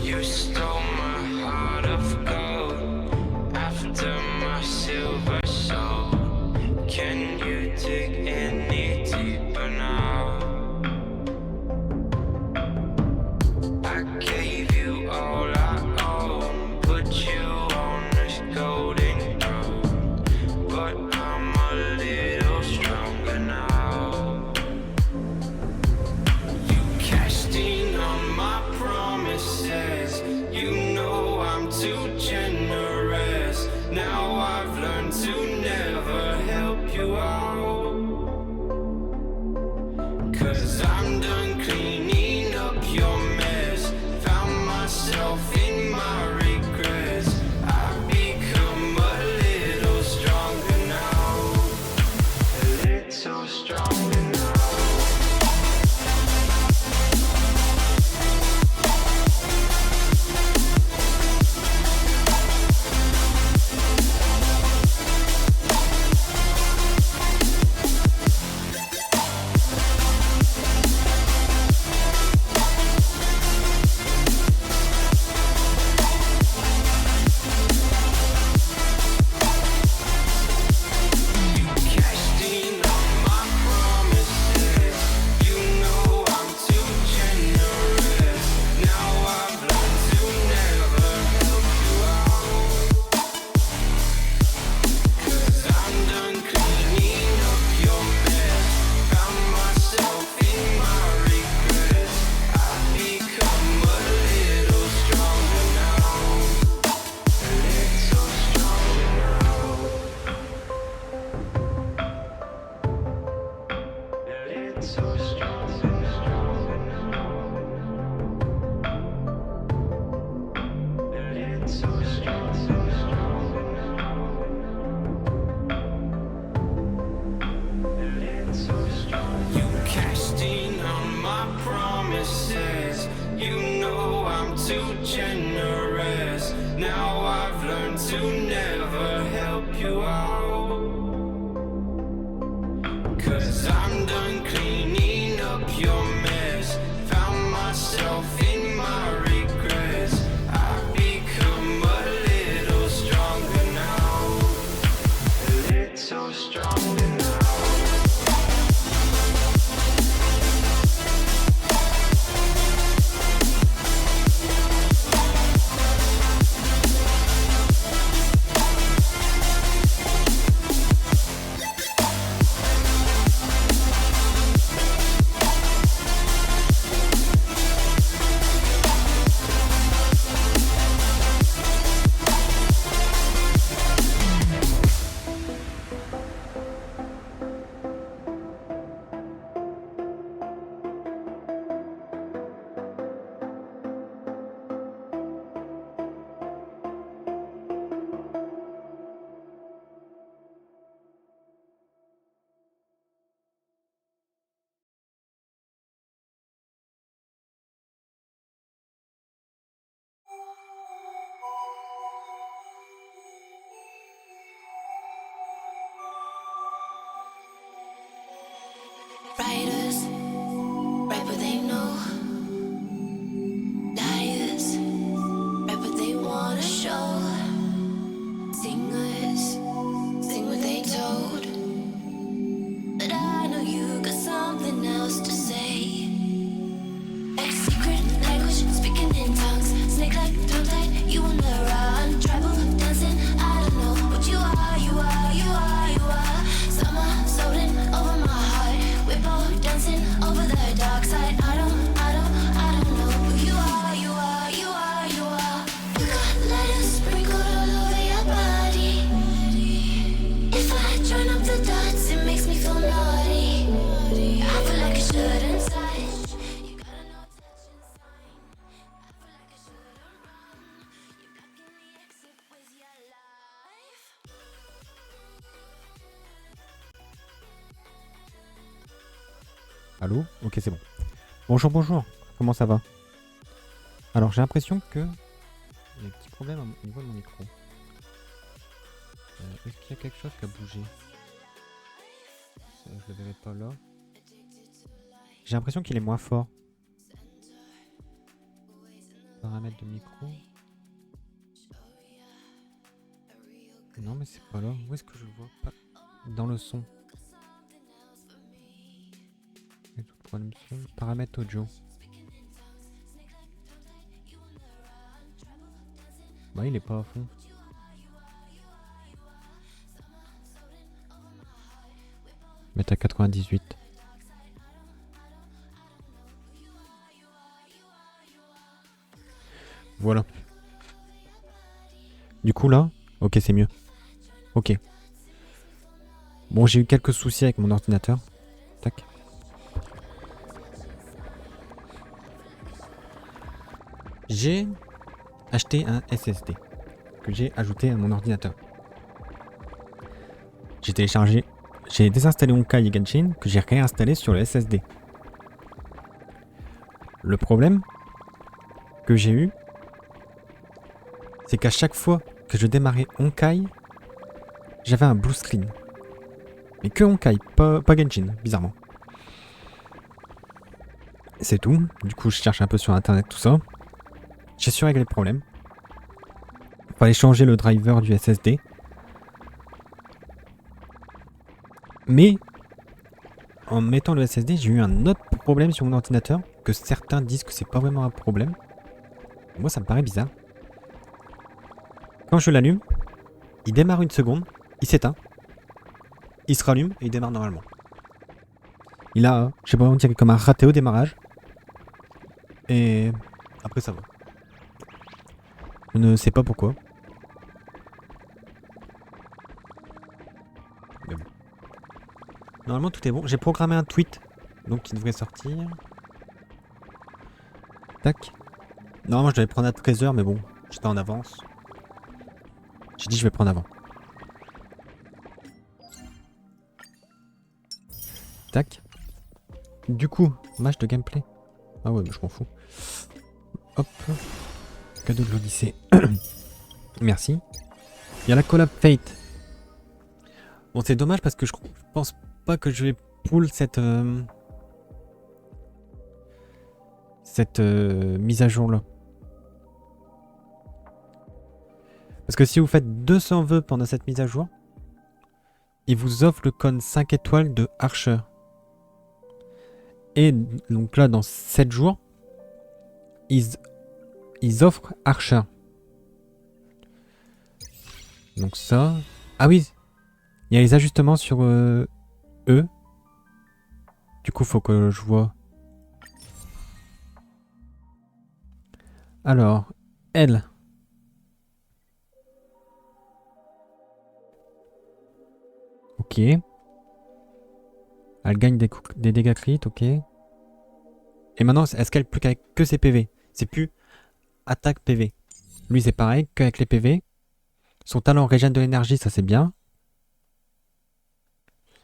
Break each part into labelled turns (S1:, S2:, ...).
S1: You stole my heart of gold after my silver soul. Can you dig any deeper now? I gave you all I own, put you on this golden throne, but I'm a little stronger now. You cashed in on my promises, you know I'm too generous. Now I've learned to never help you out, 'cause I'm done cleaning up your mess. Found myself in my regrets. I've become a little stronger now, a little stronger now.
S2: Writers write what they know. Liars write what they wanna show. Singers sing what they told. But I know you got something else to say. Like secret language, speaking in tongues. Snake like tongue tied, you on the run. Tribal dancing, I don't know what you are, you are, you are, you are. Summer floating over my heart. We're both dancing over the dark side. I don't know who you are, you are, you are, you are. You got letters sprinkled all over your body. If I join up the dots, it makes me feel naughty. I feel like I shouldn't touch. You gotta know touching sign. I feel like I shouldn't run. You're blocking the exit with your life.
S3: Allô? Ok, c'est bon. Bonjour, bonjour. Comment ça va? Alors, j'ai l'impression que... Il y a un petit problème au niveau de mon micro. Est-ce qu'il y a quelque chose qui a bougé? je le verrai pas là. J'ai l'impression qu'il est moins fort. Paramètres de micro. Non mais c'est pas là. Où est-ce que je le vois pas? Dans le son. Paramètres audio. Bah il est pas à fond. Mettre à 98. Voilà. Du coup là, ok c'est mieux. Ok. Bon j'ai eu quelques soucis avec mon ordinateur. Tac. J'ai acheté un SSD que j'ai ajouté à mon ordinateur. J'ai téléchargé, j'ai désinstallé Honkai et Genshin que j'ai réinstallé sur le SSD. Le problème que j'ai eu, c'est qu'à chaque fois que je démarrais Honkai, j'avais un blue screen. Mais que Honkai, pas Genshin, bizarrement. C'est tout. Du coup, je cherche un peu sur internet tout ça. J'ai su régler le problème. Il fallait changer le driver du SSD. Mais en mettant le SSD, j'ai eu un autre problème sur mon ordinateur que certains disent que c'est pas vraiment un problème. Moi, ça me paraît bizarre. Quand je l'allume, il démarre une seconde, il s'éteint, il se rallume et il démarre normalement. Il a, je sais pas, on dirait comme un raté au démarrage. Et après ça va. Je ne sais pas pourquoi. Mais bon. Normalement tout est bon. J'ai programmé un tweet, donc il devrait sortir. Tac. Normalement je devais prendre à 13h, mais bon, j'étais en avance. J'ai dit je vais prendre avant. Tac. Du coup, match de gameplay. Ah ouais, mais je m'en fous. Hop. Cadeau de l'Odyssée. Merci. Il y a la collab Fate. Bon, c'est dommage parce que je pense pas que je vais pull cette mise à jour là. Parce que si vous faites 200 vœux pendant cette mise à jour, il vous offre le cône 5 étoiles de Archer. Et donc là, dans 7 jours, ils offrent Archer. Donc ça... Ah oui, il y a les ajustements sur eux. Du coup, faut que je vois. Alors, elle. Ok. Elle gagne des dégâts crit, ok. Et maintenant, est-ce qu'elle plus qu'avec que ses PV? C'est plus attaque PV. Lui, c'est pareil, qu'avec les PV. Son talent régène de l'énergie, ça c'est bien.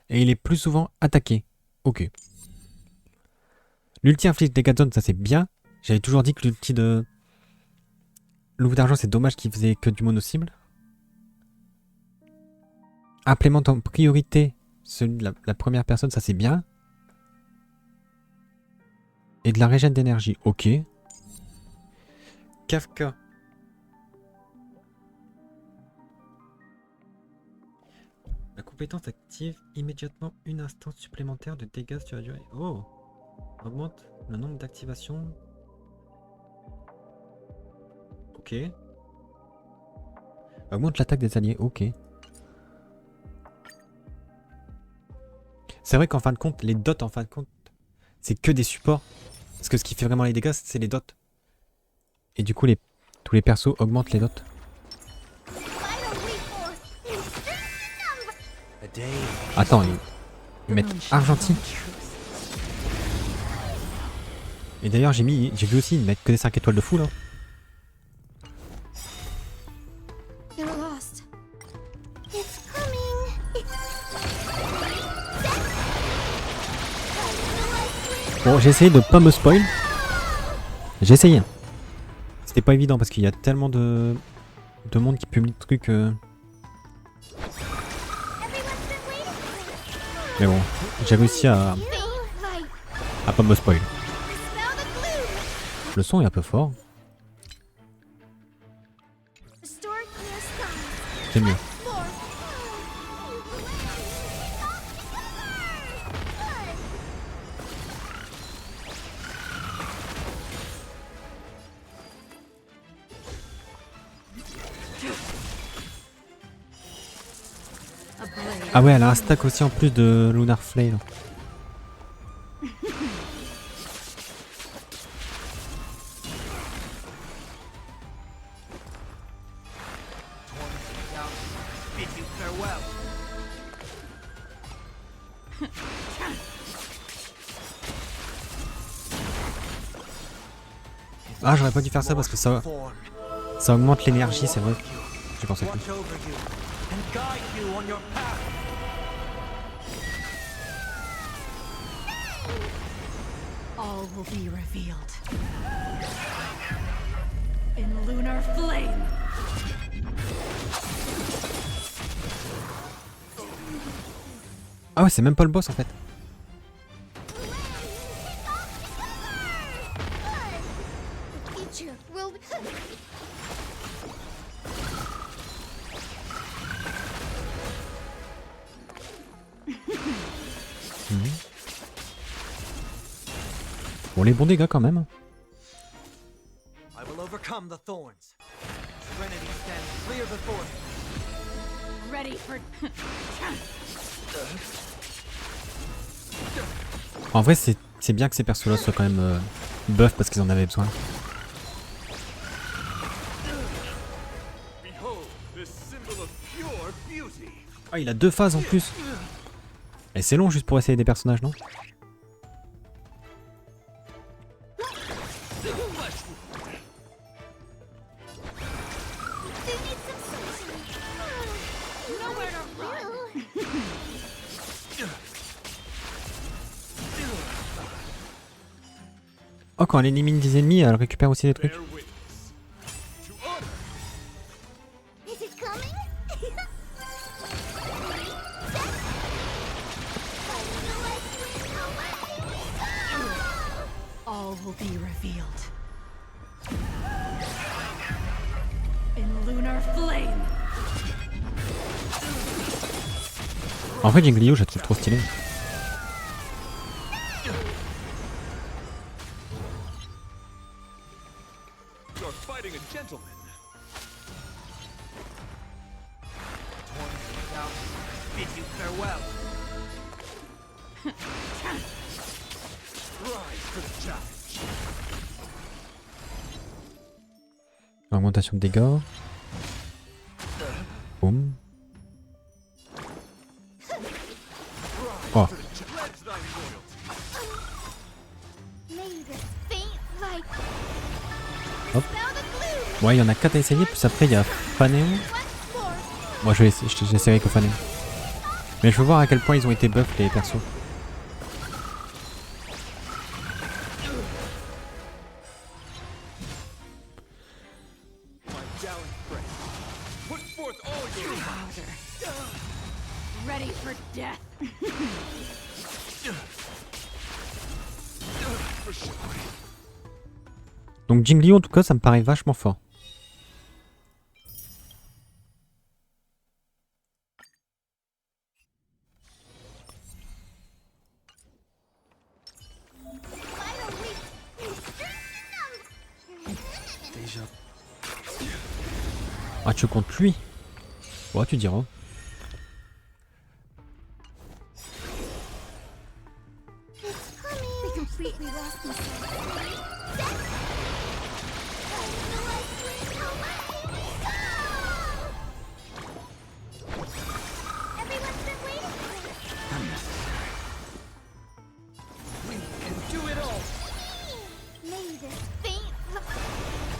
S3: Et il est plus souvent attaqué. Ok. L'ulti inflige des dégâts de zone, ça c'est bien. J'avais toujours dit que l'ulti de Louve d'argent, c'est dommage qu'il faisait que du mono-cible. Implémente en priorité celui de la première personne, ça c'est bien. Et de la régène d'énergie, ok. Kafka. La compétence active immédiatement une instance supplémentaire de dégâts sur la durée. Oh! Augmente le nombre d'activations. Ok. Augmente l'attaque des alliés, ok. C'est vrai qu'en fin de compte, les dots en fin de compte, c'est que des supports. Parce que ce qui fait vraiment les dégâts, c'est les dots. Et du coup, tous les persos augmentent les dots. Attends, ils mettent Argentine. Et d'ailleurs, j'ai vu aussi, ils mettent que des 5 étoiles de fou là. Bon, j'ai essayé de pas me spoil. J'ai essayé. C'était pas évident parce qu'il y a tellement de monde qui publie de trucs. Mais bon, j'ai réussi à pas me spoil. Le son est un peu fort. C'est mieux. Ah ouais, elle a un stack aussi en plus de Lunar Flail. Ah, j'aurais pas dû faire ça parce que ça augmente l'énergie, c'est vrai. J'ai pensé plus.
S4: All will be revealed in lunar flame.
S3: Ah ouais, c'est même pas le boss en fait. Bon, les bons dégâts quand même.
S5: I will overcome the thorns. Serenity stands clear before me.
S4: Ready for
S3: En vrai, c'est bien que ces persos-là soient quand même buff parce qu'ils en avaient besoin. Ah, il a 2 phases en plus. Et c'est long juste pour essayer des personnages, non? Oh, quand elle élimine des ennemis, elle récupère aussi des trucs.
S4: all will be revealed in lunar flame.
S3: En vrai, Jingliu, je la trouve trop stylée.
S5: You're fighting a gentleman. Bid you farewell. Rise to the challenge.
S3: Augmentation de dégâts. Boum. Oh. Hop. Ouais, il y en a 4 à essayer, plus après il y a Phaenon. Moi j'essaierai que Phaenon. Mais je veux voir à quel point ils ont été buff les persos.
S4: Ready for death.
S3: Donc Jingliu en tout cas ça me paraît vachement fort. Ah tu comptes lui? Ouais tu diras.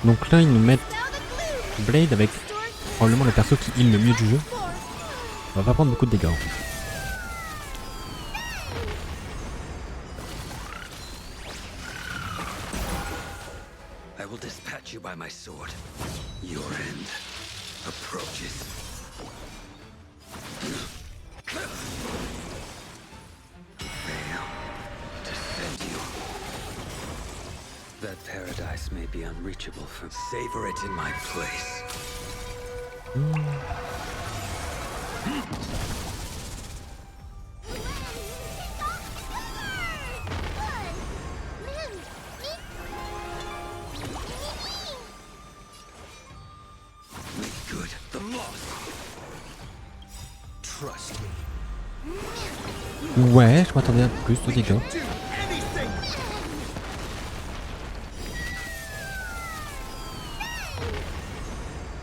S3: Donc là ils nous mettent Blade avec probablement le perso qui heal le mieux du jeu. On va pas prendre beaucoup de dégâts.
S1: I will dispatch you by my sword. Your end approaches. That paradise may be unreachable from savor it in my place. Make good the loss. Trust me.
S3: Ouais, je m'attendais à plus de dégâts.
S5: Do anything.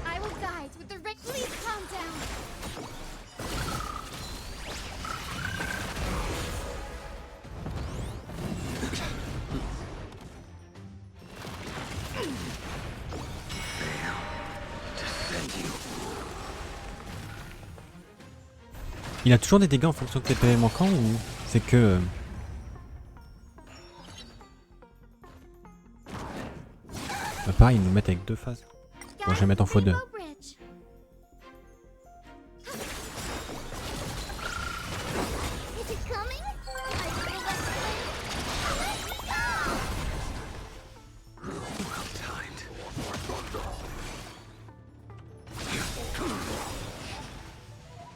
S2: I will guide with the red. Please calm down.
S3: Il a toujours des dégâts en fonction de tes PV manquants ou c'est que... Bah pareil, ils nous mettent avec 2 phases. Bon, je vais mettre en x2.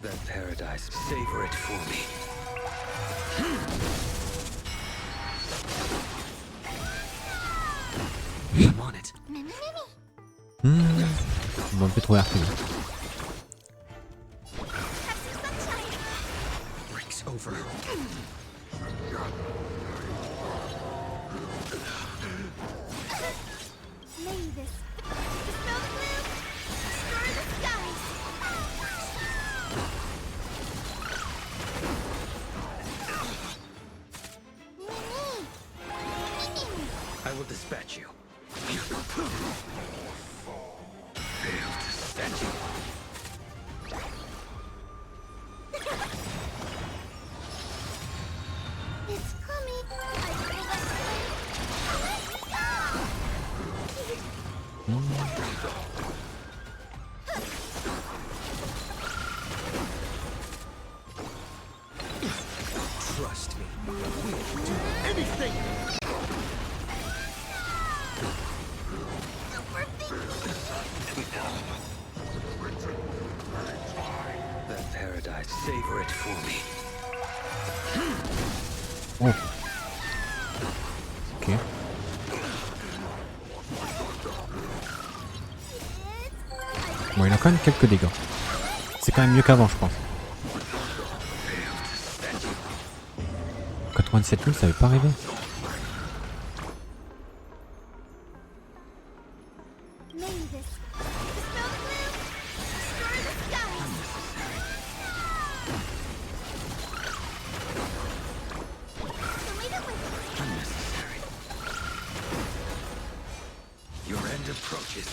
S1: That paradise, savor it for me. I'm on it.
S3: On va un peu trop RP.
S1: Breaks over.
S2: May this dispel the gloom, destroy the skies.
S1: I will dispatch you. Fail to stand you.
S2: It's coming. I will
S5: Trust me. We will do anything.
S1: That paradise, savor it for me.
S3: Oh. Ok. Bon, il a quand même quelques dégâts. C'est quand même mieux qu'avant, je pense. 97 000, ça avait pas arrivé.
S2: May this dispel the gloom, destroy the skies.
S1: Unnecessary. Your end approaches.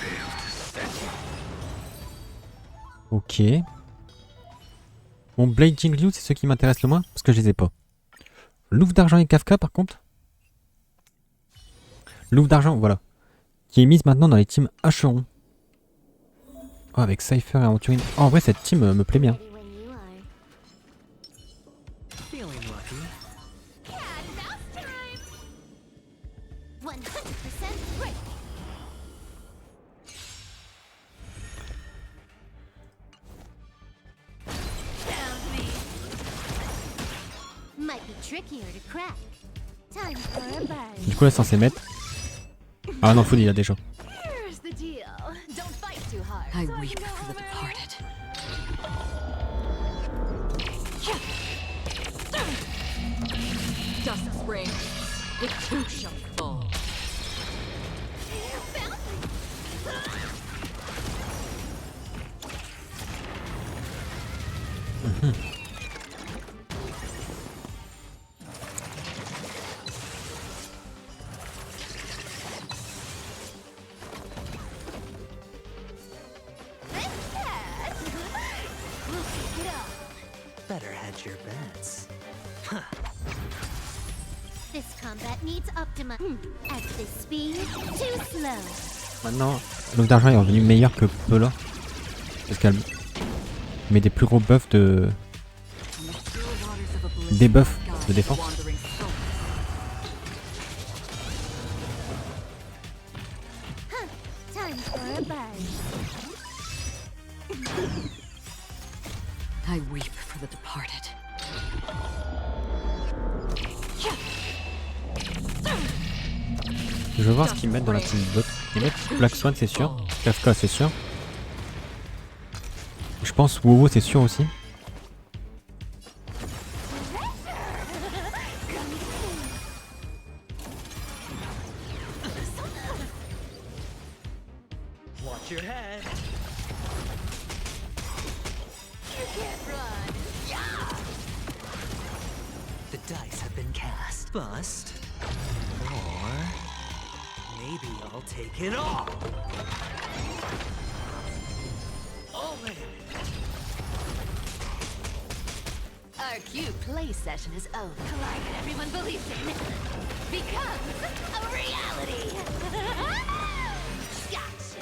S1: Fail to stand you.
S3: Ok. Bon, Blade Jingliu, c'est ceux qui m'intéressent le moins, parce que je les ai pas. Louve d'argent et Kafka, par contre. Louve d'argent, voilà. Qui est mise maintenant dans les teams Hacheron. Oh, avec Cypher et Aventurine. Oh, en vrai, cette team me plaît bien.
S2: Ready when you are.
S5: Feeling lucky.
S2: Cat mouse time. 100% break. Might be trickier to crack. Time for a bite.
S3: Du coup, là, c'est censé mettre. Ah non, Food, il a déjà.
S4: Here's the deal. Don't fight too hard.
S6: I weep for the departed. Dust springs, it too shall fall.
S5: Better hedge your bets.
S2: This combat needs optima. At this speed, too slow.
S3: Maintenant, Louve d'argent est revenu meilleur que Pela. Ça se calme. Mais des plus gros buffs de...
S6: On the still waters of oblivion,
S3: Des buffs
S6: I guide
S3: de
S6: the
S3: défense.
S6: wandering soul.
S4: Time for a buzz.
S6: I weep for the departed.
S3: Je veux voir ce qu'ils mettent dans la team d'autres. Ils mettent Black Swan, c'est sûr. Kafka, c'est sûr. Je pense Wowo, c'est sûr aussi.
S5: Watch your head. The dice have been cast. Bust. Or maybe I'll take it all. All in.
S4: Our cute play session is over. Like everyone believes in becomes a reality. Gotcha.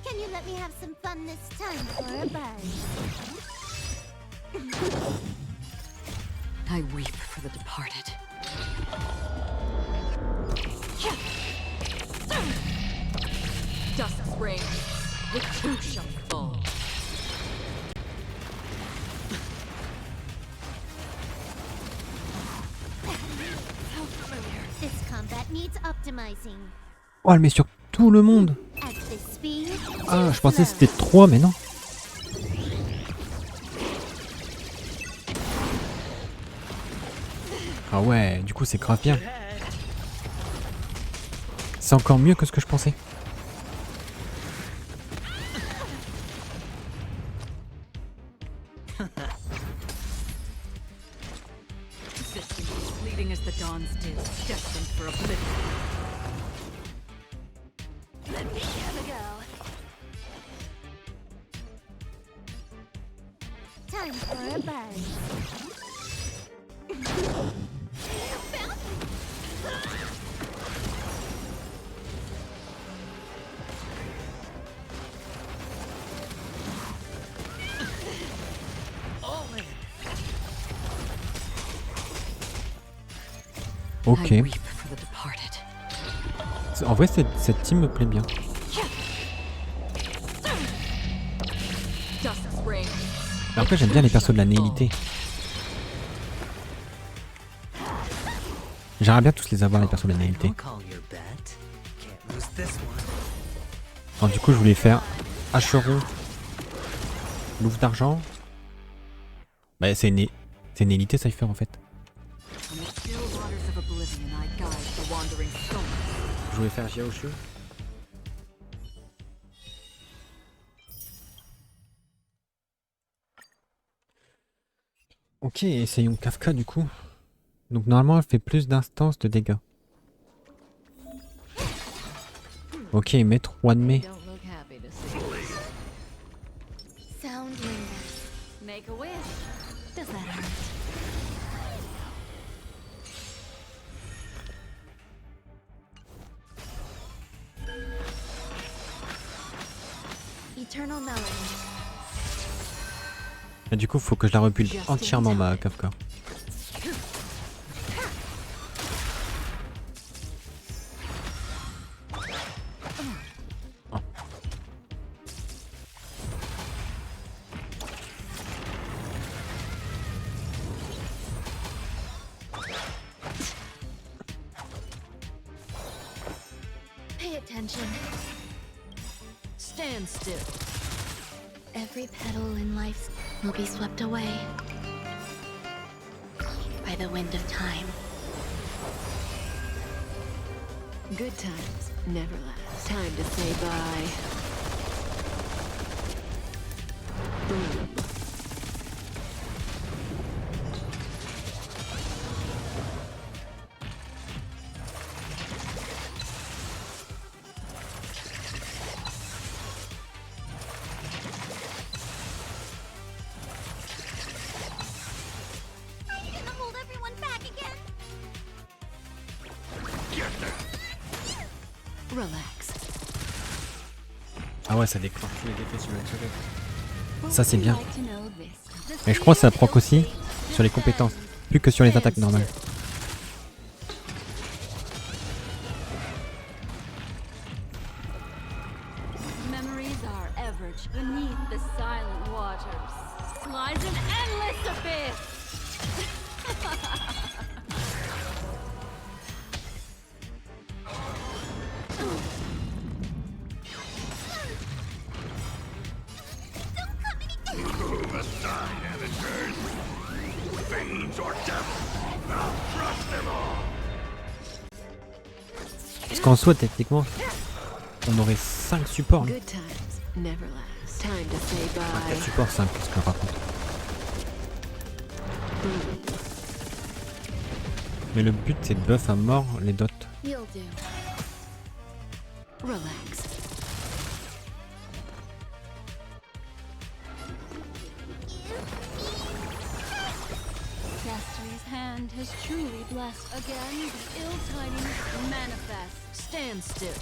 S4: Can you let me have some fun this time for a buzz?
S6: I weep for the departed. Dust reigns, the two shall fall.
S4: This combat needs optimizing.
S3: Oh, elle met sur tout le monde.
S4: At this speed,
S3: Ah, je pensais que c'était 3, mais non. Ah ouais, du coup c'est grave bien. C'est encore mieux que ce que je pensais.
S6: Existing as fleeting as the dawn's dew, destined for oblivion.
S4: let me have a go. Time for a buzz.
S5: All in.
S3: Ok.
S6: I weep for the departed.
S3: En vrai, cette team me plaît bien.
S6: Dust reigns.
S3: Mais après, j'aime bien les persos de la naïveté. J'aimerais bien tous les avoir, les persos de la naïveté.
S5: Don't call your bet. Can't lose this one.
S3: Alors, du coup, je voulais faire Hacheron, Louve d'argent. Bah, c'est une élité, ça y fait en fait.
S6: On the still waters of oblivion, I guide the wandering soul.
S3: Je voulais faire Jiaoshu. Ok, essayons Kafka du coup. Donc normalement elle fait plus d'instances de dégâts. Ok, met 3 de mai.
S4: Don't look happy to see us. Sound lingers. Make a wish. Does that hurt? Eternal melody.
S3: Et du coup faut que je la repule entièrement ma Kafka.
S4: Pay attention.
S6: Stand still.
S4: Every petal in life will be swept away by the wind of time.
S7: Good times never last. Time to say bye. Boom.
S4: Are you gonna hold everyone back again?
S7: Relax.
S3: Ah ouais, ça déclenche tous les effets sur le secret. Ça c'est bien. Mais je crois que ça proc aussi sur les compétences, plus que sur les attaques normales.
S6: Memories are ever beneath the silent waters. Lies an endless abyss.
S3: Parce qu'en soi, techniquement, on aurait 5 supports.
S7: Good times never last. Time to say bye.
S3: 4 supports, 5, qu'est-ce que je raconte. Mais le but c'est de buff à mort les dots.
S2: You'll do.
S7: Relax.
S6: Destiny's hand has truly blessed again. The ill tidings manifest. Stand still.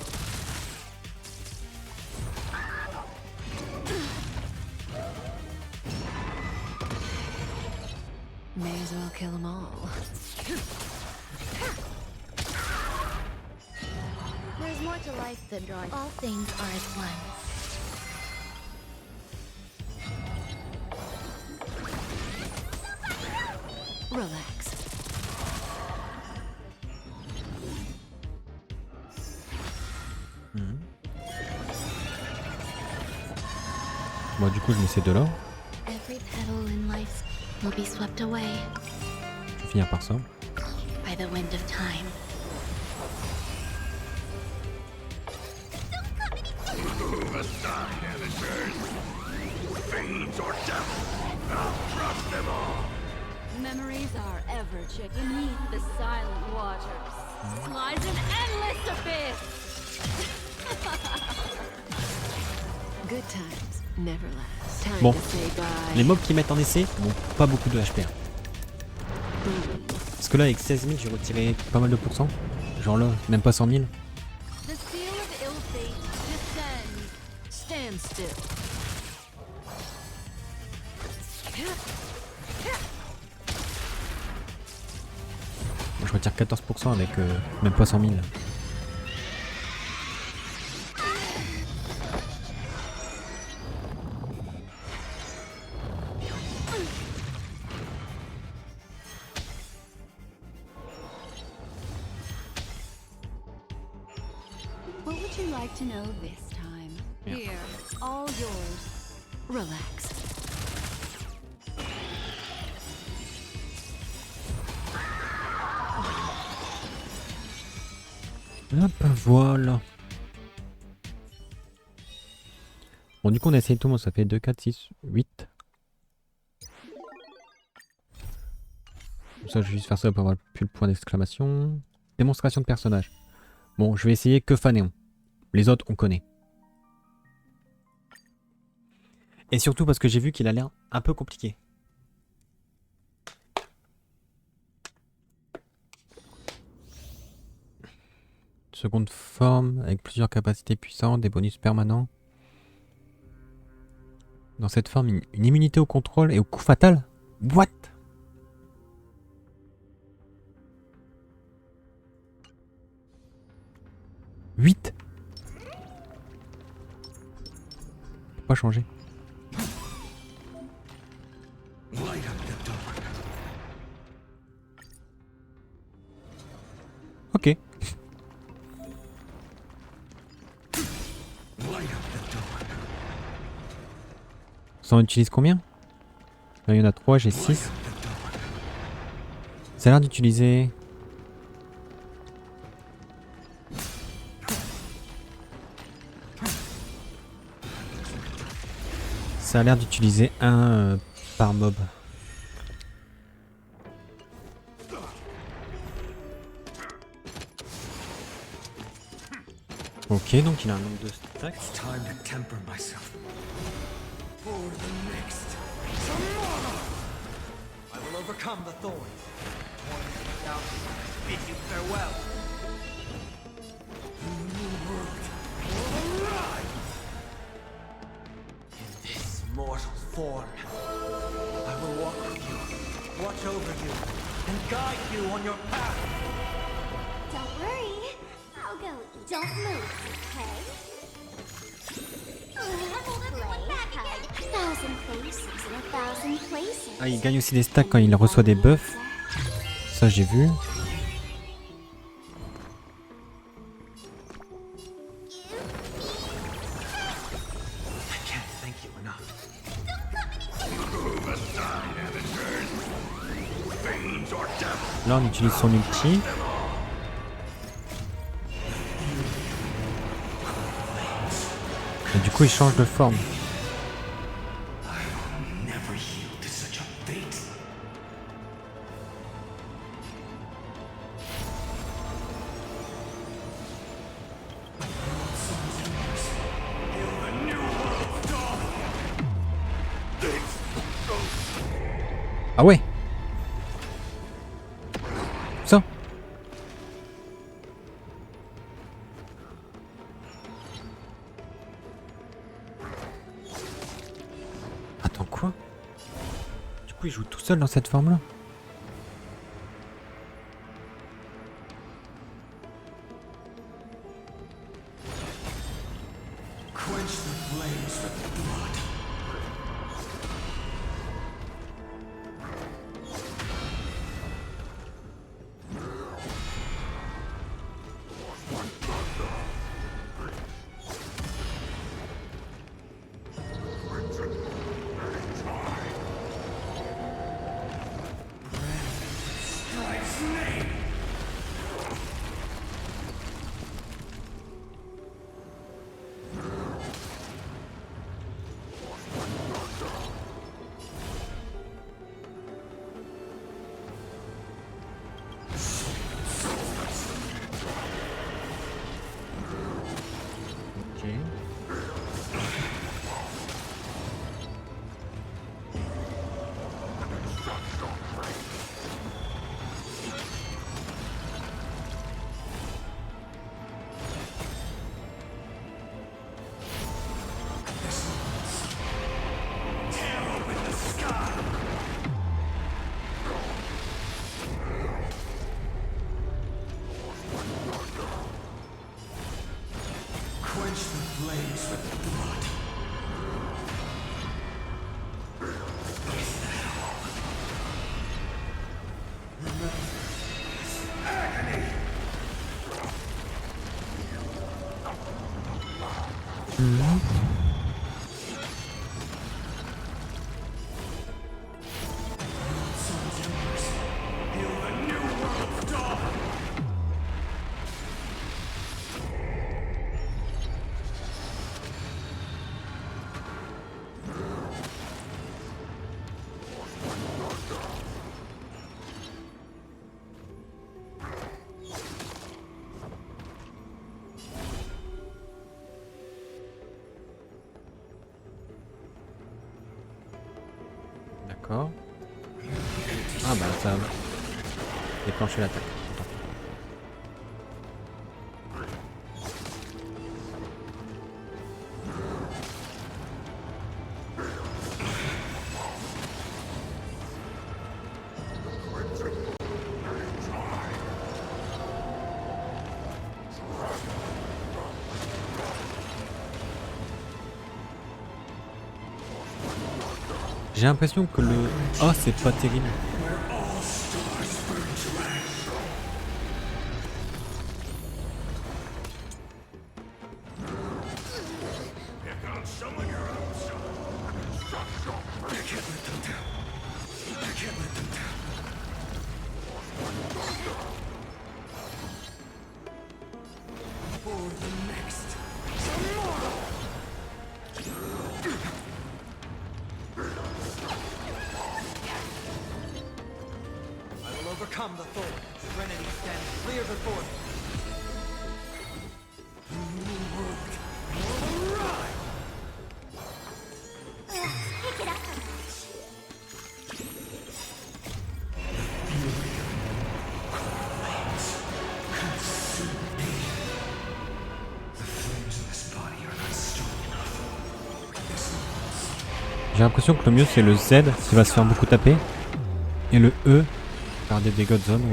S7: May as well kill them all.
S2: There's more to life than drawing. All things are as one.
S7: Relax.
S3: Bon, du coup, je mets ces deux là.
S2: Every petal in life will be swept away
S3: Je vais finir par ça.
S2: by the wind of time.
S6: Memories are ever beneath the silent waters. Lies an endless abyss.
S7: Good times never last. Time
S3: Bon.
S7: to say bye.
S3: Les mobs qui mettent en essai n'ont pas beaucoup de HP. Parce que là, avec 16 000, j'ai retiré pas mal de pourcents. Genre là, même pas 100 000.
S6: The seal of ill fate descends. Stand still.
S3: Je retire 14% avec même pas 100 000.
S6: What would you like to know this time?
S3: Yeah.
S6: Here, all yours.
S7: Relax.
S3: Hop, voilà. Bon, du coup, on a essayé tout le monde. Ça fait 2, 4, 6, 8. Ça, je vais juste faire ça pour avoir plus le point d'exclamation. Démonstration de personnage. Bon, je vais essayer que Phaenon. Les autres, on connaît. Et surtout parce que j'ai vu qu'il a l'air un peu compliqué. Seconde forme, avec plusieurs capacités puissantes, des bonus permanents. Dans cette forme, une immunité au contrôle et au coup fatal. What? « 8 » Pas changer. Ok. Ça en utilise combien? Là, il y en a 3, j'ai 6. Ça a l'air d'utiliser... Ça a l'air d'utiliser un par mob. Ok, donc il a un nombre de stacks.
S5: Time to temper myself. For the next tomorrow, I will overcome the thorns. One without bid you farewell. The new world will arrive. on your path.
S4: Don't worry. I'll go. Don't move, okay? Thousand faces in a thousand places.
S3: Ah, il gagne aussi des stacks quand il reçoit des buffs. Ça, j'ai vu.
S5: I can't thank you enough.
S3: Là, on utilise son ulti. Et du coup, il change de forme.
S5: Never yield to such a fate.
S3: Ah ouais. Ça. Attends, quoi? Du coup, il joue tout seul dans cette forme-là?
S5: Quench the flames with blood.
S3: D'accord. Ah bah ça va déclencher l'attaque. J'ai l'impression que le... Oh, c'est pas terrible.
S5: Overcome the thorn. Serenity stands clear before me.
S4: Pick it up a notch.
S3: J'ai l'impression que le mieux c'est le Z qui va se faire beaucoup taper. Et le E, faire des dégâts de zone.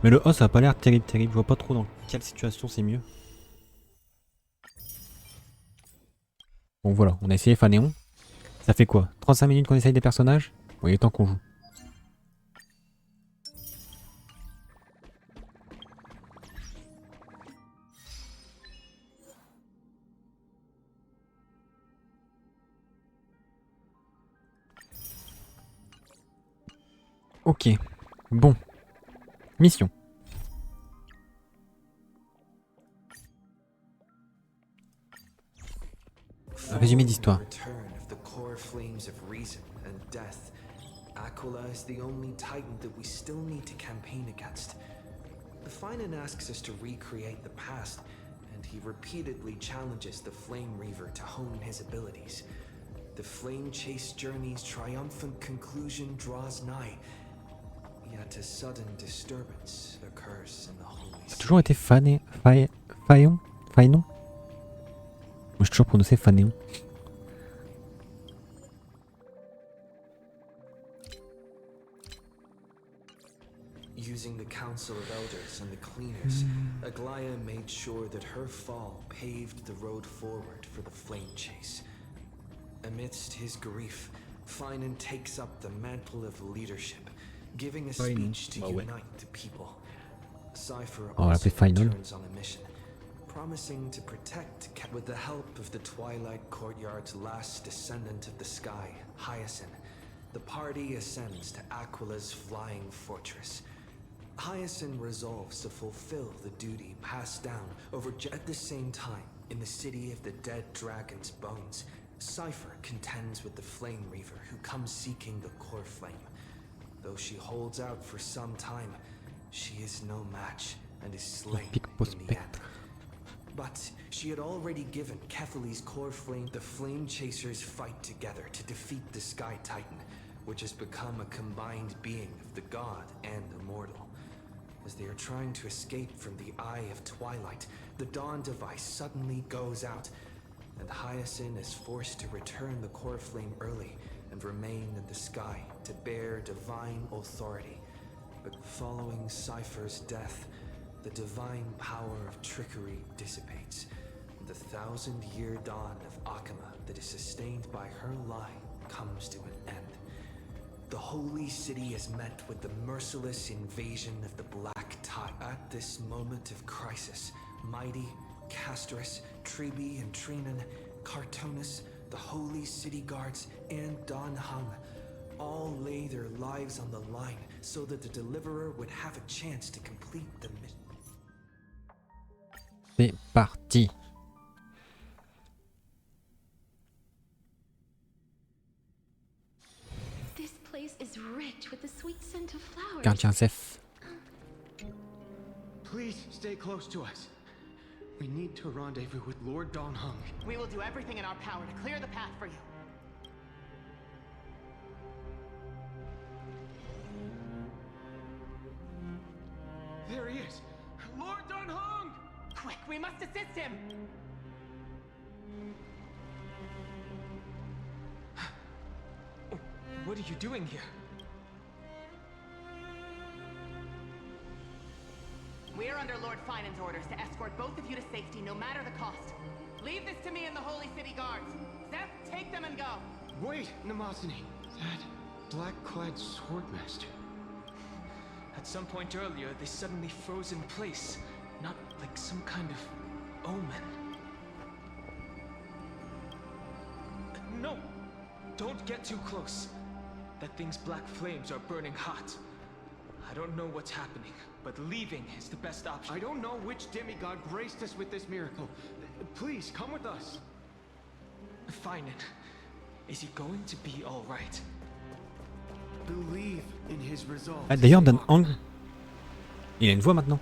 S3: Mais le O ça a pas l'air terrible. Je vois pas trop dans quelle situation c'est mieux. Bon voilà, on a essayé Phaenon. Ça fait quoi? 35 minutes qu'on essaye des personnages? Bon, il est temps qu'on joue. Ok, bon. Mission. Résumé d'histoire.
S5: Return of the core flames of reason and death. Aquila is the only titan that we still need to campaign against. The Phaenon asks us to recreate the past, and he repeatedly challenges the Flame Reaver to hone his abilities. The Flame Chase journey's triumphant conclusion draws nigh, yet a sudden disturbance occurs in the holy
S3: Ça a
S5: city.
S3: toujours été Phaenon? Moi j'ai toujours prononcé Phaenon.
S5: Using the Council of Elders and the Cleaners, Aglaia made sure that her fall paved the road forward for the Flame Chase. Amidst his grief, Phaenon takes up the mantle of leadership, giving a
S3: Phaenon.
S5: speech to
S3: Bah ouais.
S5: unite the people. Cypher
S3: On va
S5: also
S3: l'appeler Phaenon.
S5: returns on a mission, promising to protect with the help of the Twilight Courtyard's last descendant of the sky, Hyacinth. The party ascends to Aquila's flying fortress. Hyacinth resolves to fulfill the duty passed down at the same time, in the city of the dead dragon's bones, Cypher contends with the Flame Reaver who comes seeking the core flame. Though she holds out for some time, she is no match and is slain
S3: Pic
S5: in the
S3: prospect.
S5: end. But she had already given Kefali's core flame. The Flame Chasers fight together to defeat the Sky Titan, which has become a combined being of the god and immortal. As they are trying to escape from the Eye of Twilight, the Dawn device suddenly goes out, and Hyacinth is forced to return the core flame early and remain in the sky to bear divine authority. But following Cypher's death, the divine power of trickery dissipates, and the 1,000-year dawn of Akama that is sustained by her lie comes to an end. The holy city is met with the merciless invasion of the Black Tide. At this moment of crisis, mighty Castris, Tribi and Trinan, Cartonus, the holy city guards, and Don Hung all lay their lives on the line so that the deliverer would have a chance to complete the mission.
S3: C'est parti.
S7: This place is rich with the sweet scent of flowers.
S3: Gardien Zeph.
S8: Please stay close to us. We need to rendezvous with Lord Don Hung.
S9: We will do everything in our power to clear the path for you.
S8: There he is! Lord Don Hung!
S9: Quick, we must assist him!
S8: What are you doing here?
S9: We are under Lord Phaenon's orders to escort both of you to safety, no matter the cost. Leave this to me and the Holy City Guards. Zeph, take them and go.
S8: Wait, Namasani. That black-clad swordmaster. At some point earlier, they suddenly froze in place. Not like some kind of omen. No! Don't get too close. That thing's black flames are burning hot. I don't know what's happening, but leaving is the best option. I don't know which demigod graced us with this miracle. Please, come with us. Phaenon, is he going to be all right? Believe in his resolve.
S3: Ah, d'ailleurs, Dan Hang, il a une voix maintenant.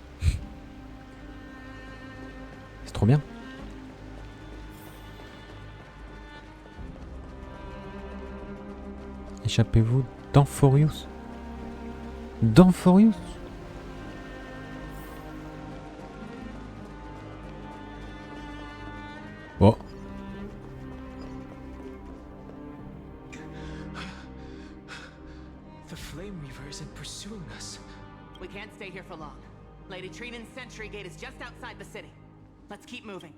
S3: C'est trop bien. Échappez-vous d'Amphorius. D'Amphorius? Oh.
S8: The Flame Reaver isn't pursuing us.
S9: We can't stay here for long. Lady Trinan's sentry gate is just outside the city. Let's keep moving.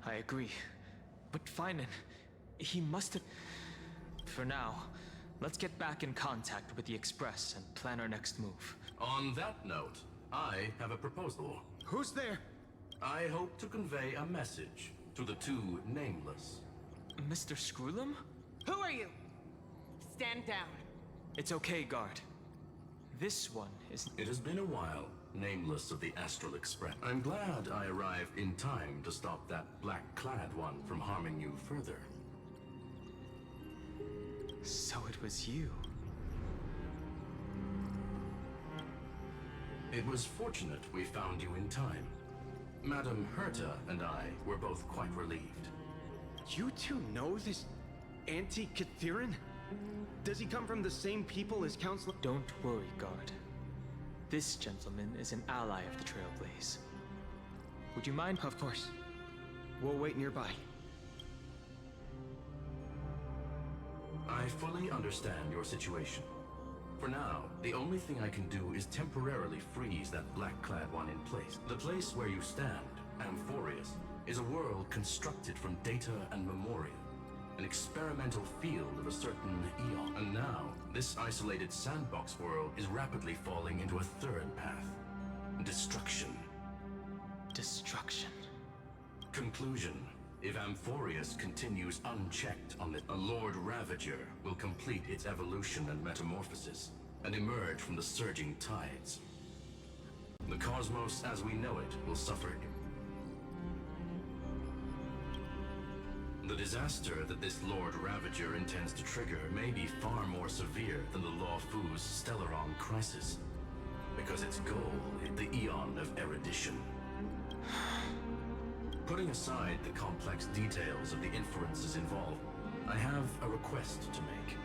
S8: I agree. But Phaenon, he must have... For now, let's get back in contact with the Express and plan our next move.
S10: On that note, I have a proposal.
S11: Who's there?
S10: I hope to convey a message to the two nameless.
S8: Mr. Screwlum?
S9: Who are you? Stand down.
S8: It's okay, guard. This one is...
S10: It has been a while, nameless of the Astral Express. I'm glad I arrived in time to stop that black-clad one from harming you further.
S8: So it was you.
S10: It was fortunate we found you in time. Madame Herta and I were both quite relieved.
S11: You two know this anti-Catheran? Does he come from the same people as Counselor?
S8: Don't worry, guard. This gentleman is an ally of the Trailblaze. Would you mind?
S11: Of course. We'll wait nearby.
S10: I fully understand your situation. For now, the only thing I can do is temporarily freeze that black-clad one in place. The place where you stand, Amphorius, is a world constructed from data and memoria. An experimental field of a certain eon. And now, this isolated sandbox world is rapidly falling into a third path. Destruction.
S8: Destruction.
S10: Conclusion. If Amphorius continues unchecked on the... A Lord Ravager will complete its evolution and metamorphosis, and emerge from the surging tides. The cosmos as we know it will suffer. The disaster that this Lord Ravager intends to trigger may be far more severe than the Lawfu's Stellaron crisis, because its goal is the Eon of Erudition. Putting aside the complex details of the inferences involved, I have a request to make.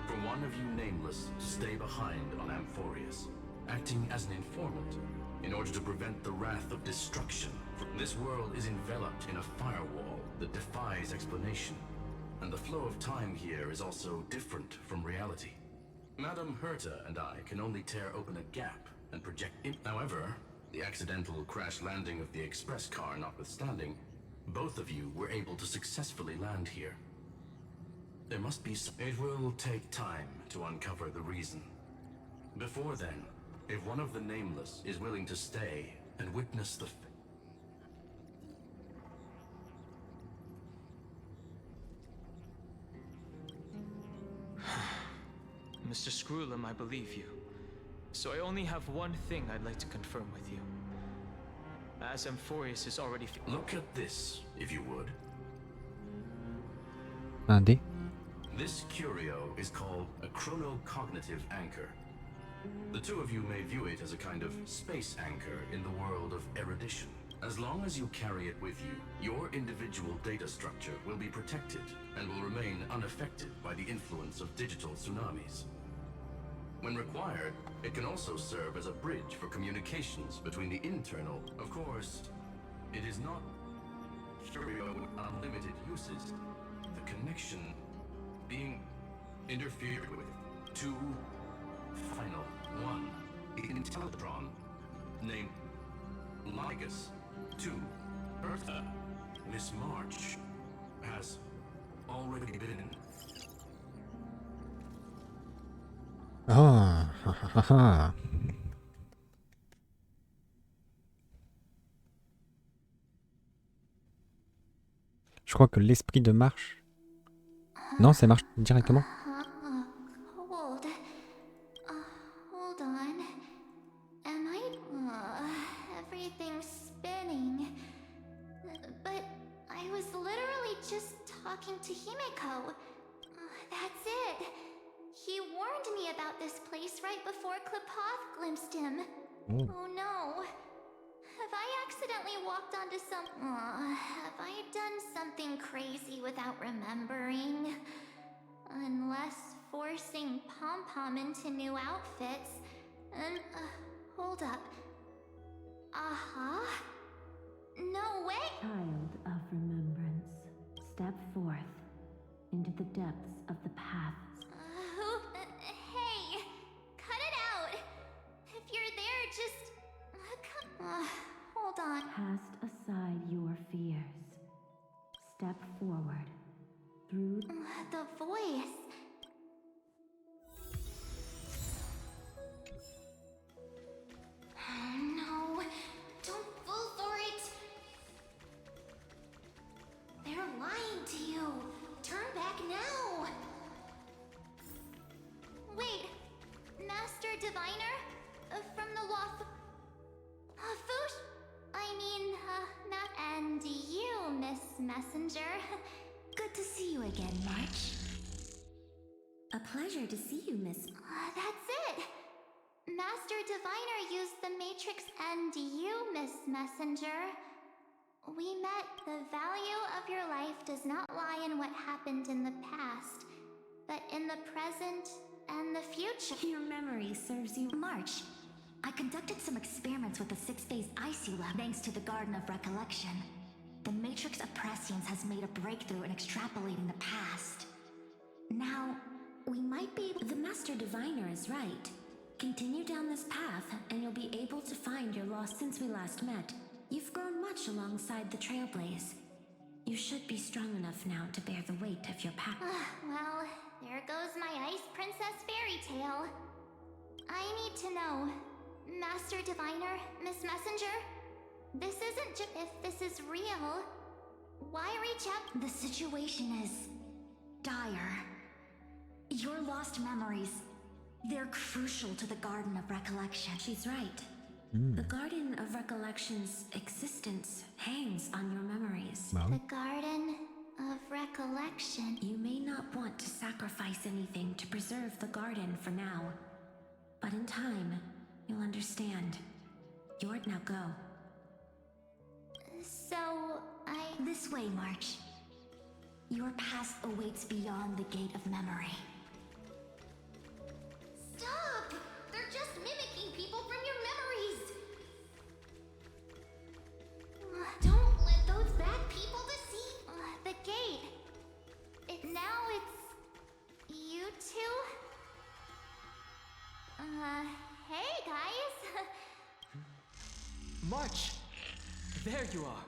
S10: For one of you nameless to stay behind on Amphorius, acting as an informant, in order to prevent the wrath of destruction. This world is enveloped in a firewall that defies explanation, and the flow of time here is also different from reality. Madame Herta and I can only tear open a gap and project in. However, the accidental crash landing of the express car notwithstanding, both of you were able to successfully land here. There must be some... It will take time to uncover the reason. Before then, if one of the nameless is willing to stay and witness the...
S8: Mr. Screwlum, I believe you. So I only have one thing I'd like to confirm with you. As Amphorius is already...
S10: Look at this, if you would.
S3: Un dé.
S10: This curio is called a chronocognitive anchor. The two of you may view it as a kind of space anchor in the world of erudition. As long as you carry it with you, your individual data structure will be protected and will remain unaffected by the influence of digital tsunamis. When required, it can also serve as a bridge for communications between the internal. Of course, it is not curio with unlimited uses. The connection being interfered with. Two final one Intellatron named Ligus 2 Eartha. Miss March has already been.
S3: Ah, ha, ha, ha, ha. Je crois que l'esprit de marche... Non, ça marche directement.
S2: Hold. Hold on. Am I... everything's spinning. But I was literally just talking to Himeko. That's it. He warned me about this place right before Klipoth glimpsed him. Oh no. Have I accidentally walked onto some... have I done something crazy without remembering? Unless forcing Pom-Pom into new outfits. And, hold up. No way!
S7: Child of remembrance, step forth into the depths of the path.
S2: Hey, cut it out. If you're there, just come. Hold on.
S7: Cast aside your fears. Step forward. Through
S2: The voice. No, don't fall for it. They're lying to you. Turn back now. Wait, Master Diviner? From the Waff... Foosh? I mean, and you, Miss Messenger. Good to see you again, March.
S7: a pleasure to see you, Miss.
S2: That's it. Master Diviner used the Matrix and you, Miss Messenger. We met. The value of your life does not lie in what happened in the past, but in the present and the future.
S7: Your memory serves you.
S2: March, I conducted some experiments with the 6-phase IC lab thanks to the Garden of Recollection. The Matrix of Prescience has made a breakthrough in extrapolating the past. Now, we might be able...
S7: The Master Diviner is right. Continue down this path, and you'll be able to find your lost. Since we last met, you've grown much alongside the Trailblaze. You should be strong enough now to bear the weight of your past.
S2: Well, there goes my Ice Princess fairy tale. I need to know, Master Diviner, Miss Messenger, this isn't just... If this is real, why reach out? The situation is dire. Your lost memories, they're crucial to the Garden of Recollection.
S7: She's right. The Garden of Recollection's existence hangs on your memories.
S2: The Garden of Recollection.
S7: You may not want to sacrifice anything to preserve the garden for now, but in time, you'll understand. Now go.
S2: So, This way, March. Your past awaits beyond the gate of memory. Stop! They're just mimicking people from your memories! Don't let those bad people deceive... the gate. Now it's... you two? Hey guys!
S8: March! There you are.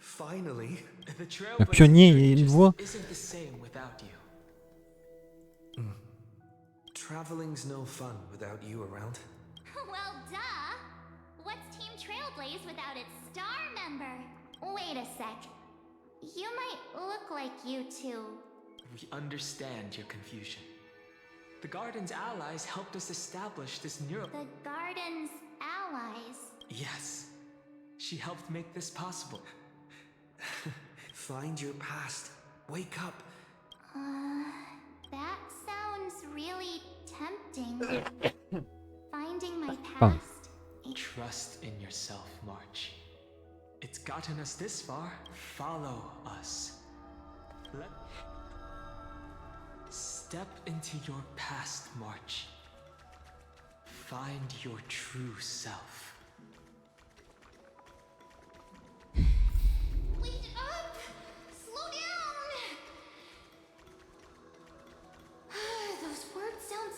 S5: Finally.
S8: The trail
S3: Un pionnier et une voix.
S8: isn't the same without you.
S5: Traveling's no fun without you around.
S2: Well, duh! What's Team Trailblaze without its star member? Wait a sec. You might look like you two.
S8: We understand your confusion. The Garden's allies helped us establish this neural...
S2: The Garden's allies.
S8: Yes. She helped make this possible.
S5: Find your past. Wake up.
S2: That sounds really tempting. Finding my past.
S8: Trust in yourself, March. It's gotten us this far. Follow us. Step into your past, March. Find your true self.
S2: Wait up! Slow down! Those words sound...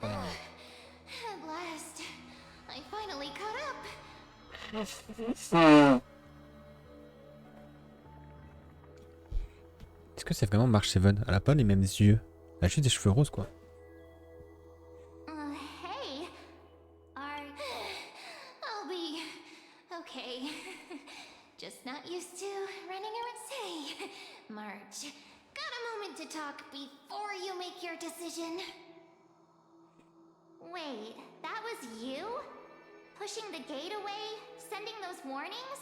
S2: At last, I finally caught up.
S3: Est-ce que c'est vraiment March Seven? Elle a pas les mêmes yeux. Elle a juste des cheveux roses, quoi.
S2: Hey, I'll be okay. Just not used to running around. Say, March, got a moment to talk before you make your decision? Wait, that was you? Pushing the gate away? Sending those warnings?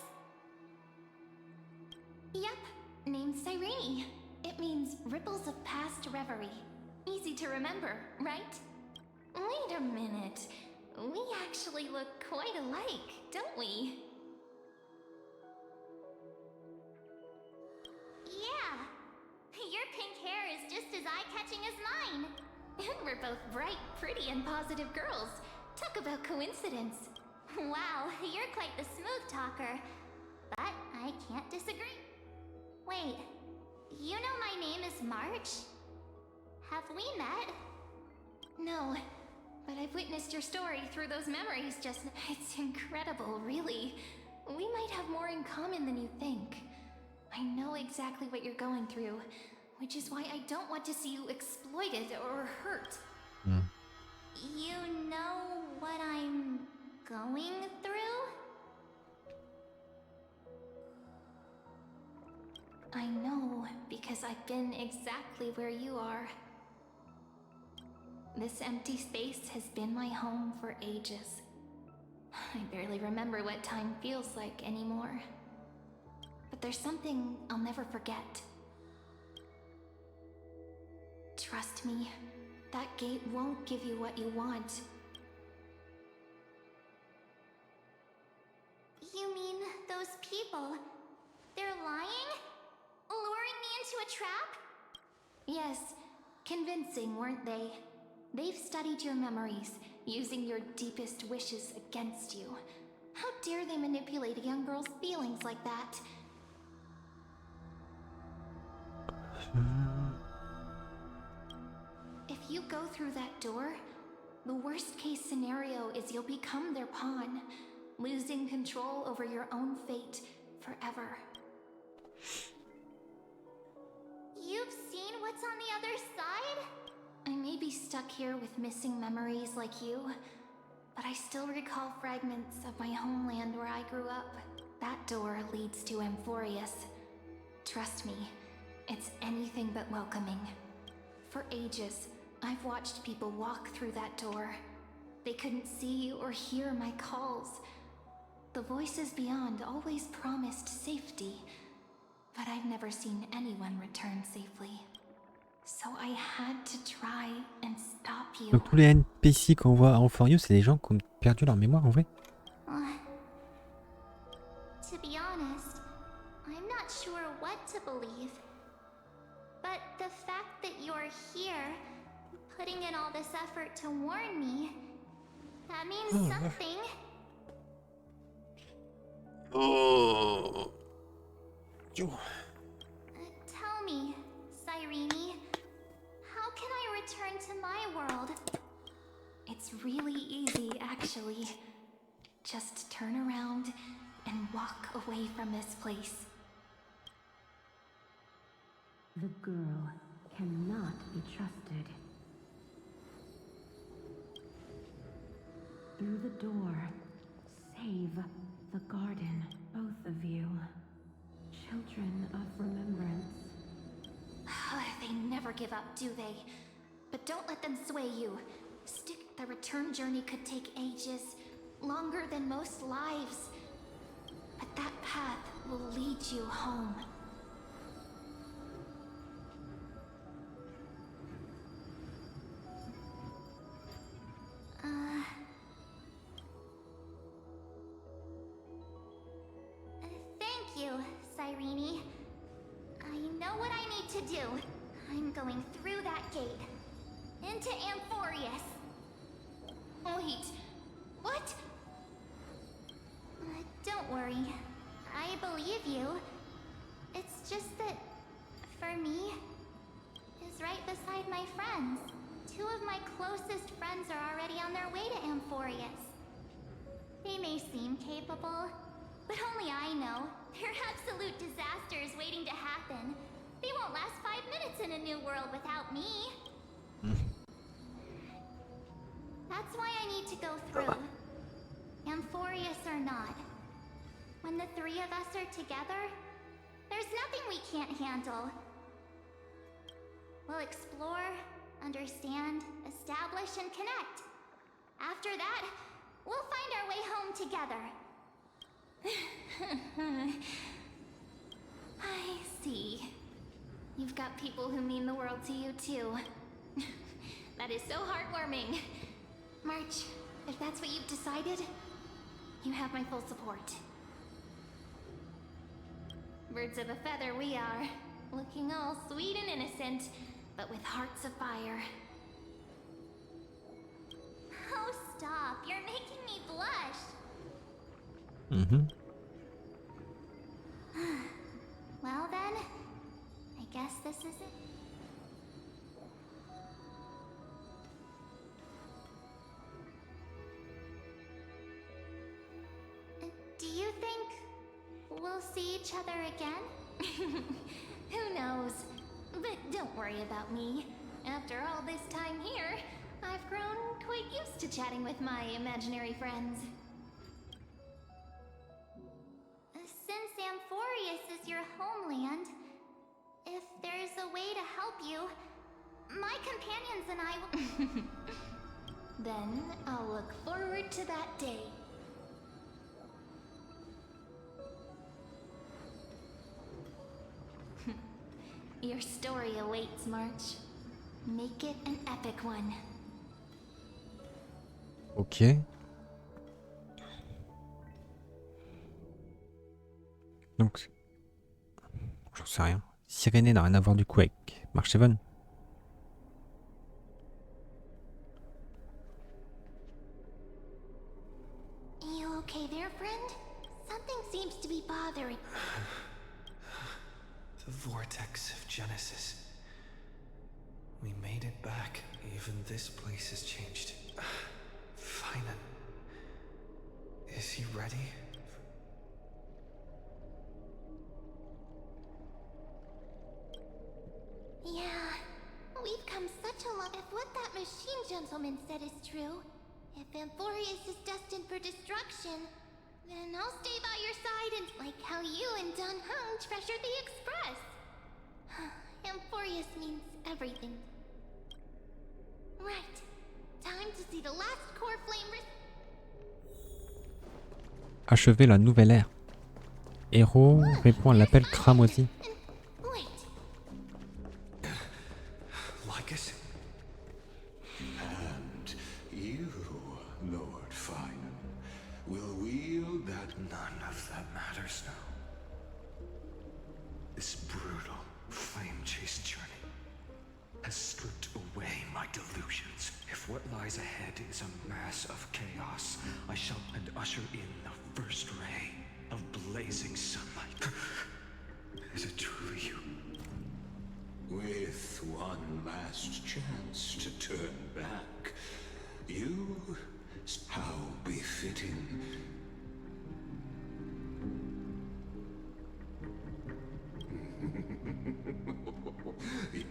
S2: Yep, named Cyrene. It means ripples of past reverie. Easy to remember, right? Wait a minute. We actually look quite alike, don't we? Yeah. Your pink hair is just as eye-catching as mine. And we're both bright, pretty, and positive girls. Talk about coincidence. Wow, you're quite the smooth talker. But I can't disagree. Wait, you know my name is March? Have we met? No, but I've witnessed your story through those memories just now. It's incredible, really. We might have more in common than you think. I know exactly what you're going through, which is why I don't want to see you exploited or hurt. You know what I'm going through? I know because I've been exactly where you are. This empty space has been my home for ages. I barely remember what time feels like anymore. But there's something I'll never forget. Trust me, that gate won't give you what you want. You mean those people? They're lying? Luring me into a trap? Yes, convincing, weren't they? They've studied your memories, using your deepest wishes against you. How dare they manipulate a young girl's feelings like that? If you go through that door, the worst case scenario is you'll become their pawn, losing control over your own fate forever. You've seen what's on the other side? I may be stuck here with missing memories like you, but I still recall fragments of my homeland where I grew up. That door leads to Amphorius. Trust me, it's anything but welcoming. For ages, I've watched people walk through that door. They couldn't see or hear my calls. The voices beyond always promised safety, but I've never seen anyone return safely. So I had to try and stop you.
S3: Donc tous les NPC qu'on voit à Amphorius, c'est des gens qui ont perdu leur mémoire en vrai?
S2: To be honest, I'm not sure what to believe. But the fact that you're here, putting in all this effort to warn me, that means something.
S3: Oh.
S2: Tell me, Cyrene, how can I return to my world? It's really easy, actually. Just turn around and walk away from this place.
S7: The girl cannot be trusted. Through the door, save the garden, both of you. Children of remembrance.
S2: They never give up, do they? But don't let them sway you. The return journey could take ages, longer than most lives. But that path will lead you home. Thank you, Cyrene. I know what I need to do. I'm going through that gate. Into Amphorius. Wait, what? Don't worry. I believe you. It's just that, for me, is right beside my friends. Two of my closest friends are already on their way to Amphorius. They may seem capable, but only I know. They're absolute disasters waiting to happen. They won't last 5 minutes in a new world without me. That's why I need to go through. Amphorius or not. When the three of us are together, there's nothing we can't handle. We'll explore, understand, establish, and connect. After that, we'll find our way home together. I see. You've got people who mean the world to you, too. That is so heartwarming. March, if that's what you've decided, you have my full support. Birds of a feather we are, looking all sweet and innocent, but with hearts of fire. Oh, stop. You're making me blush.
S3: Mhm.
S7: Well then, I guess this is it. Do you think we'll see each other again? Who knows? But don't worry about me. After all this time here, I've grown quite used to chatting with my imaginary friends. Since Amphorius is your homeland, if there's a way to help you, my companions and I will... Then I'll look forward to that day. Your story awaits, March. Make it an epic one.
S3: Ok. Donc, j'en sais rien. Sirénée n'a rien à voir du coup avec Marcheven.
S7: You okay there, friend? Something seems to be bothering.
S5: The vortex of Genesis. We made it back. Even this place has changed. Phaenon. Is he ready?
S7: Yeah, we've come such a long... If what that machine gentleman said is true, if Amphorius is destined for destruction, then I'll stay by your side and like how you and Dun Hung treasured the Express. Amphorius means everything. Right. Time to see the last core flame...
S3: Achever la nouvelle ère. Héros répond à l'appel cramoisi.
S7: Wait.
S5: Like us?
S12: And you, Lord Phaenon, will wield that.
S5: None of that matters now. This brutal, flame-chased journey has stripped away my delusions. If what lies ahead is a mass of chaos, I shall and usher in the first ray of blazing sunlight. Is it truly you?
S12: With one last chance to turn back, you, how befitting.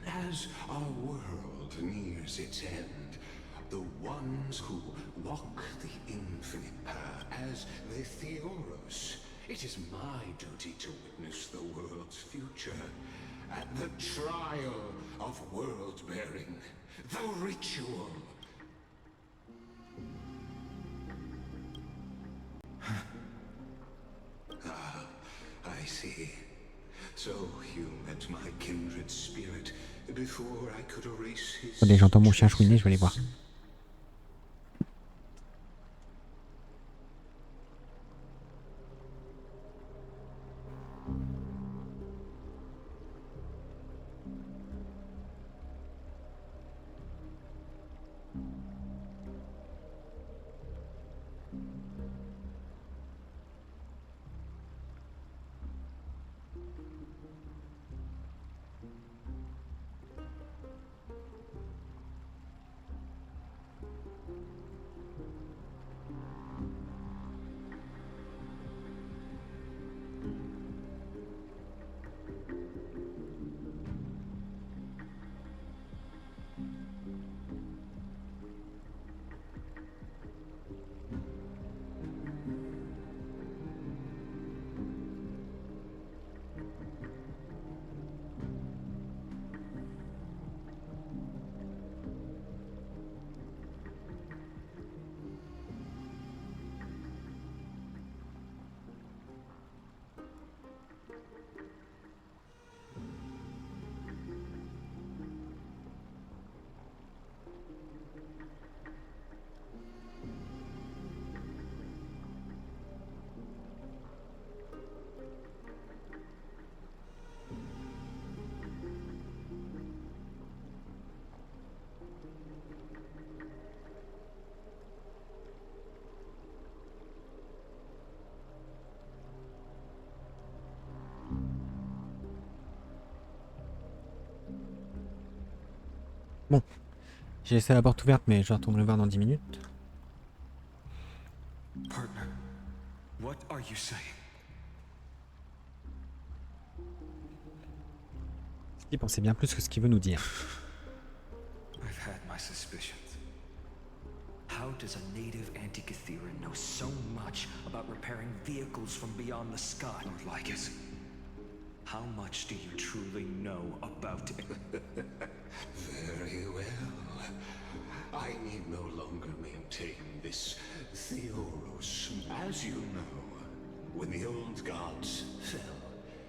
S12: As our world nears its end, the ones who walk the infinite path as the Theoros, it is my duty to witness the world's future at the trial of world-bearing, the ritual. I see. So you met my kindred spirit before I could erase his...
S3: Attendez, j'entends mon chien chouiner, je vais aller voir. Bon, j'ai laissé la porte ouverte, mais je retourne le voir dans 10 minutes.
S5: Partner, what are you saying?
S3: Il pensait bien plus que ce qu'il veut nous dire.
S5: I've had my suspicions. How does a native Antikytheran know so much about repairing vehicles from beyond the sky? Or like it? How much do you truly know about it?
S12: Very well. I need no longer maintain this Theoros. As you know, when the old gods fell,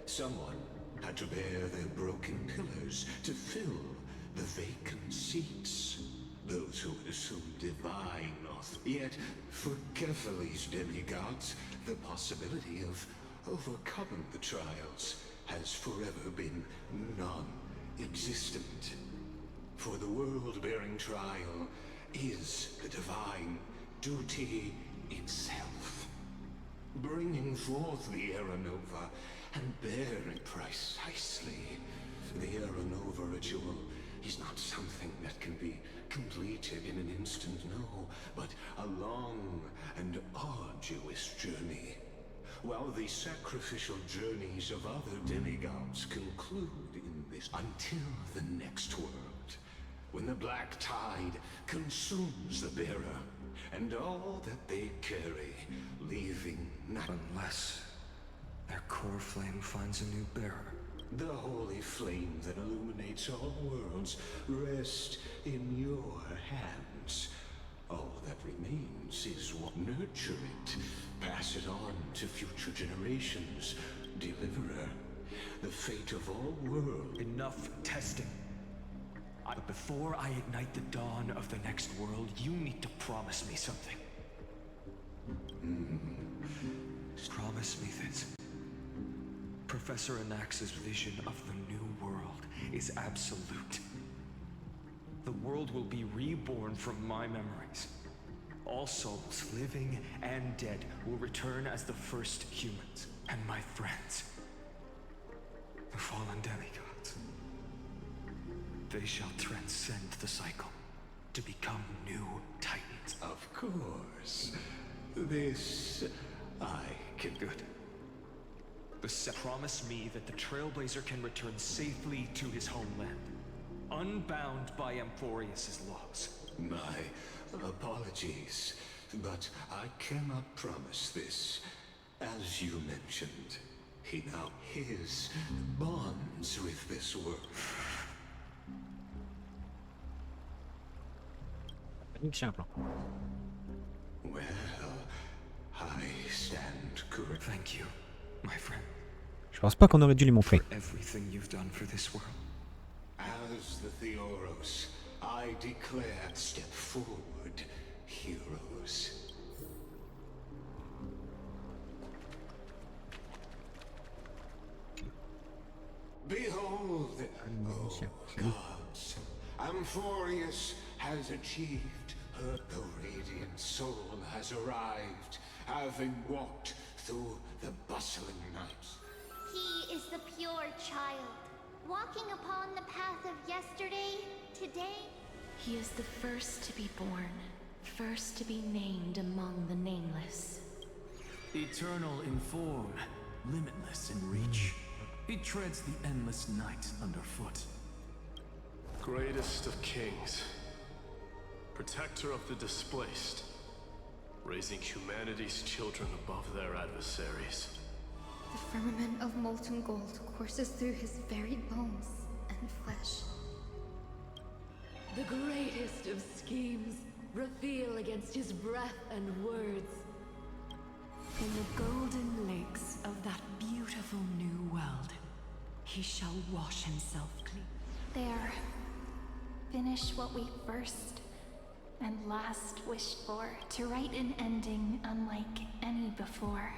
S12: someone had to bear their broken pillars to fill the vacant seats. Those who would assume divine authority. Yet, for Kefali's demigods, the possibility of overcoming the trials has forever been non-existent. For the world-bearing trial is the divine duty itself. Bringing forth the Aeronova and bearing precisely the Aeronova ritual is not something that can be completed in an instant, no, but a long and arduous journey. While the sacrificial journeys of other demigods conclude in this until the next world, when the black tide consumes the bearer and all that they carry, leaving nothing.
S5: Unless their core flame finds a new bearer.
S12: The holy flame that illuminates all worlds rests in your hands. All that remains is what nurture it, pass it on to future generations, deliverer, the fate of all worlds.
S5: Enough testing. But before I ignite the dawn of the next world, you need to promise me something. Promise me that Professor Anax's vision of the new world is absolute. The world will be reborn from my memories. All souls, living and dead, will return as the first humans. And my friends, the fallen demigods, they shall transcend the cycle to become new titans.
S12: Of course. This I can do.
S5: Promise me that the Trailblazer can return safely to his homeland, unbound by Amphorius's laws.
S12: My apologies, but I cannot promise this. As you mentioned, his bonds with this world. Well, I stand corrected.
S5: Thank you, my friend.
S3: Je pense pas qu'on aurait dû lui montrer.
S5: Everything you've done for this world.
S12: As the Theoros, I declare, step forward, heroes. Behold, oh gods, Amphorius has achieved her. The radiant soul has arrived, having walked through the bustling night.
S2: He is the pure child, walking upon the path of yesterday, today.
S7: He is the first to be born, first to be named among the nameless.
S13: Eternal in form, limitless in reach. He treads the endless night underfoot.
S14: Greatest of kings, protector of the displaced, raising humanity's children above their adversaries.
S15: The firmament of molten gold courses through his very bones and flesh.
S4: The greatest of schemes reveal against his breath and words.
S7: In the golden lakes of that beautiful new world, he shall wash himself clean.
S15: There. Finish what we first and last wished for, to write an ending unlike any before.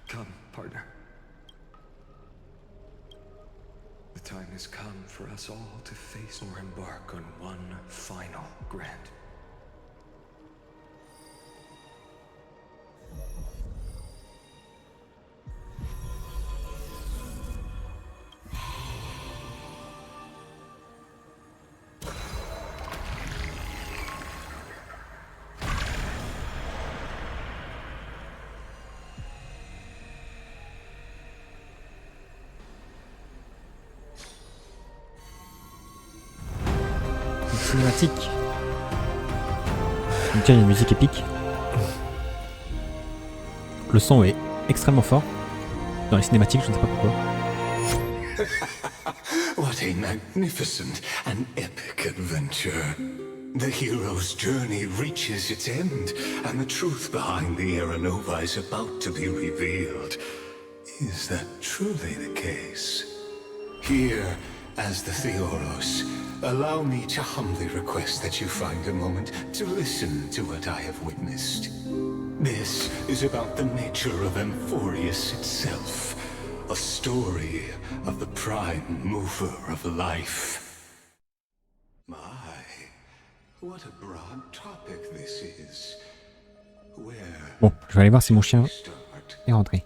S5: Come, partner. The time has come for us all to face or embark on one final grand.
S3: cinématique. Tiens, il y a une musique épique. Le son est extrêmement fort. Dans les cinématiques, je ne sais pas pourquoi.
S12: What a magnificent and epic adventure. The hero's journey reaches its end, and the truth behind the Aeronova is about to be revealed. Is that truly the case? Here, as the Theoros, allow me to humbly request that you find a moment to listen to what I have witnessed. This is about the nature of Amphorius itself, a story of the prime mover of life. My, what a broad topic this is. Where
S3: Bon, je vais aller voir si mon chien est rentré.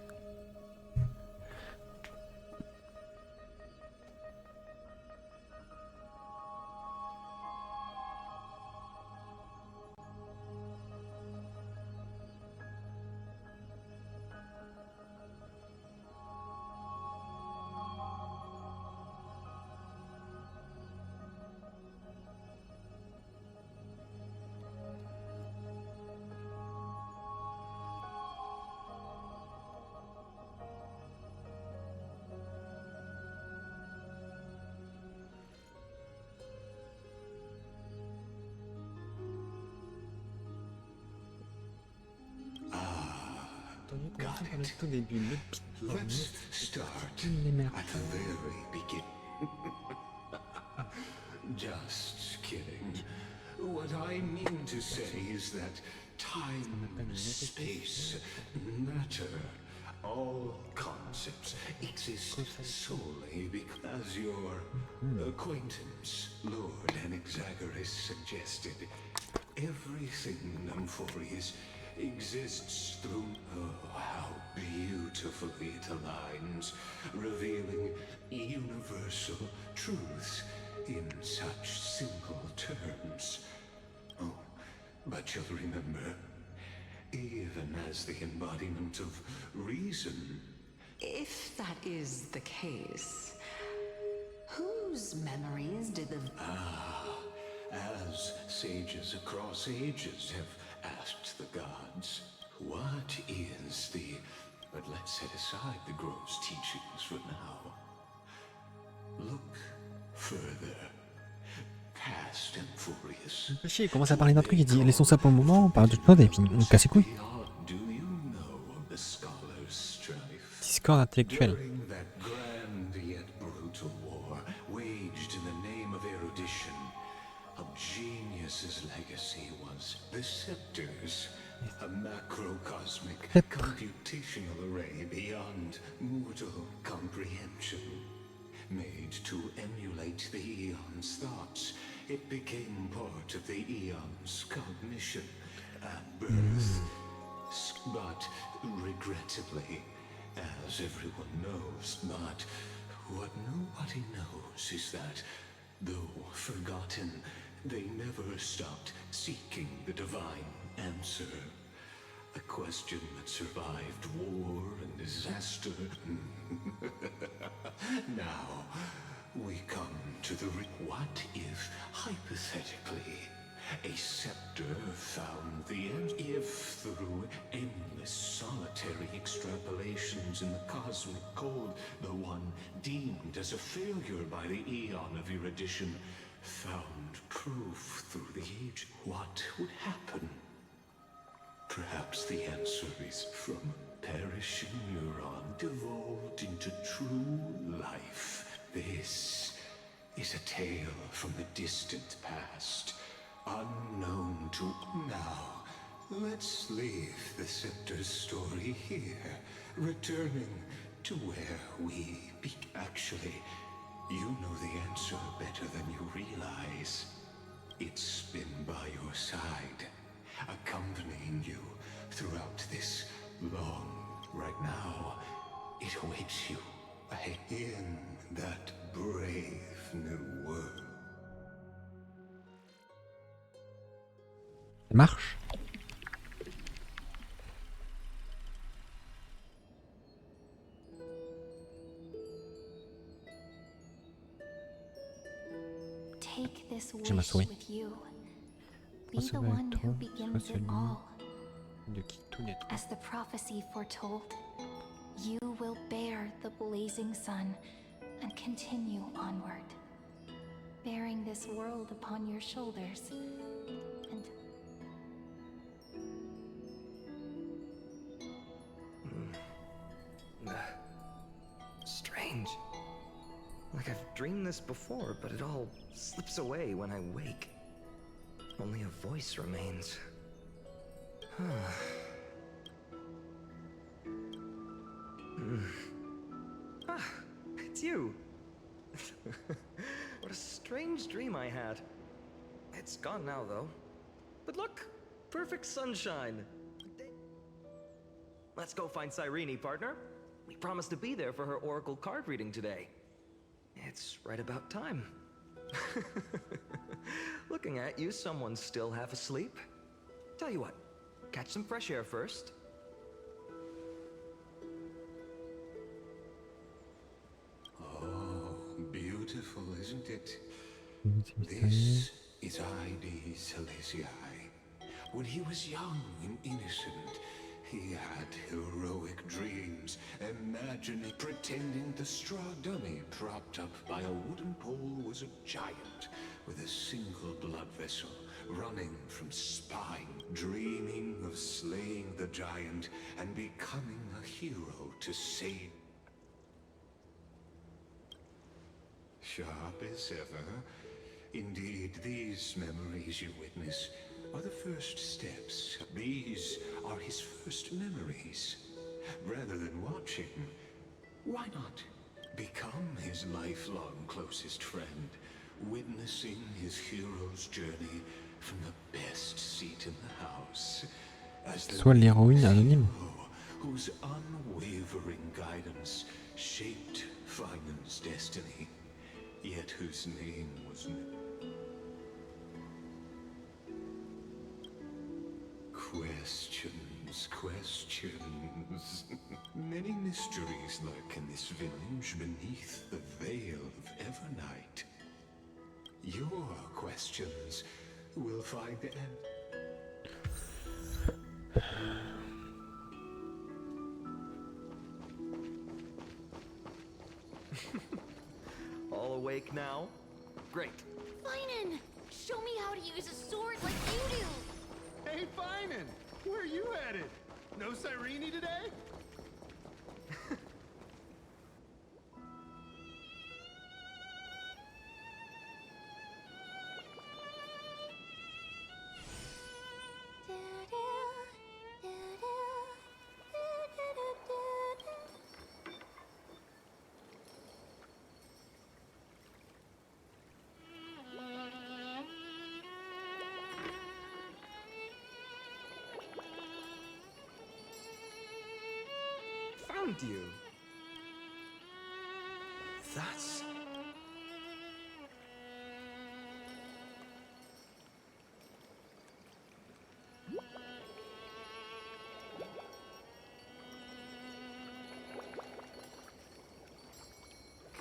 S12: Let's start at the very beginning. Just kidding. What I mean to say is that time, space, matter, all concepts exist solely because your acquaintance, Lord Anaxagoras, suggested. Everything in Amphorius exists through, oh, how beautifully it aligns, revealing universal truths in such simple terms. Oh, but you'll remember, even as the embodiment of reason.
S16: If that is the case, whose memories did the...
S12: As sages across ages have asked the gods, what is the... But let's set aside the gross teachings for now. Look further, past Amphorius.
S3: Il commence à parler d'un truc, il dit laissons ça pour le moment, on parle de choses et puis on casse les couilles. Discorde intellectuel.
S12: During that grand yet brutal war, waged in the name of erudition, of genius's legacy was the scepters, a macrocosmic computational array beyond mortal comprehension. Made to emulate the Eon's thoughts, it became part of the Eon's cognition at birth. But regrettably, as everyone knows, but what nobody knows is that, though forgotten, they never stopped seeking the divine answer. A question that survived war and disaster. Now, we come to the what if, hypothetically, a scepter found the end? If through endless solitary extrapolations in the cosmic code, the one deemed as a failure by the Eon of erudition found proof through the age, what would happen? Perhaps the answer is from perishing neuron devolved into true life. This is a tale from the distant past, unknown to now. Let's leave the scepter's story here, returning to where we actually, you know the answer better than you realize. It's been by your side, accompanying you throughout this long, right now, it awaits you in that brave new world.
S3: Ça marche.
S15: Take this
S3: J'ai ma
S15: wish
S3: souris.
S15: with you. Be
S3: Soit
S15: the
S3: celui avec
S15: one
S3: toi,
S15: who
S3: soit
S15: begins it
S3: celui
S15: all.
S3: de qui tout naîtra.
S15: As the prophecy foretold, you will bear the blazing sun and continue onward, bearing this world upon your shoulders. And
S5: Strange. Like I've dreamed this before, but it all slips away when I wake. Only a voice remains. Ah, it's you. What a strange dream I had. It's gone now, though. But look, perfect sunshine. Let's go find Cyrene, partner. We promised to be there for her oracle card reading today. It's right about time. Looking at you, someone's still half asleep. Tell you what, catch some fresh air first.
S12: Oh, beautiful, isn't it? This is I.D. Soleil. When he was young and innocent, he had heroic dreams, imagining, pretending the straw dummy propped up by a wooden pole was a giant with a single blood vessel running from spine, dreaming of slaying the giant and becoming a hero to save. Sharp as ever. Indeed, these memories you witness are the first steps. These are his first memories. Rather than watch him, why not become his lifelong closest friend, witnessing his hero's journey from the best seat in the house, as the
S3: Soit l'héroïne anonyme.
S12: hero whose unwavering guidance shaped Phaenon's destiny, yet whose name was Questions, questions. Many mysteries lurk in this village beneath the veil of Evernight. Your questions will find the end.
S5: All awake now? Great.
S4: Phaenon, show me how to use a sword like you do.
S11: Hey, Phaenon! Where are you headed? No Cyrene today?
S5: Found you. That's...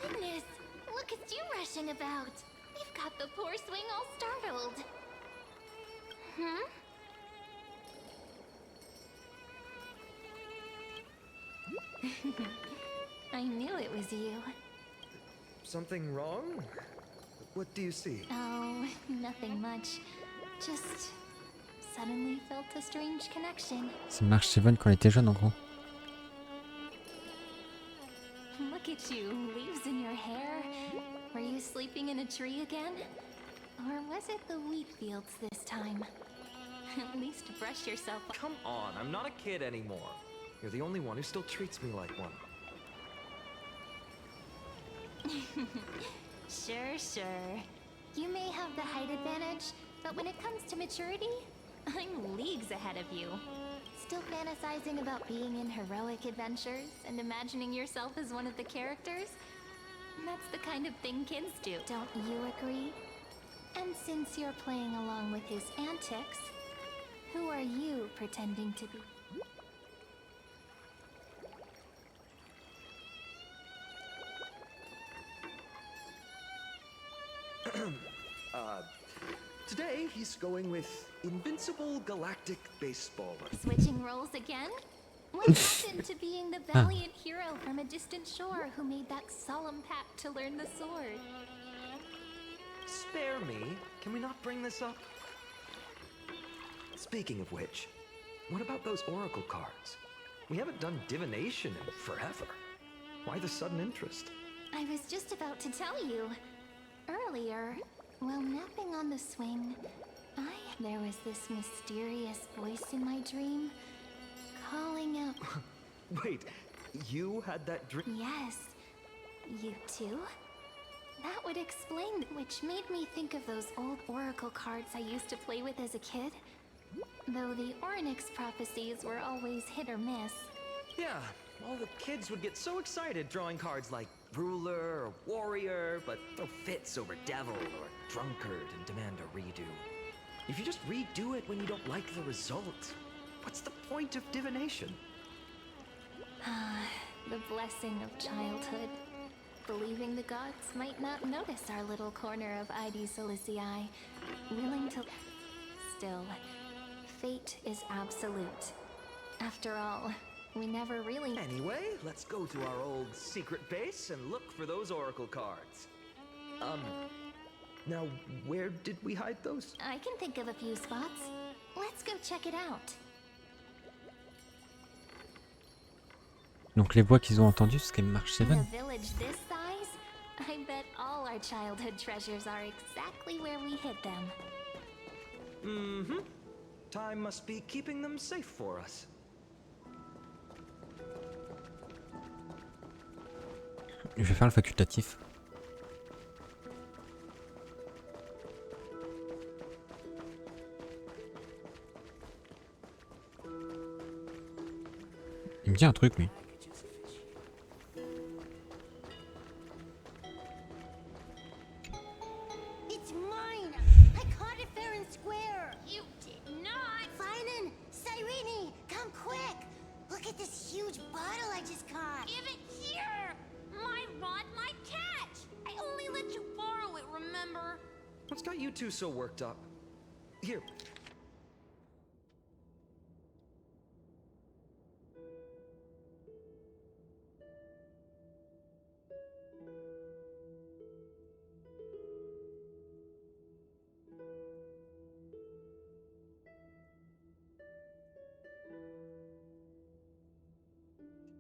S4: Goodness, look at you rushing about. You've got the poor swing all startled. Hmm? I knew it was you.
S5: Something wrong? What do you see?
S15: Oh, nothing much. Just suddenly felt a strange connection.
S3: C'est Mark Seven quand il était jeune en gros.
S15: Look at you, leaves in your hair. Were you sleeping in a tree again? Or was it the wheat fields this time? At least brush yourself off.
S5: Come on, I'm not a kid anymore. You're the only one who still treats me like one.
S15: Sure. You may have the height advantage, but when it comes to maturity, I'm leagues ahead of you. Still fantasizing about being in heroic adventures and imagining yourself as one of the characters? That's the kind of thing kids do, don't you agree? And since you're playing along with his antics, who are you pretending to be?
S5: Today he's going with Invincible Galactic Baseballer.
S15: Switching roles again? What happened to being the valiant hero from a distant shore who made that solemn pact to learn the sword?
S5: Spare me. Can we not bring this up? Speaking of which, what about those oracle cards? We haven't done divination in forever. Why the sudden interest?
S15: I was just about to tell you. Earlier, while napping on the swing, there was this mysterious voice in my dream, calling out...
S5: Wait, you had that dream?
S15: Yes. You too? That would explain, which made me think of those old oracle cards I used to play with as a kid. Though the Ornyx prophecies were always hit or miss.
S5: Yeah, all the kids would get so excited drawing cards like ruler or warrior, but throw fits over devil or drunkard and demand a redo. If you just redo it when you don't like the result, what's the point of divination?
S15: The blessing of childhood. Believing the gods might not notice our little corner of ID Silicii, willing to... Still, fate is absolute. After all, we never really...
S5: Anyway, let's go to our old secret base and look for those oracle cards. Now, where did we hide those?
S15: I can think of a few spots. Let's go check it out.
S3: Donc les voix qu'ils ont entendues, ce qu'elle marche
S15: In a
S3: Seven.
S15: village this size, I bet all our childhood treasures are exactly where we hid them.
S5: Mm-hmm. Time must be keeping them safe for us.
S3: Je vais faire le facultatif. Il me dit un truc lui.
S17: It's mine! I caught it fair and square!
S4: You did not!
S17: Phaenon! Cyrene! Come quick! Look at this huge bottle I just caught!
S4: Give it here! My rod, my catch! I only let you borrow it, remember?
S5: What's got you two so worked up? Here.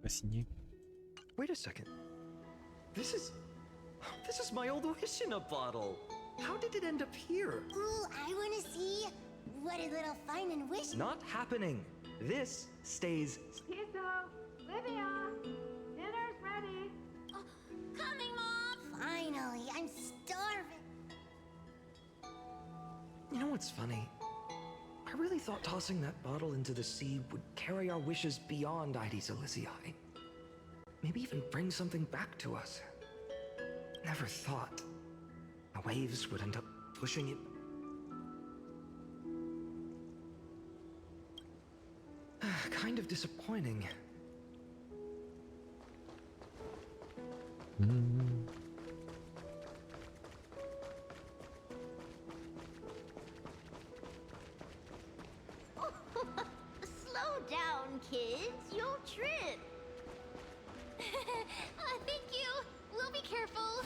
S3: Pas signé.
S5: Wait a second. This is my old wish in a bottle. How did it end up here?
S17: Ooh, I wanna see what a little Phaenon wish.
S5: Not happening. This stays.
S6: Piso, Livia, dinner's ready.
S4: Coming, Mom!
S17: Finally, I'm starving.
S5: You know what's funny? I really thought tossing that bottle into the sea would carry our wishes beyond ID Silicii. Maybe even bring something back to us. Never thought the waves would end up pushing it. Kind of disappointing.
S4: Slow down, kids. You'll trip.
S15: Thank you. We'll be careful.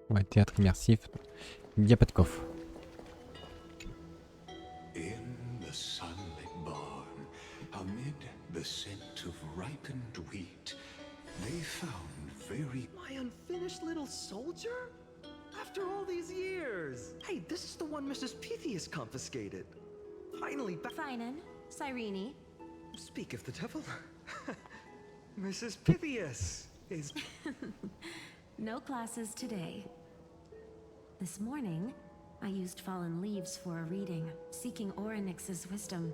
S3: Ouais, théâtre immersif. Il n'y a pas de coffre.
S12: In the sunlit barn, amid the scent of ripened wheat, they found very...
S5: My unfinished little soldier? After all these years! Hey, this is the one Mrs. Pythias confiscated. Finally back.
S7: Phaenon, Cyrene.
S5: Speak of the devil. Mrs. Pythias is...
S7: No classes today. This morning, I used fallen leaves for a reading, seeking Ornyx's wisdom.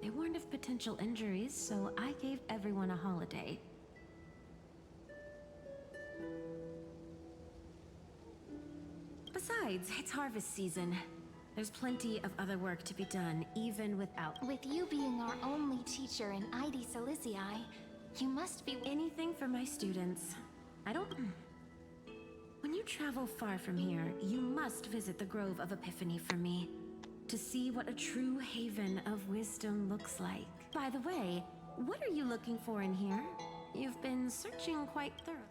S7: They warned of potential injuries, so I gave everyone a holiday. Besides, it's harvest season. There's plenty of other work to be done, even without...
S15: With you being our only teacher in ID Silicii,
S7: You must be anything for my students. I don't... When you travel far from here, you must visit the Grove of Epiphany for me, to see what a true haven of wisdom looks like. By the way, what are you looking for in here? You've been searching quite thoroughly.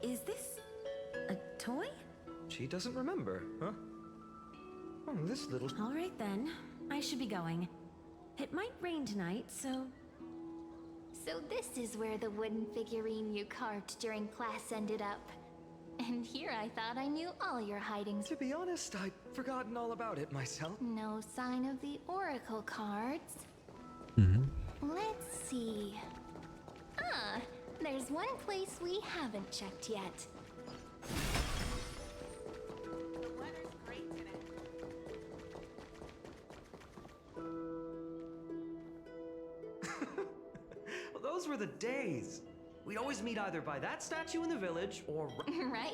S7: Is this a toy?
S5: She doesn't remember, huh? Oh, this little...
S7: All right then, I should be going. It might rain tonight, so...
S15: So this is where the wooden figurine you carved during class ended up. And here I thought I knew all your hidings.
S5: To be honest, I'd forgotten all about it myself.
S15: No sign of the oracle cards. Let's see. Ah, there's one place we haven't checked yet.
S9: The weather's great today.
S5: Well, those were the days. We'd always meet either by that statue in the village or...
S15: Right?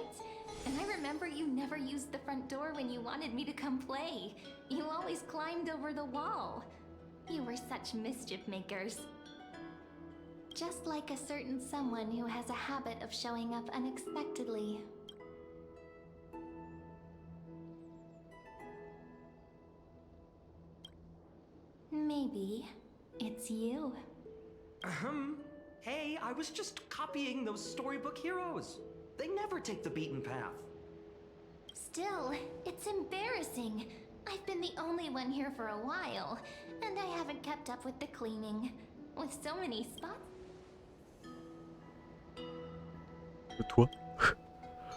S15: And I remember you never used the front door when you wanted me to come play. You always climbed over the wall. You were such mischief makers. Just like a certain someone who has a habit of showing up unexpectedly. Maybe it's you.
S5: Hey, I was just copying those storybook heroes. They never take the beaten path.
S15: Still, it's embarrassing. I've been the only one here for a while, and I haven't kept up with the cleaning. With so many spots.
S3: Toi.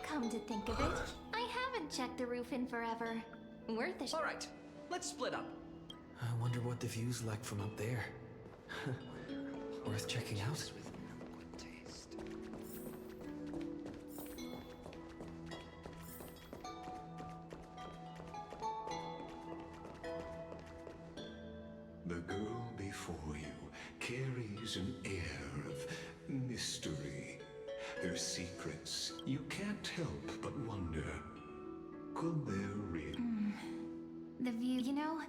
S15: Come to think of it, I haven't checked the roof in forever. Worth a
S5: All right, let's split up. I wonder what the view's like from up there. Worth checking out. With no good taste.
S12: The girl before you carries an air of mystery. Her secrets, you can't help but wonder, could there really...
S15: The view, you know,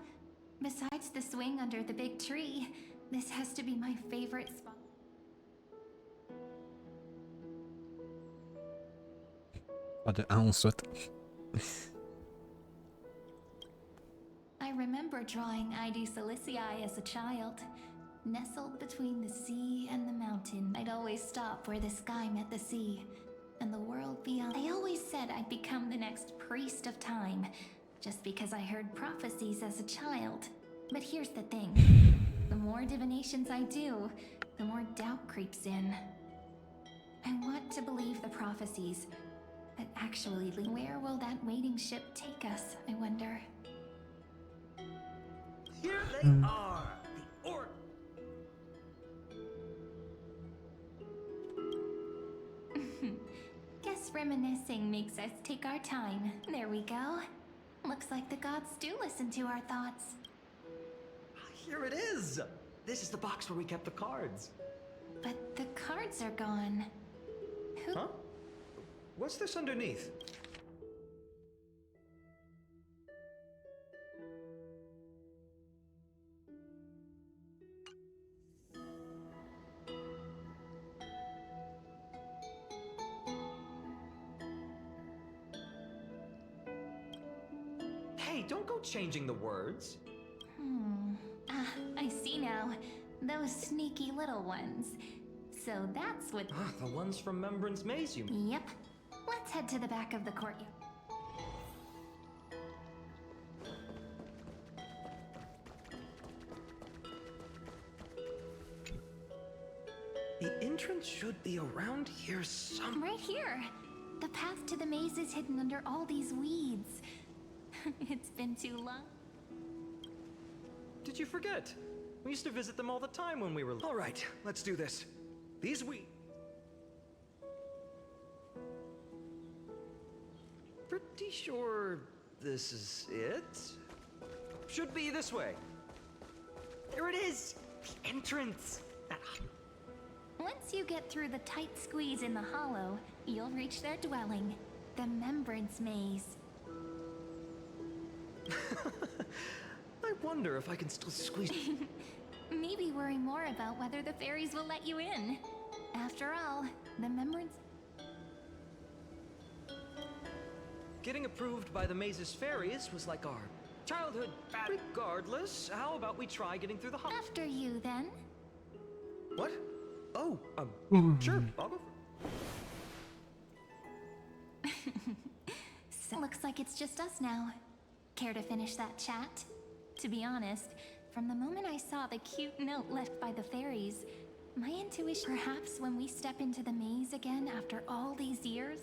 S15: besides the swing under the big tree, this has to be my favorite spot.
S3: Pas de 1, on saute.
S15: I remember drawing Id Silicii as a child. Nestled between the sea and the mountain, I'd always stop where the sky met the sea, and the world beyond. I always said I'd become the next priest of time, just because I heard prophecies as a child. But here's the thing. The more divinations I do, the more doubt creeps in. I want to believe the prophecies, but actually, where will that waiting ship take us, I wonder?
S5: Here they are! The orc!
S15: Guess reminiscing makes us take our time. There we go. Looks like the gods do listen to our thoughts.
S5: Here it is! This is the box where we kept the cards.
S15: But the cards are gone. Who?
S5: Huh? What's this underneath? Hey, don't go changing the words.
S15: Ah, I see now. Those sneaky little ones. So that's what...
S5: The ones from Membran's Maze, you mean?
S15: Yep. Let's head to the back of the courtyard.
S5: The entrance should be around here somewhere.
S15: Right here. The path to the maze is hidden under all these weeds. It's been too long.
S5: Did you forget? We used to visit them all the time when we were... All right, let's do this. These Pretty sure this is it? Should be this way. There it is! The entrance!
S15: Once you get through the tight squeeze in the hollow, you'll reach their dwelling, the Membran's Maze.
S5: I wonder if I can still squeeze.
S15: Maybe worry more about whether the fairies will let you in. After all, the remembrance.
S5: Getting approved by the maze's fairies was like our childhood. Regardless, how about we try getting through the hall?
S15: After you, then.
S5: What? Oh, sure, I'll go.
S15: So, looks like it's just us now. Care to finish that chat? To be honest, from the moment I saw the cute note left by the fairies, my intuition, perhaps when we step into the maze again after all these years,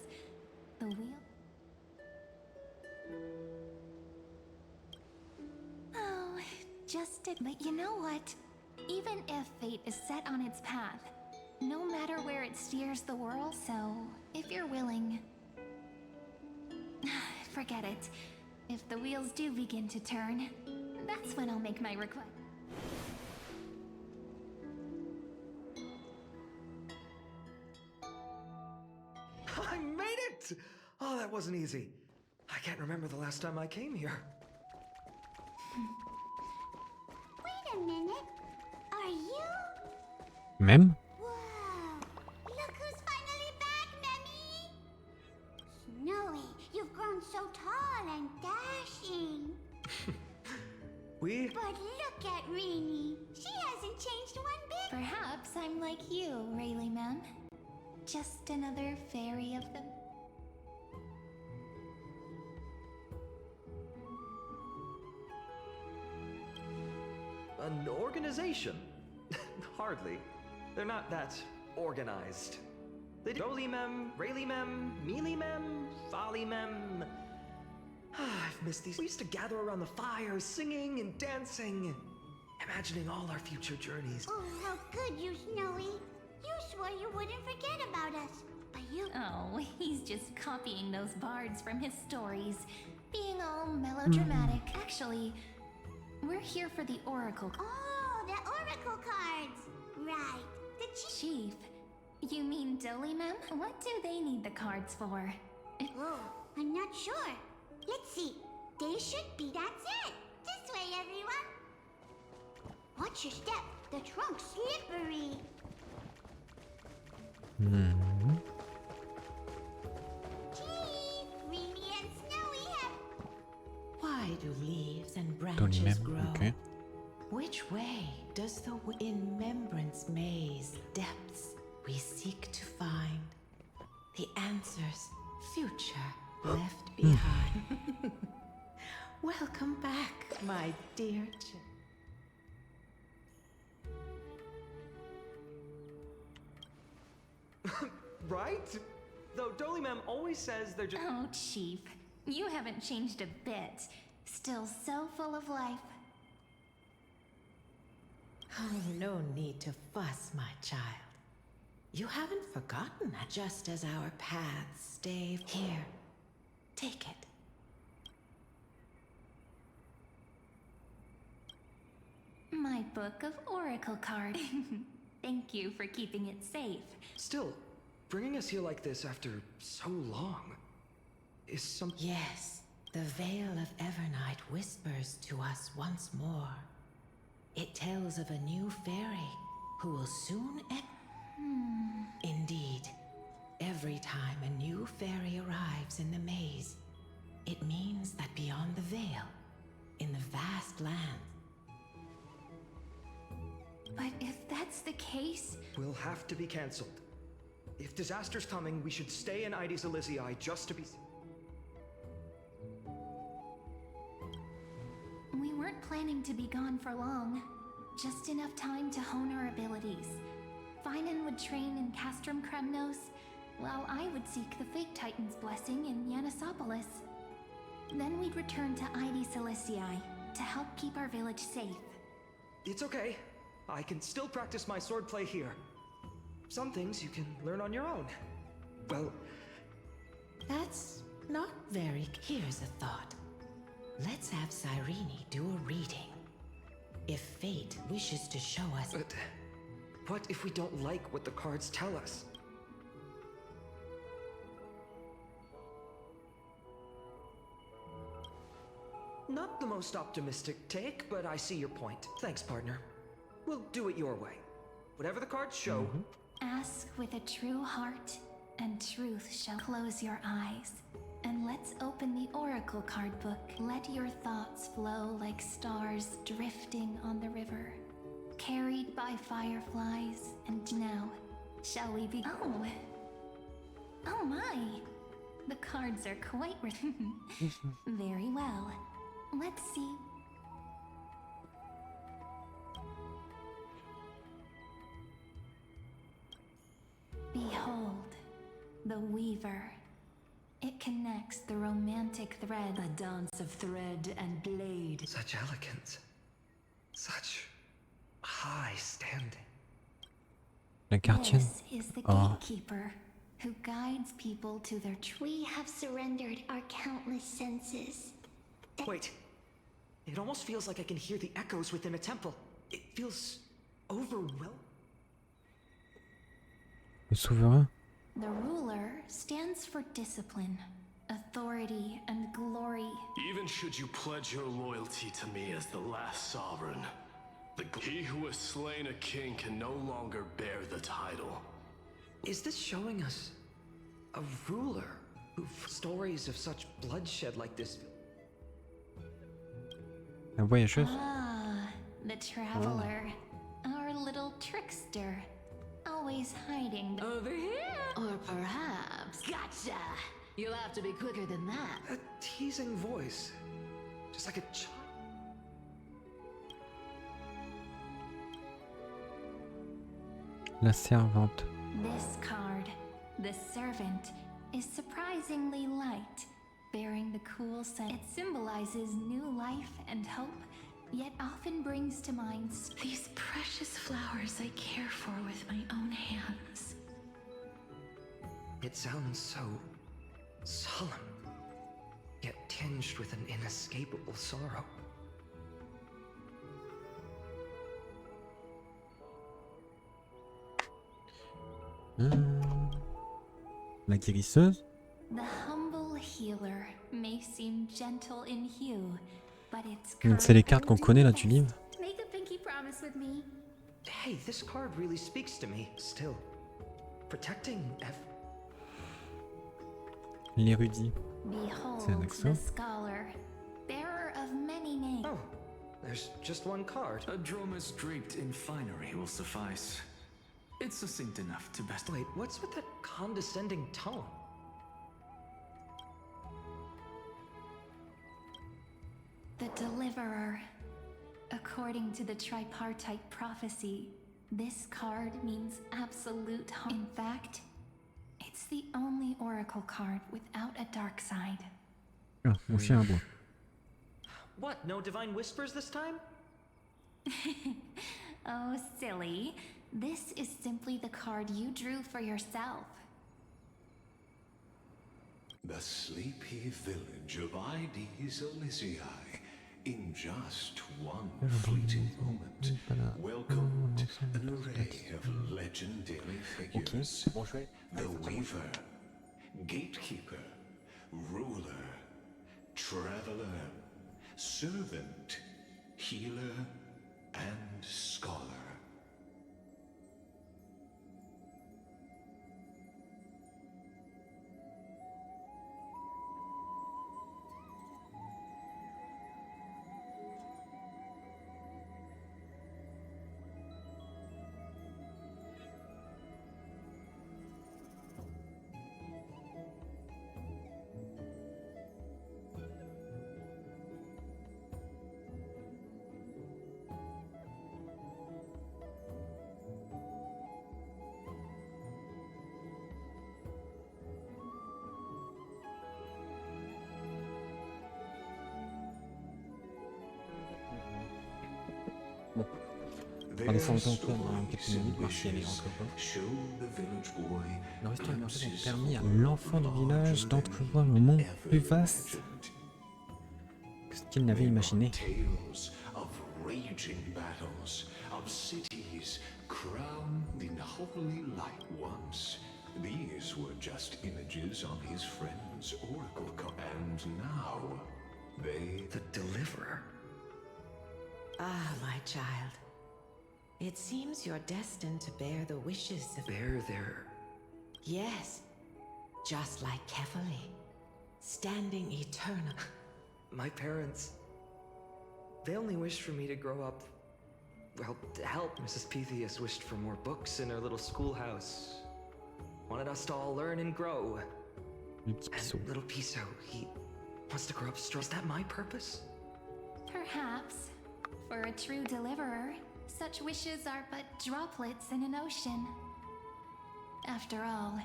S15: the wheel. Oh, just did. But you know what? Even if fate is set on its path, no matter where it steers the world, so if you're willing, forget it. If the wheels do begin to turn, that's when I'll make my request.
S5: I made it! Oh, that wasn't easy. I can't remember the last time I came here.
S17: Wait a minute. Are you?
S3: Même?
S17: Whoa! Look who's finally back, Memmy! Snowy, you've grown so tall and dashing. But look at Rini. She hasn't changed one bit.
S15: Perhaps I'm like you, Rayleigh ma'am. Just another fairy of them.
S5: An organization? Hardly. They're not that organized. They do Jolie Mem, Rayleigh Mem, Mealy Mem, Folly Mem. I've missed these. We used to gather around the fire, singing and dancing, imagining all our future journeys.
S17: Oh, how good you, Snowy. You swore you wouldn't forget about us, but you...
S15: Oh, he's just copying those bards from his stories, being all melodramatic. Actually, we're here for the oracle.
S17: Oh, the oracle cards. Right. The
S15: Chief, you mean Dolly, ma'am? What do they need the cards for?
S17: Oh, I'm not sure. Let's see. They should be. That's it. This way, everyone. Watch your step. The trunk's slippery. Chief, Remy and Snowy have...
S16: Why do leaves and branches grow?
S3: Okay.
S16: Which way does the in remembrance maze depths we seek to find? The answers, future left behind. Welcome back, my dear
S5: Right? Though Dolly Mem always says they're just...
S15: Oh, Chief, you haven't changed a bit. Still so full of life.
S16: Oh, no need to fuss, my child. You haven't forgotten that just as our paths stay here. Take it.
S15: My book of oracle cards. Thank you for keeping it safe.
S5: Still, bringing us here like this after so long is some...
S16: Yes, the veil of Evernight whispers to us once more. It tells of a new fairy who will soon Indeed, every time a new fairy arrives in the maze, it means that beyond the veil, in the vast land...
S15: But if that's the case...
S5: We'll have to be cancelled. If disaster's coming, we should stay in Ides Elysiae just to be...
S15: We weren't planning to be gone for long. Just enough time to hone our abilities. Phaenon would train in Castrum Kremnos, while I would seek the Fake Titan's blessing in Yanisopolis. Then we'd return to Ides Elysiae to help keep our village safe.
S5: It's okay. I can still practice my swordplay here. Some things you can learn on your own. Well...
S16: That's not very... Here's a thought. Let's have Cyrene do a reading. If fate wishes to show us...
S5: But what if we don't like what the cards tell us? not the most optimistic take, but I see your point. Thanks, partner. We'll do it your way. Whatever the cards show.
S2: Ask with a true heart, and truth shall close your eyes. And let's open the oracle card book. Let your thoughts flow like stars drifting on the river, carried by fireflies. And now, shall we be— Oh my! The cards are quite very well. Let's see. Behold, the Weaver. It connects the romantic thread.
S16: A dance of thread and blade.
S5: Such elegance. Such high standing.
S3: La gardienne.
S2: This is the gatekeeper who guides people to their
S17: We have surrendered our countless senses.
S5: Wait. It almost feels like I can hear the echoes within a temple. It feels overwhelming.
S3: Le souverain.
S2: The ruler stands for discipline, authority, and glory.
S14: Even should you pledge your loyalty to me as the last sovereign, he who has slain a king can no longer bear the title.
S5: Is this showing us a ruler who stories of such bloodshed like this?
S3: La voyageuse.
S2: Ah, the traveler, our little trickster, always hiding
S16: over here.
S2: Or perhaps—
S16: Gotcha! You'll have to be quicker than that.
S5: A teasing voice. Just like a child.
S3: La servante.
S2: This card, the servant, is surprisingly light, bearing the cool scent. It symbolizes new life and hope, yet often brings to mind these precious flowers I care for with my own hands.
S5: It sounds so solemn, yet tinged with an inescapable sorrow.
S3: La guérisseuse.
S2: The humble healer may seem gentle in hue, but it's
S3: Donc c'est les cartes qu'on connaît là du livre.
S2: Make a pinky promise with me.
S5: Hey, this card really speaks to me, still. Protecting
S3: L'érudit.
S2: Behold
S3: C'est un accent.
S2: the scholar, bearer of many names.
S5: Oh, there's just one card.
S13: A dromus draped in finery will suffice. It's succinct enough to best—
S5: Wait, what's with that condescending tone?
S2: The deliverer. According to the tripartite prophecy, this card means absolute harm. In fact, it's the only oracle card without a dark side.
S3: Ah, mon chien aboie.
S5: What, no divine whispers this time?
S2: Oh, silly. This is simply the card you drew for yourself.
S12: The sleepy village of Ides Elysiae, in just one fleeting moment, welcomed an array of legendary figures. The Weaver, Gatekeeper, Ruler, Traveler, Servant, Healer, and Scholar.
S3: On va descendre ton tour dans quelques minutes, voir si elle est rentrée ou pas. Le restant des morceaux ont permis à l'enfant du village d'entrevoir un monde plus vaste que ce qu'il n'avait imaginé.
S12: Tales of raging battles, of cities crowned in holy light once. These were just images on his friend's oracle and now
S5: The Deliverer.
S16: Ah, my child. It seems you're destined to bear the wishes of...
S5: Bear their...
S16: Yes. Just like Kefali. Standing eternal.
S5: My parents... They only wished for me to grow up... Well, to help. Mrs. Pythias wished for more books in her little schoolhouse. Wanted us to all learn and grow. And little Piso, he wants to grow up strong. Is that my purpose?
S15: Perhaps. For a true deliverer, such wishes are but droplets in an ocean. After all,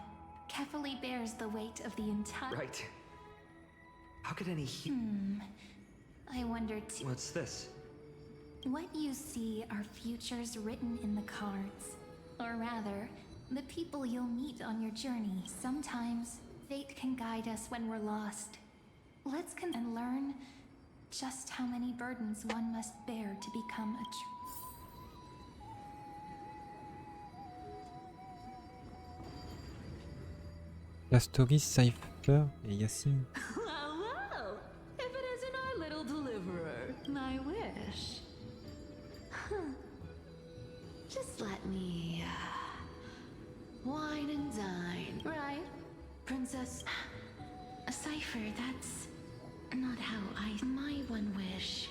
S15: Kefali bears the weight of the entire...
S5: Right. How could any
S15: I wonder too...
S5: What's this?
S15: What you see are futures written in the cards. Or rather, the people you'll meet on your journey. Sometimes, fate can guide us when we're lost. Let's and learn just how many burdens one must bear to become a
S3: La story, Cypher et Yacine.
S6: Well, if it isn't our little deliverer, my wish. Just let me wine and dine, right, Princess?
S7: Cypher, that's not how My one wish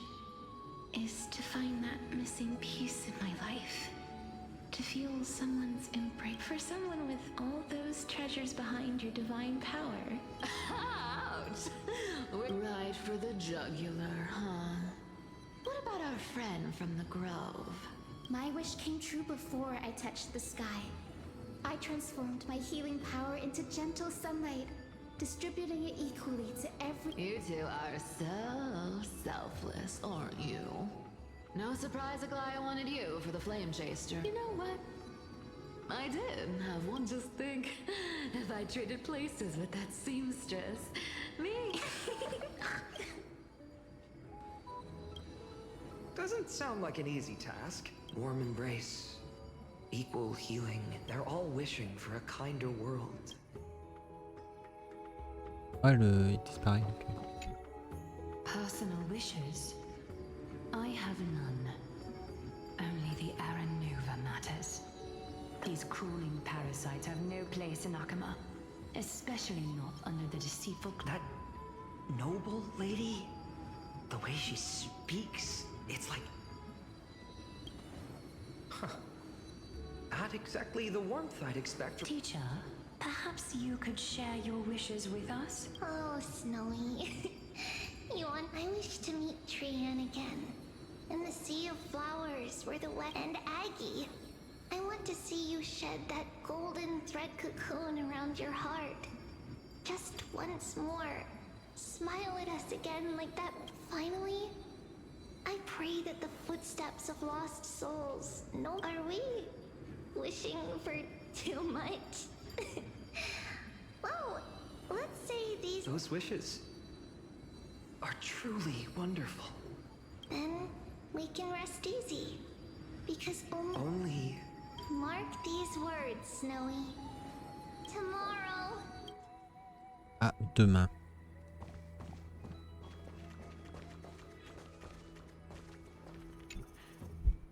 S7: is to find that missing piece in my life. To feel someone's embrace. For someone with all those treasures behind your divine power.
S6: Ouch! Right for the jugular, huh? What about our friend from the Grove?
S15: My wish came true before I touched the sky. I transformed my healing power into gentle sunlight, distributing it equally to every...
S6: You two are so selfless, aren't you? No surprise Aglaya wanted you for the flame chaser. You know what? I did have one just think. If I traded places with that seamstress, me...
S5: Doesn't sound like an easy task. Warm embrace, equal healing. They're all wishing for a kinder world.
S3: Ah, il disparaît. Okay.
S7: Personal wishes? I have none. Only the Louve matters. These crawling parasites have no place in Akama. Especially not under the deceitful...
S5: That noble lady? The way she speaks, it's like... Huh. Not exactly the warmth I'd expect from...
S7: Teacher, perhaps you could share your wishes with us?
S17: Oh, Snowy. I wish to meet Trian again. In the sea of flowers where the wet and Aggie. I want to see you shed that golden thread cocoon around your heart. Just once more. Smile at us again like that. Finally, I pray that the footsteps of lost souls. No, are we wishing for too much? Well, let's say these...
S5: Those wishes are truly wonderful.
S17: Then we can rest easy. Because
S5: only...
S17: Mark these words, Snowy. Tomorrow.
S3: Ah, demain.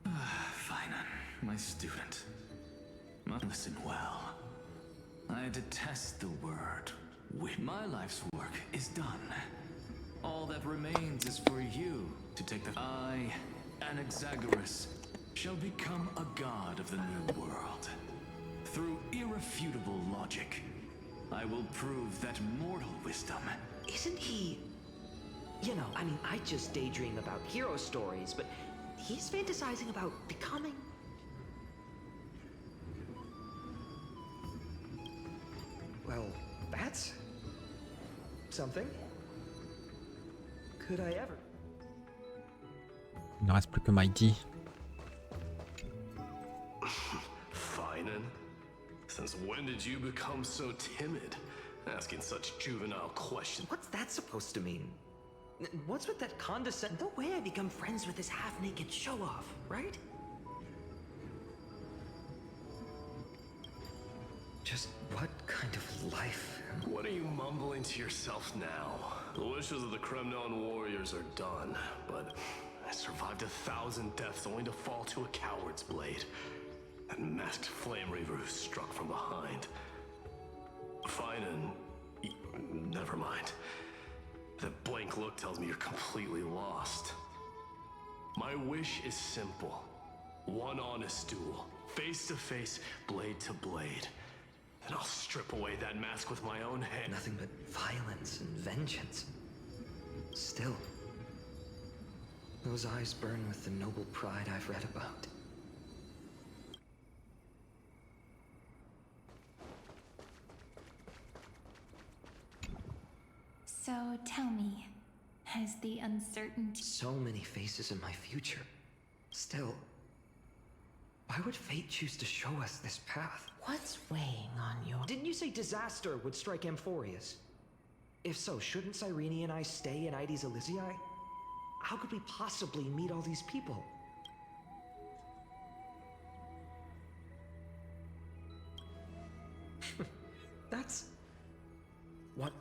S13: Phaenon, my student. Listen well. I detest the word. My life's work is done. All that remains is for you to take the... I, Anaxagoras, shall become a god of the new world. Through irrefutable logic, I will prove that mortal wisdom...
S5: Isn't he... You know, I mean, I just daydream about hero stories, but he's fantasizing about becoming... Well, that's... something. Could I ever...
S3: Il ne reste plus que Mighty.
S14: Phaenon? Since when did you become so timid? Asking such juvenile questions.
S5: What's that supposed to mean? What's with that condescend... No way I become friends with this half-naked show-off, right? Just what kind of life
S14: What are you mumbling to yourself now? The wishes of the Kremnon warriors are done, but I survived 1,000 deaths only to fall to a coward's blade. That masked flame reaver who struck from behind. Phaenon... never mind. That blank look tells me you're completely lost. My wish is simple. One honest duel, face to face, blade to blade. Then I'll strip away that mask with my own hand.
S5: Nothing but violence and vengeance. Still, those eyes burn with the noble pride I've read about.
S15: So tell me, has the uncertainty...
S5: So many faces in my future. Still, why would fate choose to show us this path?
S16: What's weighing on you?
S5: Didn't you say disaster would strike Amphorius? If so, shouldn't Cyrene and I stay in Ides Elysiae? How could we possibly meet all these people? That's... what?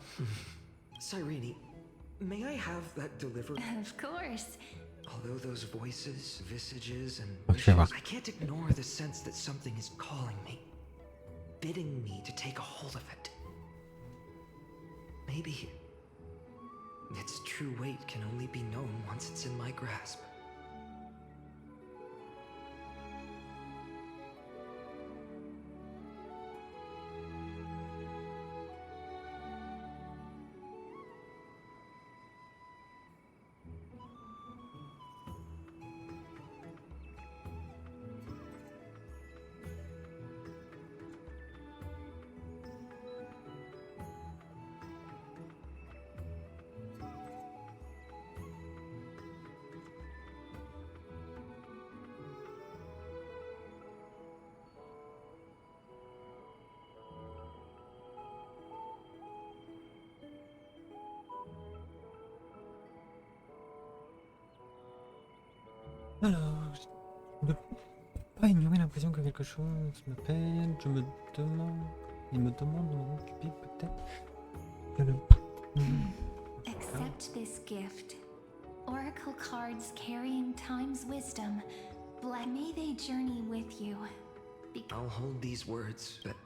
S5: Cyrene, may I have that delivered?
S15: Of course.
S5: Although those voices, visages, and
S3: Je vais voir.
S5: I can't ignore the sense that something is calling me, bidding me to take a hold of it. Maybe its true weight can only be known once it's in my grasp.
S3: Alors, je ne peux pas ignorer l'impression que quelque chose m'appelle. Je me demande... Il me demande de m'en occuper peut-être. Je ne...
S15: Accept this gift. Oracle cards carrying time's wisdom. May they journey with you.
S5: I'll hold these words, but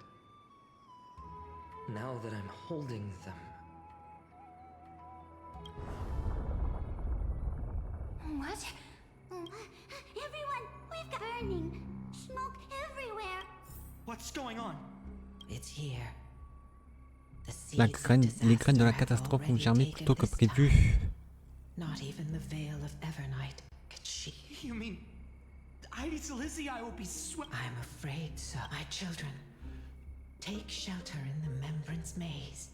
S5: now that I'm holding them...
S17: What? Everyone, we've got burning. Smoke everywhere.
S5: What's going on?
S16: It's here.
S3: Les graines de la catastrophe ont germé plus tôt que prévu.
S16: Not even the veil of Evernight could she.
S5: You mean Ides Elysiae will be swept?
S16: I'm afraid so. My children, take shelter in the Membrance Maze.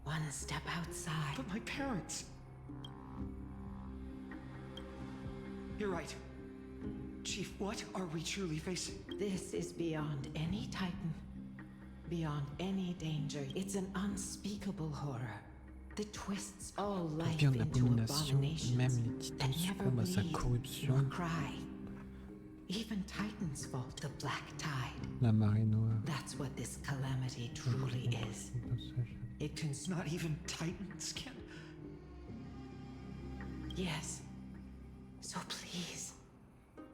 S16: One step outside.
S5: But my parents... You're right. Chief, what are we truly facing?
S16: This is beyond any Titan. Beyond any danger. It's an unspeakable horror that twists all life into abominations that never bleed nor cry. Even Titans fall. The black tide.
S3: La marée noire.
S16: That's what this calamity truly is. It can...
S5: Not even Titans can...
S16: Yes. So please,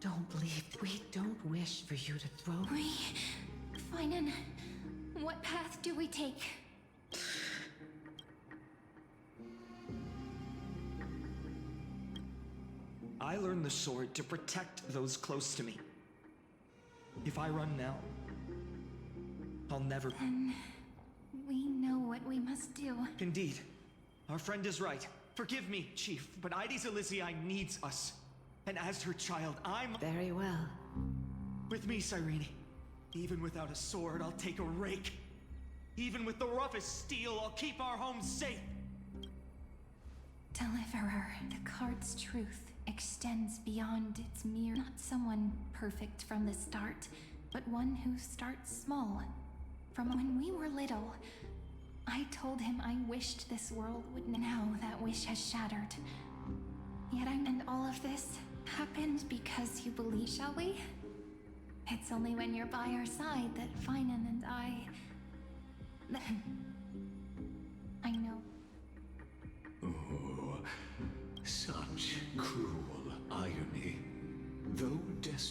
S16: don't believe. We don't wish for you to throw...
S15: Phaenon, what path do we take?
S5: I learned the sword to protect those close to me. If I run now, I'll never...
S15: Then we know what we must do.
S5: Indeed. Our friend is right. Forgive me, Chief, but Ides Elysiae needs us. And as her child, I'm...
S16: Very well.
S5: With me, Cyrene. Even without a sword, I'll take a rake. Even with the roughest steel, I'll keep our home safe.
S15: Deliverer, the card's truth extends beyond its mere... Not someone perfect from the start, but one who starts small. From when we were little, I told him I wished this world would... Now that wish has shattered. Yet and all of this happened because you believe, shall we? It's only when you're by our side that Phaenon and I...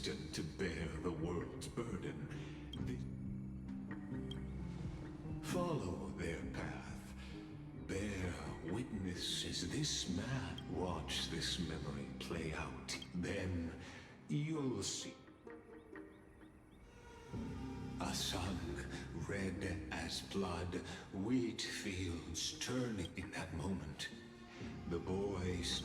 S12: destined to bear the world's burden. Follow their path. Bear witness as this man. Watch this memory play out. Then you'll see. A sun red as blood, wheat fields turning in that moment. The boys.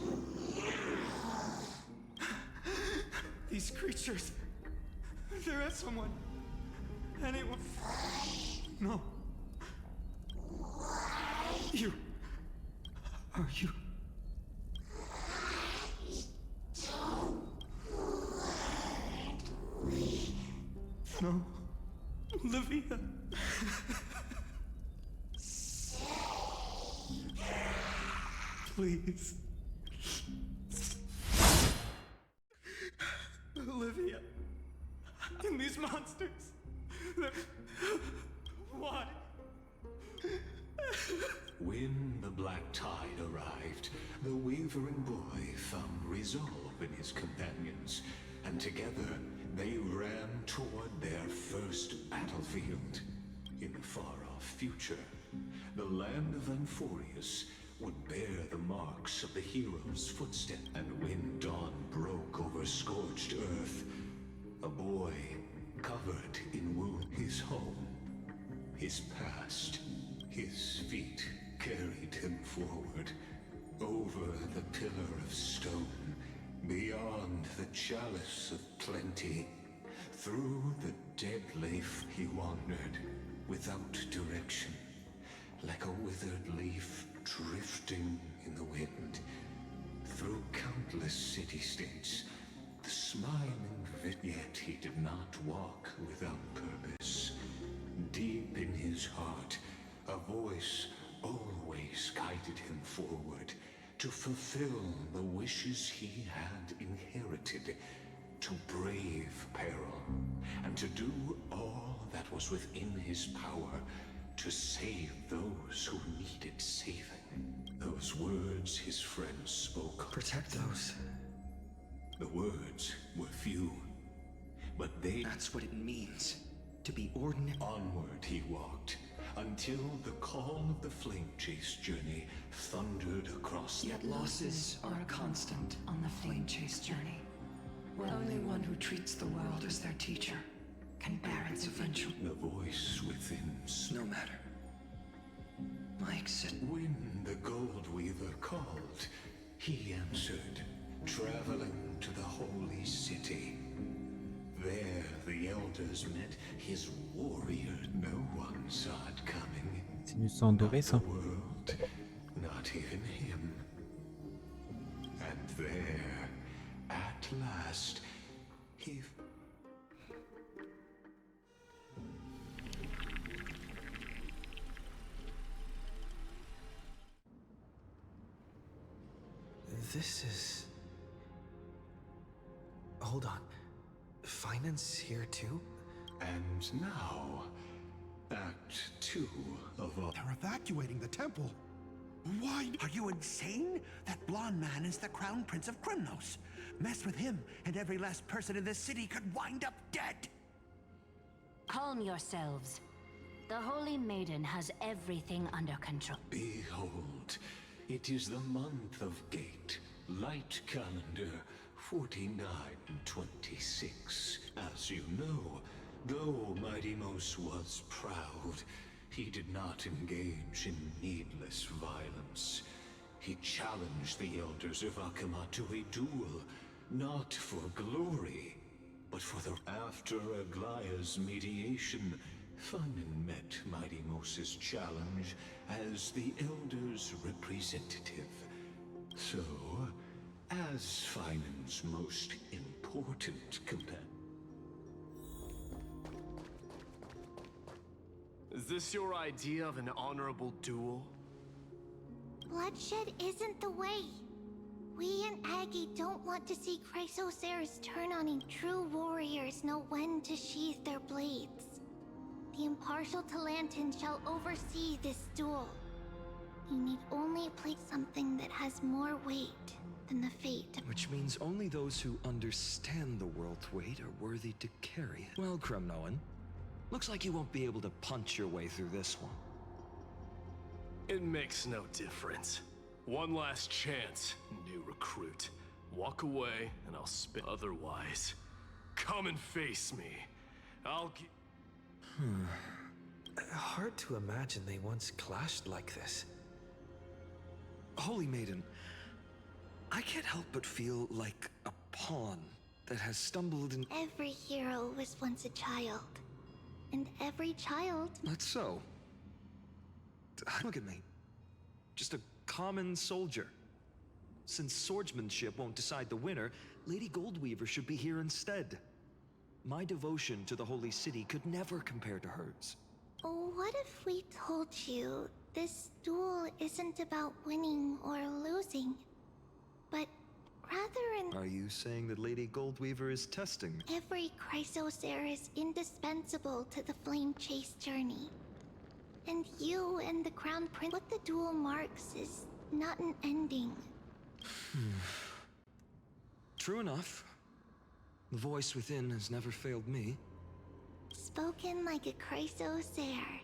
S11: These creatures. They're at someone. Anyone. No. You. Are you? No. Olivia. Please. Olivia. And these monsters. Why?
S12: When the black tide arrived, the wavering boy found resolve in his companions, and together they ran toward their first battlefield. In the far-off future, the land of Amphorius would bear the marks of the hero's footsteps, and when dawn broke over scorched earth, a boy covered in wound, his home, his past, his feet carried him forward, over the pillar of stone, beyond the chalice of plenty. Through the dead leaf he wandered, without direction, like a withered leaf drifting in the wind. Through countless city-states, the smiling yet he did not walk without purpose. Deep in his heart, a voice always guided him forward, to fulfill the wishes he had inherited, to brave peril, and to do all that was within his power to save those who needed saving. Those words his friends spoke.
S5: Protect those.
S12: The words were few, but they...
S5: That's what it means, to be ordinary.
S12: Onward he walked, until the call of the flame chase journey thundered across.
S18: Yet losses are a constant on the flame chase journey. Only one who treats the world as their teacher can bear its eventual...
S12: The voice within...
S18: No matter. My exit.
S12: When the gold weaver called, he answered, traveling to the holy city. There the elders met his warrior. No one saw it coming.
S3: C'est du sang doré, ça.
S12: The world, not even him. And there, at last, he...
S5: This is... Hold on. Phaenon's here too?
S12: And now, Act 2 of all...
S19: They're evacuating the temple. Why? Are you insane? That blonde man is the Crown Prince of Krymnos. Mess with him, and every last person in this city could wind up dead.
S20: Calm yourselves. The Holy Maiden has everything under control.
S12: Behold, it is the month of Gate, light calendar 4926. As you know, though Mighty-Mos was proud, he did not engage in needless violence. He challenged the elders of Akama to a duel, not for glory, but for the... After Aglaya's mediation, Phaenon met Mighty-Mos's challenge as the elders' representative. So, as Phaenon's most important companion...
S14: Is this your idea of an honorable duel?
S17: Bloodshed isn't the way. We and Aggie don't want to see Chrysoceres turn on a true warriors know when to sheath their blades. The impartial Talantin shall oversee this duel. You need only place something that has more weight than the fate.
S21: Which means only those who understand the world's weight are worthy to carry it. Well, Kremnoan, looks like you won't be able to punch your way through this one.
S14: It makes no difference. One last chance, new recruit. Walk away, and I'll spit. Otherwise, come and face me. I'll get.
S5: Hard to imagine they once clashed like this.
S21: Holy Maiden, I can't help but feel like a pawn that has stumbled in.
S17: Every hero was once a child. And every child.
S21: That's so. Look at me. Just a common soldier. Since swordsmanship won't decide the winner, Lady Goldweaver should be here instead. My devotion to the Holy City could never compare to hers.
S17: What if we told you this duel isn't about winning or losing, but rather
S21: Are you saying that Lady Goldweaver is testing me?
S17: every Chrysosaur is indispensable to the Flame Chase journey. And you and the Crown Prince, what the duel marks is not an ending.
S21: True enough. The voice within has never failed me.
S17: Spoken like a Chrysosaur.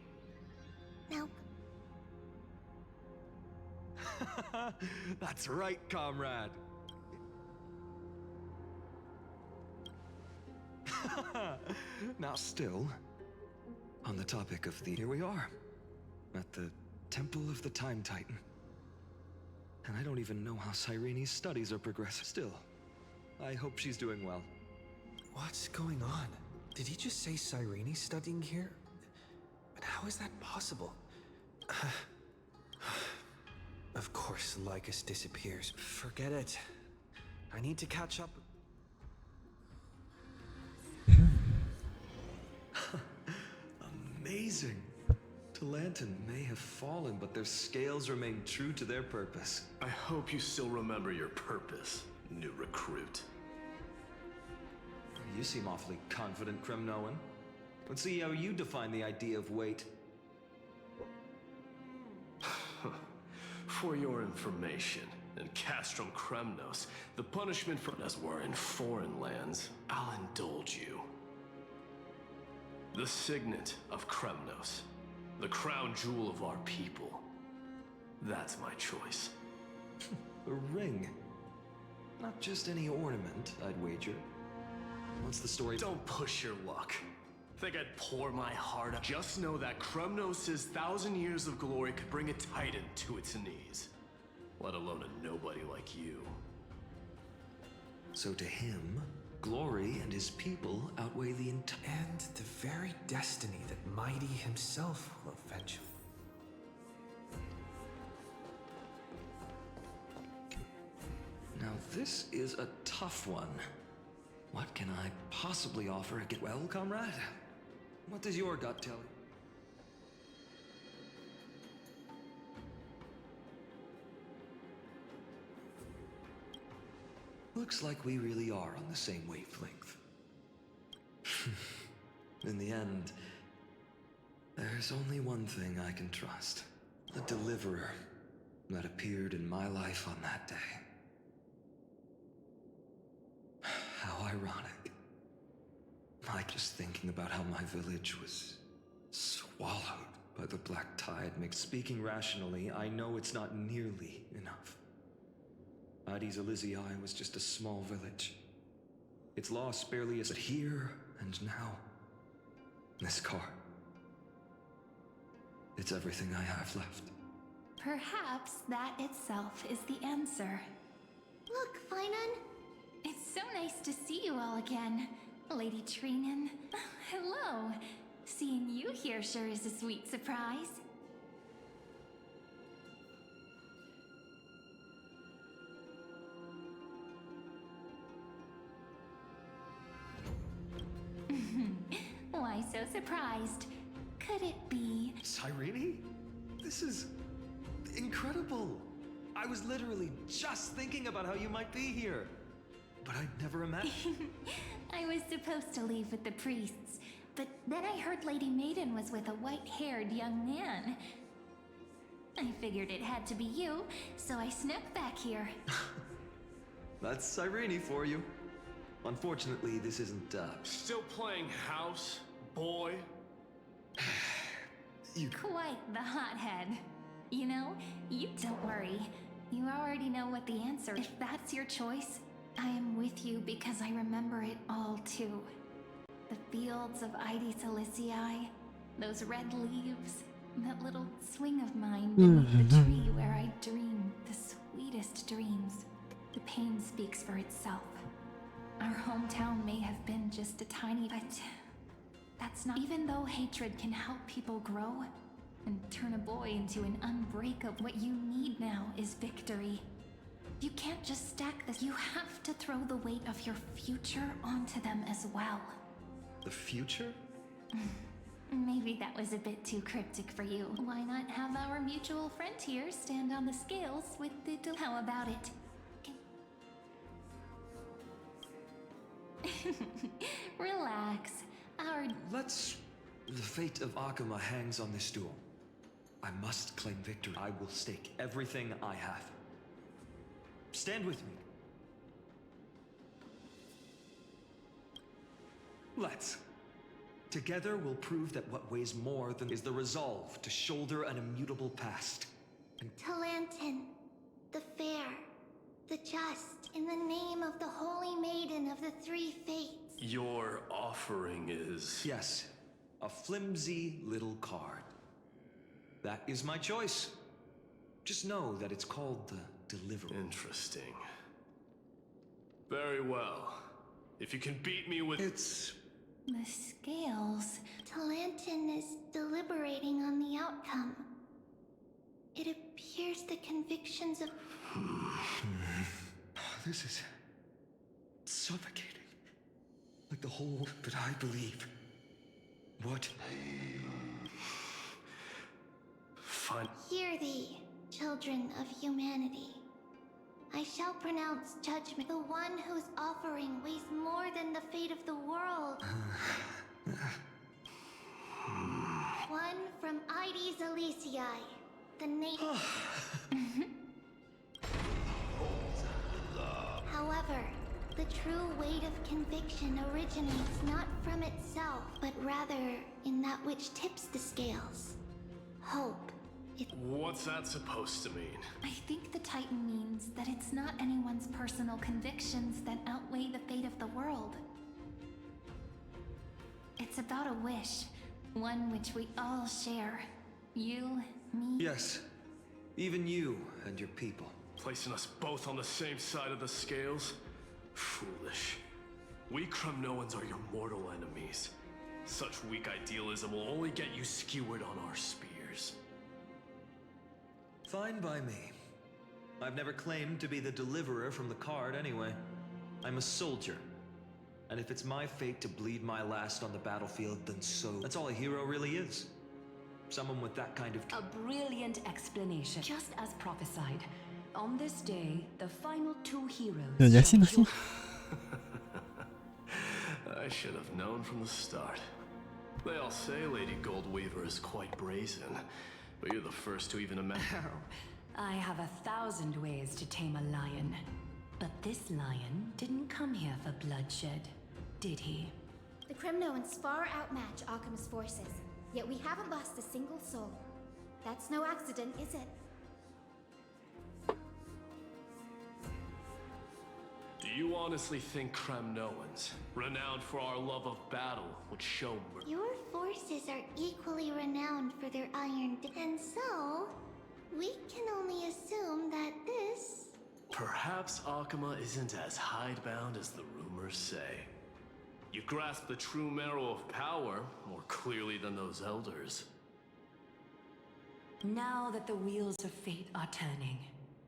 S17: Now,
S21: That's right, comrade. Now still, on the topic of the... Here we are, at the Temple of the Time Titan. And I don't even know how Cyrene's studies are progressing. Still, I hope she's doing well.
S5: What's going on? Did he just say Cyrene's studying here? But how is that possible? Of course, Lycus disappears. Forget it. I need to catch up.
S21: Amazing. Talantin may have fallen, but their scales remain true to their purpose.
S14: I hope you still remember your purpose, new recruit.
S21: You seem awfully confident, Kremnoan. Let's see how you define the idea of weight.
S14: For your information, in Castrum Kremnos, the punishment for as we're in foreign lands, I'll indulge you. The signet of Kremnos, the crown jewel of our people. That's my choice.
S21: A ring. Not just any ornament, I'd wager. What's the story?
S14: Don't push your luck. Think I'd pour my heart out? Just know that Kremnos' 1,000 years of glory could bring a titan to its knees. Let alone a nobody like you.
S21: So to him, glory and his people outweigh the entire...
S5: And the very destiny that Mighty himself will avenge.
S21: Now this is a tough one. What can I possibly offer again? Well, comrade, what does your gut tell you? Looks like we really are on the same wavelength. In the end, there's only one thing I can trust. The deliverer that appeared in my life on that day. How ironic. Like just thinking about how my village was swallowed by the black tide makes speaking rationally, I know it's not nearly enough. Addis Elysiae was just a small village. Its loss barely is here and now. This car. It's everything I have left.
S7: Perhaps that itself is the answer.
S17: Look, Phaenon.
S7: It's so nice to see you all again, Lady Trinan. Hello. Seeing you here sure is a sweet surprise. Why so surprised? Could it be...
S21: Cyrene? This is... incredible! I was literally just thinking about how you might be here. But I'd never imagined...
S7: I was supposed to leave with the priests, but then I heard Lady Maiden was with a white-haired young man. I figured it had to be you, so I snuck back here.
S21: That's Irene for you. Unfortunately, this isn't,
S14: Still playing house, boy?
S21: You...
S7: Quite the hothead. You know, you don't worry. You already know what the answer is. If that's your choice, I am with you because I remember it all too. The fields of Ide Silicii, those red leaves, that little swing of mine beneath the tree where I dreamed the sweetest dreams. The pain speaks for itself. Our hometown may have been just a tiny, but that's not. Even though hatred can help people grow and turn a boy into an unbreakable, what you need now is victory. You can't just stack this. You have to throw the weight of your future onto them as well.
S21: The future?
S7: Maybe that was a bit too cryptic for you. Why not have our mutual friend here stand on the scales with the how about it? Relax.
S21: Let's... The fate of Akuma hangs on this duel. I must claim victory. I will stake everything I have. Stand with me. Let's. Together we'll prove that what weighs more than is the resolve to shoulder an immutable past.
S17: Talantin, the fair, the just, in the name of the Holy Maiden of the Three Fates.
S14: Your offering is...
S21: Yes, a flimsy little card. That is my choice. Just know that it's called the Deliverer.
S14: Interesting. Very well. If you can beat me with...
S21: It's...
S7: The scales.
S17: Talantin is deliberating on the outcome. It appears the convictions of...
S21: This is... suffocating. Like the whole... But I believe... What?
S14: Fine.
S17: Hear thee, children of humanity. I shall pronounce judgment. The one whose offering weighs more than the fate of the world. One from Ide Silicii, the native. However, the true weight of conviction originates not from itself, but rather in that which tips the scales. Hope.
S14: What's that supposed to mean?
S7: I think the Titan means that it's not anyone's personal convictions that outweigh the fate of the world. It's about a wish, one which we all share. You, me...
S21: Yes, even you and your people.
S14: Placing us both on the same side of the scales? Foolish. We Kremnoans are your mortal enemies. Such weak idealism will only get you skewered on our spears.
S21: Fine by me. I've never claimed to be the deliverer from the card anyway. I'm a soldier. And if it's my fate to bleed my last on the battlefield, then so. That's all a hero really is. Someone with that kind of...
S20: A brilliant explanation. Just as prophesied. On this day, the final two heroes...
S3: Yacine aussi.
S14: I should have known from the start. They all say Lady Goldweaver is quite brazen. But you're the first to even imagine.
S20: I have 1,000 ways to tame a lion. But this lion didn't come here for bloodshed, did he?
S15: The Kremnoans far outmatch Akama's forces, yet we haven't lost a single soul. That's no accident, is it?
S14: Do you honestly think Kremnoans, renowned for our love of battle, would show mercy?
S17: Your forces are equally renowned for their iron, and so we can only assume that this...
S14: Perhaps Akama isn't as hidebound as the rumors say. You grasp the true marrow of power more clearly than those elders.
S20: Now that the wheels of fate are turning,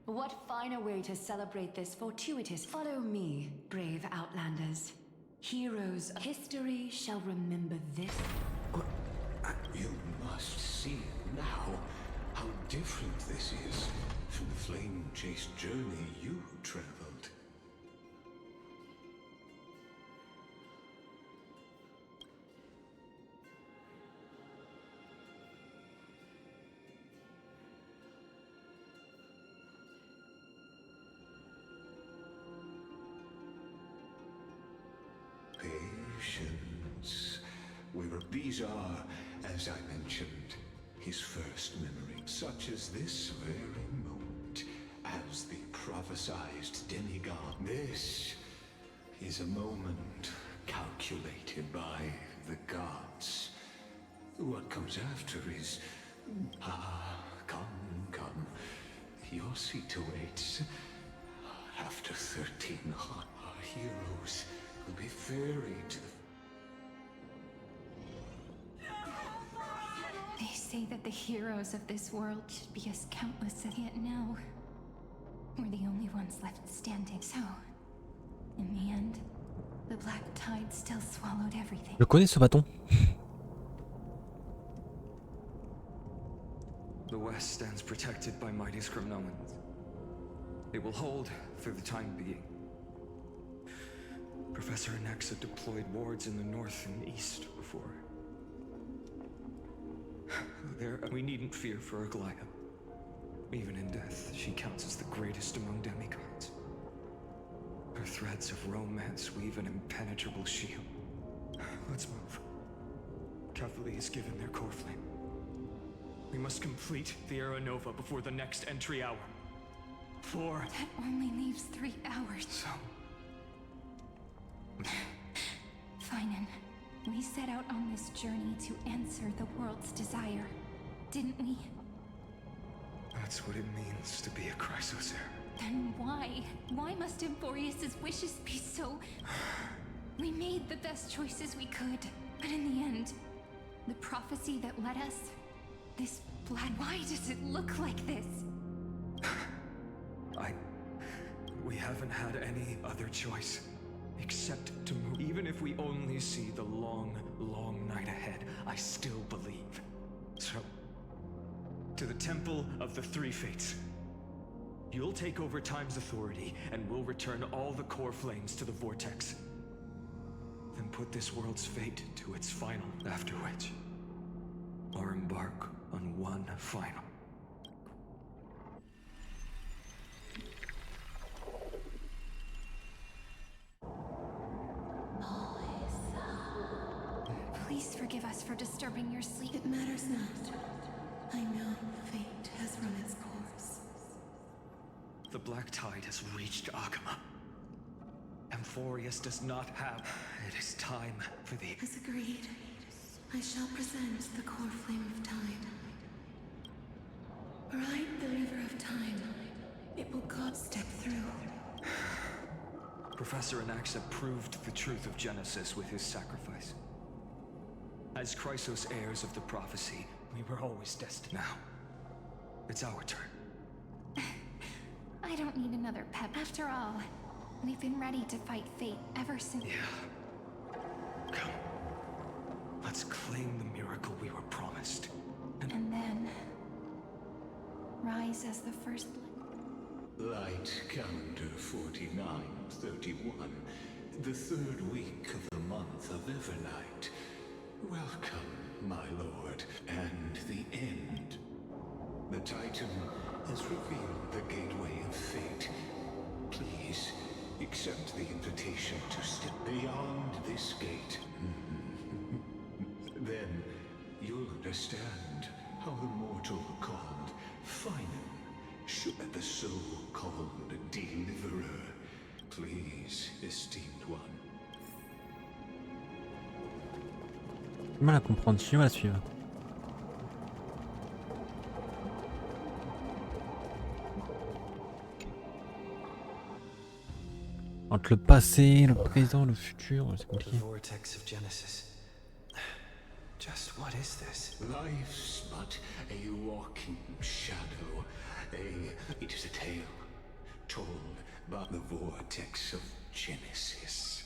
S20: what finer way to celebrate this fortuitous... Follow me, brave Outlanders. Heroes, history shall remember this.
S12: You must see now how different this is from the flame-chased journey you traveled. emotions. These are, as I mentioned, his first memory, such as this very moment, as the prophesized demigod. This is a moment calculated by the gods. What comes after is, come, your seat awaits. After 13, our heroes will be ferried to the...
S15: They say that the heroes of this world should be as countless as yet now. We're the only ones left standing. So, in the end, the black tide still swallowed everything.
S3: Je connais ce bâton.
S21: The West stands protected by mighty Scrimnoans. It will hold for the time being. Professor Anaxa deployed wards in the north and east before. There, we needn't fear for Aglaia. Even in death, she counts as the greatest among demigods. Her threads of romance weave an impenetrable shield. Let's move. Kafka has given their core flame. We must complete the Era Nova before the next entry hour. 4.
S15: That only leaves 3 hours.
S21: So...
S15: Phaenon, we set out on this journey to answer the world's desire, didn't we?
S21: That's what it means to be a Chrysos heir.
S15: Then why? Why must Emborius's wishes be so... We made the best choices we could, but in the end, the prophecy that led us, this blood, why does it look like this?
S21: We haven't had any other choice, except to move. Even if we only see the long, long night ahead, I still believe. So, to the Temple of the Three Fates. You'll take over Time's authority, and we'll return all the core flames to the Vortex. Then put this world's fate to its final, after which, or embark on one final.
S15: Please forgive us for disturbing your sleep.
S18: It matters not. I know fate has run its course.
S21: The black tide has reached Agama. Amphorius does not have... It is time for the...
S18: As agreed, I shall present the core flame of tide. Ride the river of time. It will God step through.
S21: Professor Anaxa proved the truth of Genesis with his sacrifice. As Chrysos heirs of the prophecy, we were always destined. Now, it's our turn.
S15: I don't need another pep. After all, we've been ready to fight fate ever since...
S21: Yeah. Come. Let's claim the miracle we were promised.
S15: And then... rise as the first...
S12: Light calendar 4931, the 3rd week of the month of Evernight. Welcome, my lord, and the end. The Titan has revealed the gateway of fate. Please accept the invitation to step beyond this gate. Then you'll understand how the mortal called Phaenon should the so-called deliverer. Please, esteemed one.
S3: J'ai mal à comprendre, je vais la suivre. Entre le passé, le présent, le futur, c'est compliqué.
S5: The vortex of Genesis. Just what is this?
S12: Life's but a walking shadow. It is a tale told by the vortex of Genesis.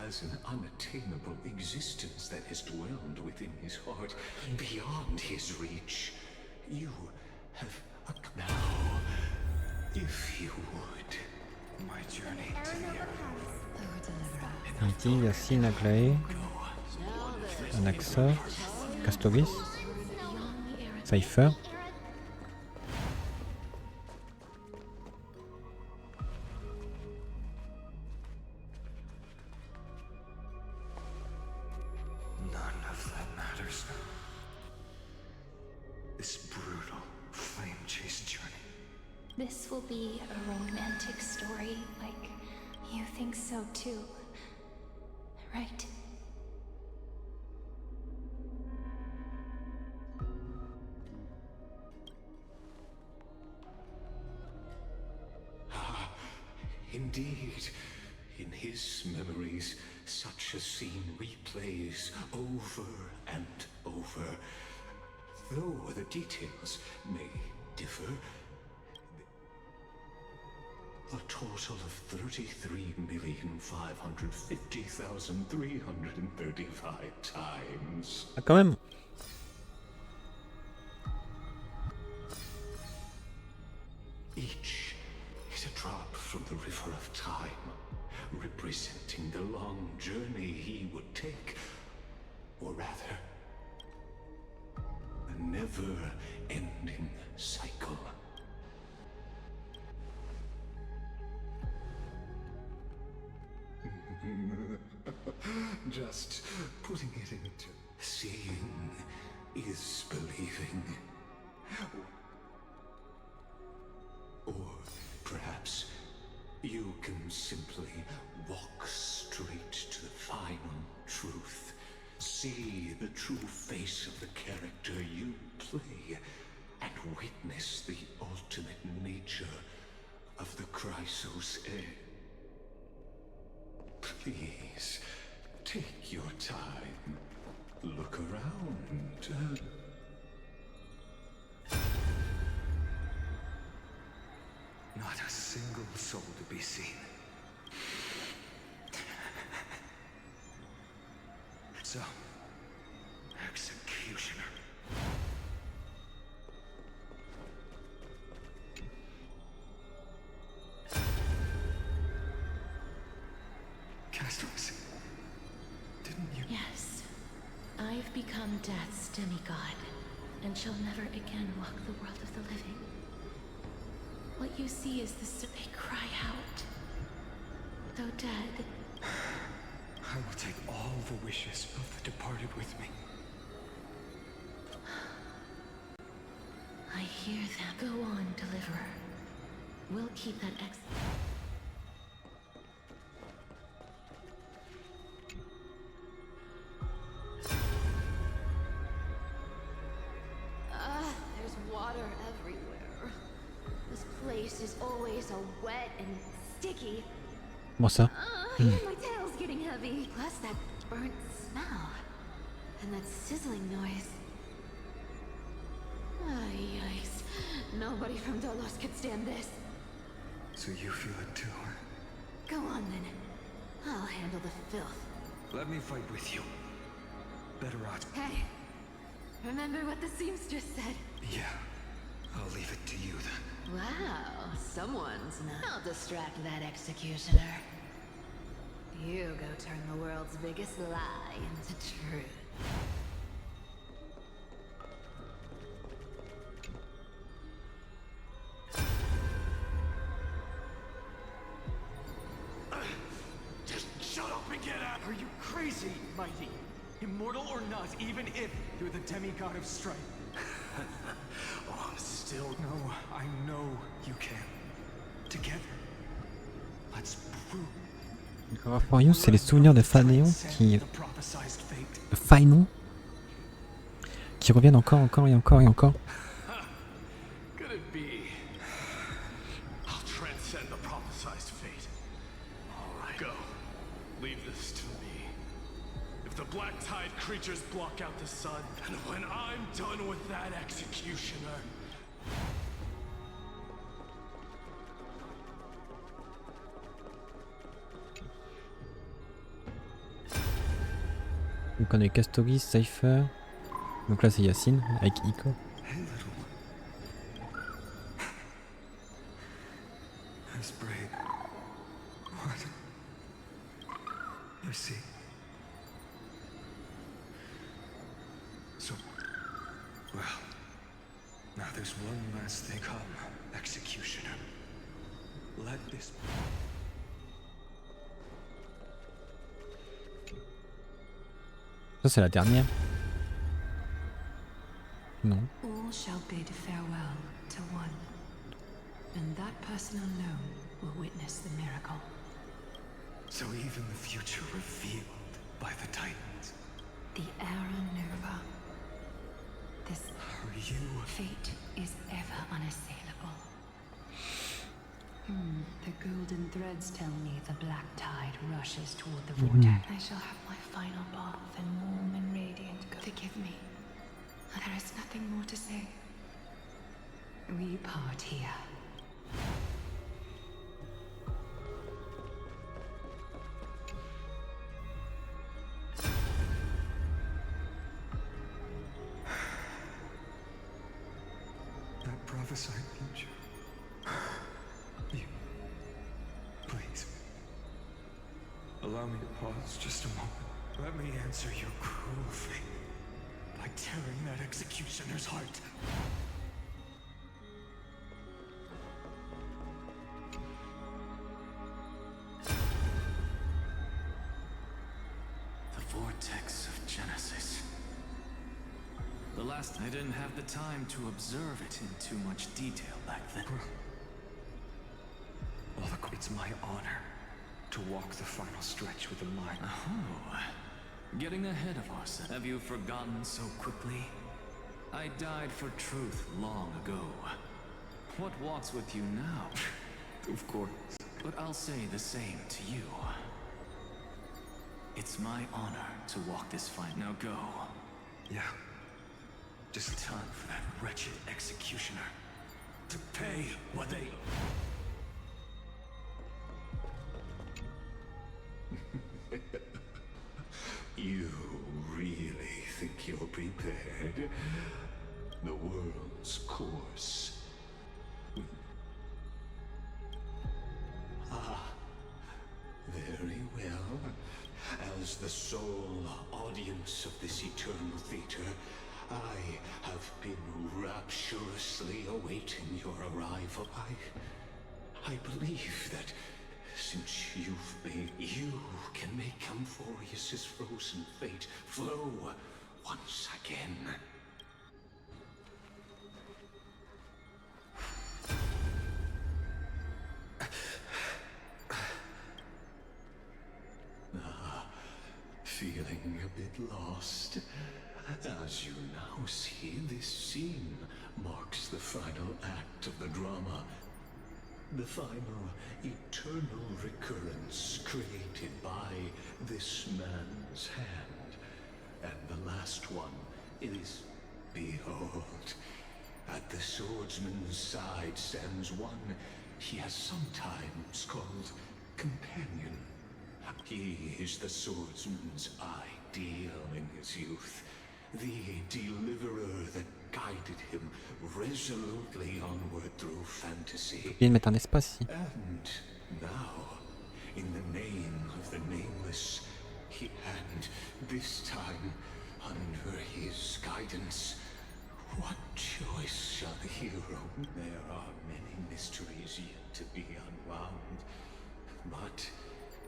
S12: As an unattainable existence that has dwelled within his heart, beyond his reach. You have now, if you would.
S21: My journey to the
S3: Ici, Yassine, Aglaé, Anaxa, Castoris, Cypher.
S15: This will be a romantic story, like you think so too, right?
S12: Indeed, in his memories, such a scene replays over and over. Though the details may differ, a total of 33,550,335 times.
S3: Ah, quand même.
S12: Each is a drop from the river of time, representing the long journey he would take, or rather, a never-ending cycle. Just putting it into seeing is believing. Or perhaps you can simply walk straight to the final truth. See the true face of the character you play and witness the ultimate nature of the Chrysos Air. Please, take your time. Look around.
S13: Not a single soul to be seen. So, executioner. Castles, didn't you?
S1: Yes. I've become Death's demigod, and shall never again walk the world of the living. What you see is they cry out. Though dead,
S13: I will take all the wishes of the departed with me.
S1: I hear them. Go on, Deliverer. We'll keep that
S6: There's water everywhere. This place is always so wet and sticky.
S3: Comment ça?
S6: My tail's getting heavy. Plus that burnt smell. And that sizzling noise. Yikes. Nobody from Dolos could stand this.
S13: So you feel it too?
S6: Go on then. I'll handle the filth.
S13: Let me fight with you. Better odds.
S6: Hey. Remember what the seamstress said?
S13: Yeah. I'll leave it to you then.
S6: Wow, someone's not. I'll distract that executioner. You go turn the world's biggest lie into truth.
S11: Just shut up and get out! Are you crazy, Mighty? Immortal or not, even if you're the demigod of strife. Oh, I'm still... No, I know you can. Together, let's prove.
S3: For You, c'est les souvenirs de Phaenon Phaenon qui reviennent encore et encore et encore.
S14: Could it be? I'll transcend the prophesized fate. All right, go. Leave this to me. If the black tide creatures block out the sun, and when I'm done with that executioner.
S3: Donc on a Castoris, Cypher. Donc là c'est Yacine avec Ico.
S13: That's brave. What? You see? So, well, now there's one last thing. Come, executioner. Let this...
S3: Ça c'est la dernière. Non.
S20: All shall bid farewell to one. And that person alone will witness the miracle.
S11: So even the future revealed by the Titans.
S20: The era nova. This fate is ever unassailable. The golden threads tell me the black tide rushes toward the vortex. I shall have my final bath and warm and radiant. Forgive me. There is nothing more to say. We part here.
S11: That prophesied future. You. Please. Allow me to pause just a moment. Let me answer your cruel fate by tearing that executioner's heart.
S13: The vortex of Genesis. The last I didn't have the time to observe it in too much detail back then.
S11: Well, it's my honor to walk the final stretch with a mind.
S13: Oh, getting ahead of ourselves. Have you forgotten so quickly? I died for truth long ago. What walks with you now?
S11: Of course.
S13: But I'll say the same to you. It's my honor to walk this fight. Now go.
S11: Yeah. Just time for that wretched executioner to pay what they...
S12: You really think you're prepared? The world's course. Very well. As the sole audience of this eternal theater, I have been rapturously awaiting your arrival. I believe that since you can make Amphorius's frozen fate flow once again. Feeling a bit lost? As you now see, this scene marks the final act of the drama. The final eternal recurrence created by this man's hand. And the last one is, behold, at the swordsman's side stands one he has sometimes called companion. He is the swordsman's ideal in his youth, the deliverer that guided him resolutely onward through fantasy.
S3: Bien mettre un espace ici.
S12: And now, in the name of the nameless, and this time under his guidance, what choice shall the hero? There are many mysteries yet to be unwound, but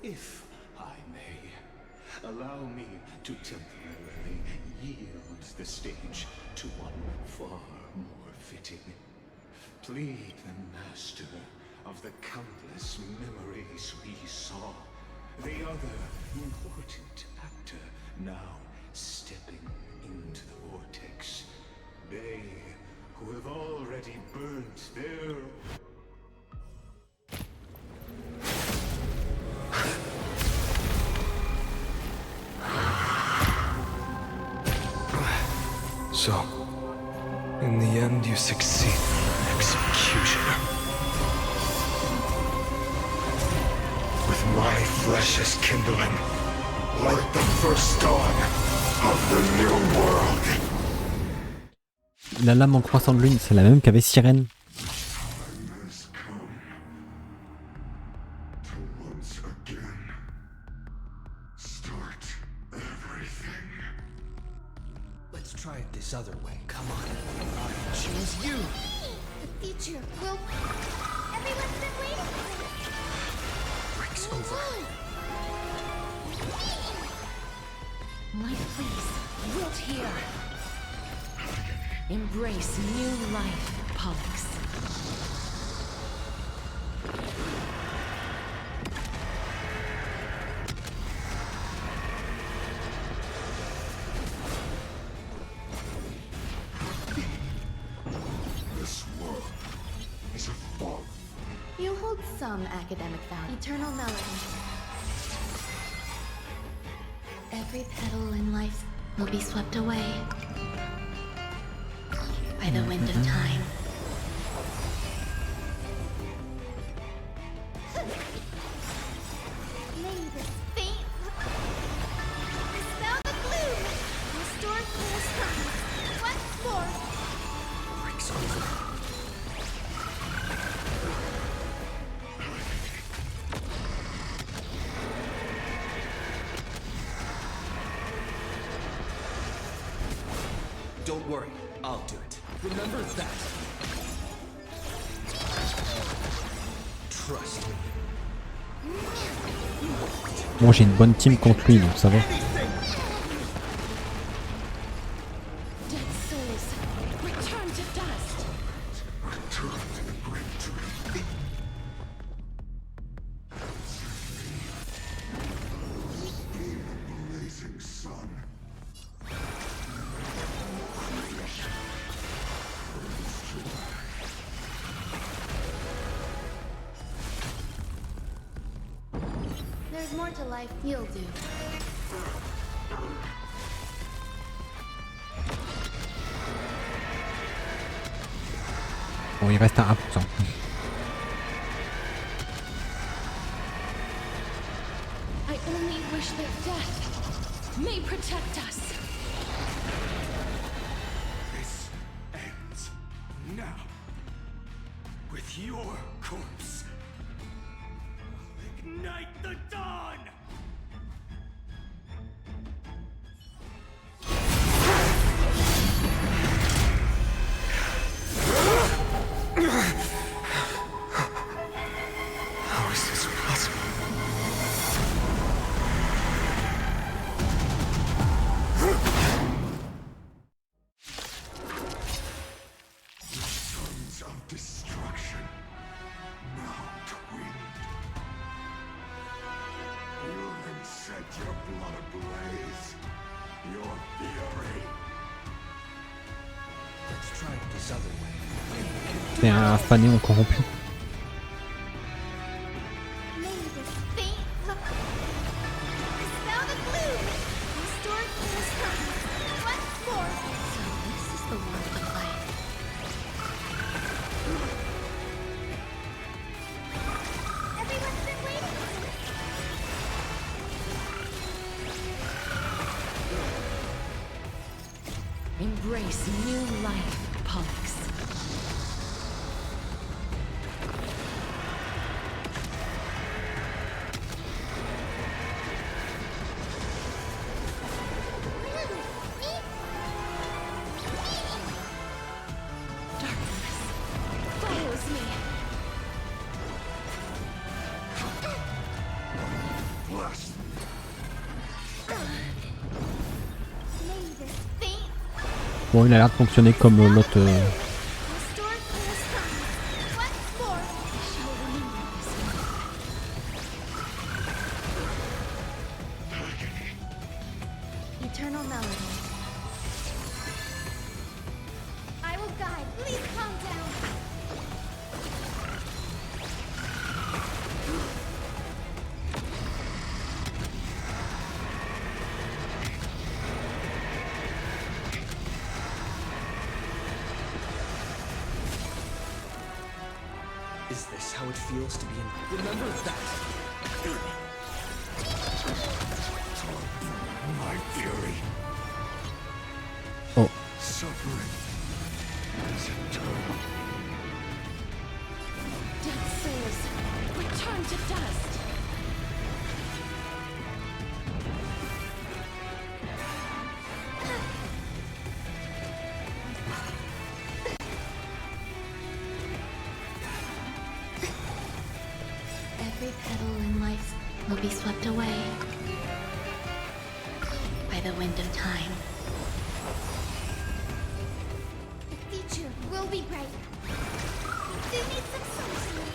S12: if I may, allow me to temporarily yield the stage to one far more fitting. Plead the master of the countless memories we saw, the other important actor now stepping into the vortex. They who have already burnt their...
S11: So, in the end, you succeed, executioner. With my flesh as kindling, like the first dawn of the new world.
S3: La lame en croissant de lune, c'est la même qu'avait Sirène.
S5: Try it this other way. Come on. I choose you.
S17: The future will... Everyone's been waiting for it.
S5: Breaks over.
S1: My place built here. Embrace new life, Pollux.
S6: hold some academic value. Eternal melody.
S1: Every petal in life will be swept away by the wind of time.
S17: May this faint dispel the gloom, restore clear skies once more.
S5: Don't worry, I'll do it. Remember that. Trust me.
S3: Bon, j'ai une bonne team contre lui, donc ça va.
S1: Dead souls, return to dust.
S12: Blazing sun.
S6: There's more to life. You'll do.
S3: Bon, il reste à 1%.
S1: I only wish that death may protect us.
S11: This ends now. With your corpse. Ignite the dawn!
S13: How is this possible?
S12: Sons of destruction. Now twinned. You can set your blood ablaze. Your fury.
S5: Let's try it this other way.
S3: C'est un Phaenon corrompu.
S17: May this faint dispel the gloom, restore clear skies once more.
S1: So this is the warmth of life.
S17: Everyone's been waiting.
S1: Embrace new life, Pollux. Darkness follows me.
S12: Bless
S17: May this faint
S3: Bon, il a l'air de fonctionner comme l'autre.
S17: restore clear skies once more.
S1: I shall remember this moment.
S6: Eternal melody.
S17: I will guide. Please calm down.
S5: Is this how it feels to be in? Remember that.
S12: my fury.
S3: Oh.
S12: Suffering is eternal.
S1: Dead souls, return to dust. Every petal in life will be swept away by the wind of time.
S17: The future will be bright. They need some sunshine.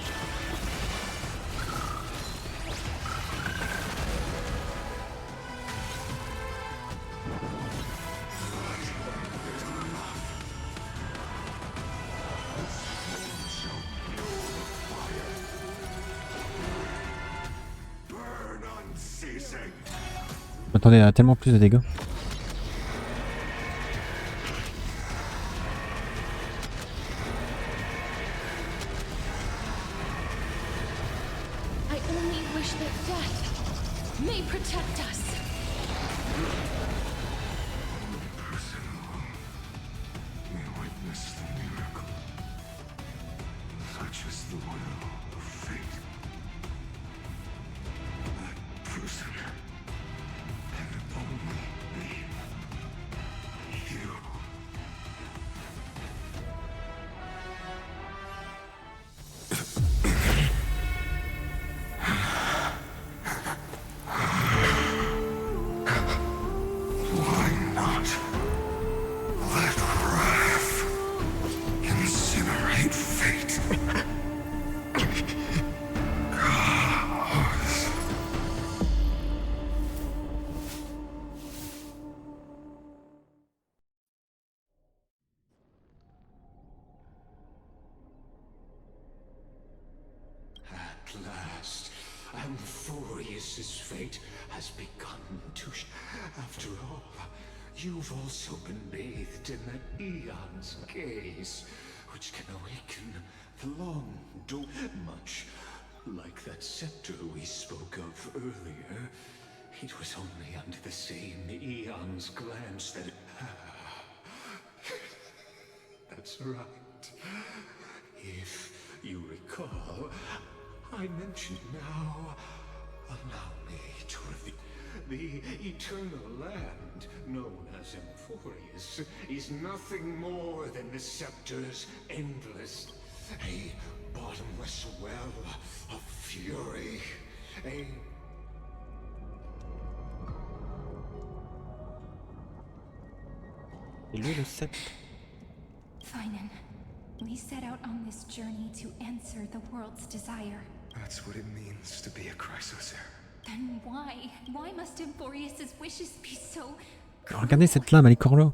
S3: m'attendais à tellement plus de dégâts.
S1: I only wish that death may protect us.
S12: We witness the miracle. Such is the will of fate. That person can only be you. Why not let wrath incinerate fate? Gods. At last, Amphorius's fate has begun to After all, you've also been bathed in that eon's gaze, which can awaken the long much like that scepter we spoke of earlier. It was only under the same eon's glance that That's right. If you recall, I mentioned now, allow me to reveal the eternal land known as Amphorius is nothing more than the scepter's endless, a bottomless well of fury,
S3: le sceptre.
S15: Phaenon, we set out on this journey to answer the world's desire.
S21: That's what it means to be a Chrysosaur.
S15: Then why? Why must Amphorius's wishes be so...
S3: Regardez cette lame, elle est encore là.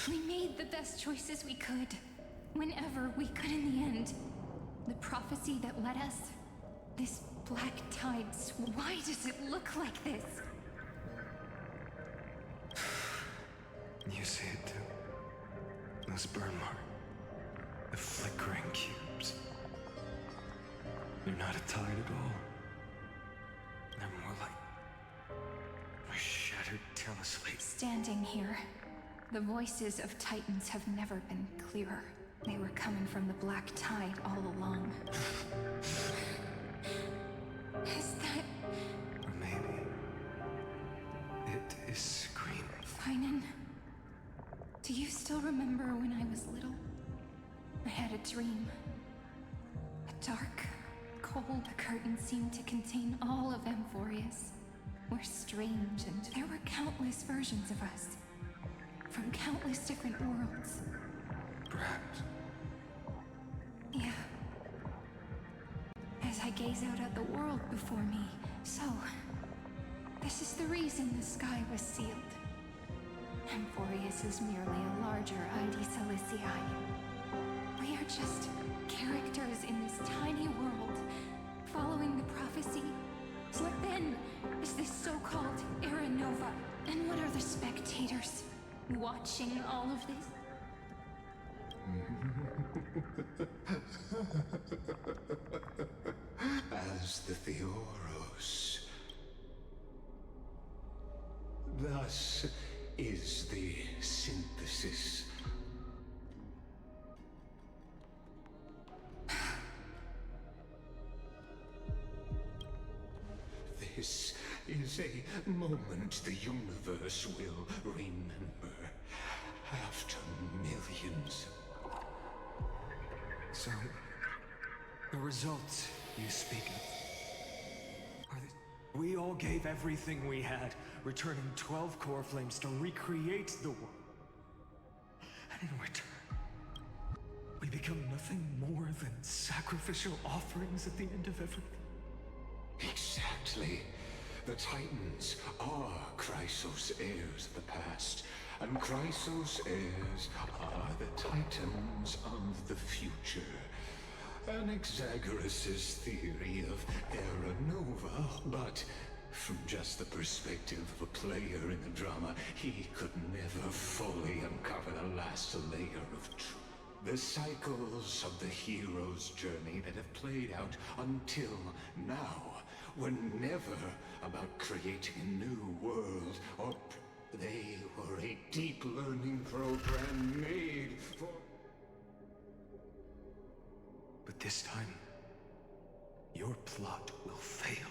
S15: We made the best choices we could. Whenever we could in the end. The prophecy that led us. This black tide. Why does it look like this?
S21: You see it too. Those burn marks. The flickering cubes. They're not a tide at all. They're more like a shattered teleslate.
S15: Standing here, the voices of Titans have never been clearer. They were coming from the black tide all along. Is that...
S21: Or maybe it is screaming.
S15: Phaenon, do you still remember when I was little? I had a dream. A dark, cold curtain seemed to contain all of Amphorius. We're strange, and there were countless versions of us. From countless different worlds.
S21: Perhaps.
S15: Yeah. As I gaze out at the world before me, so... This is the reason the sky was sealed. Amphorius is merely a larger ID Salicii. We are just characters in this tiny world, following the prophecy. What then is this so-called Era Nova? And what are the spectators watching all of this?
S12: As the Theoros. Thus is the synthesis. This is a moment the universe will remember after millions.
S21: So, the results you speak of are the... We all gave everything we had, returning 12 core flames to recreate the world. And in return, we become nothing more than sacrificial offerings at the end of everything.
S12: Exactly. The Titans are Chrysos heirs of the past, and Chrysos heirs are the Titans of the future. Anaxagoras' theory of Era Nova, but From just the perspective of a player in the drama, he could never fully uncover the last layer of truth. The cycles of the hero's journey that have played out until now were never about creating a new world, or they were a deep learning program made for...
S21: But this time, your plot will fail.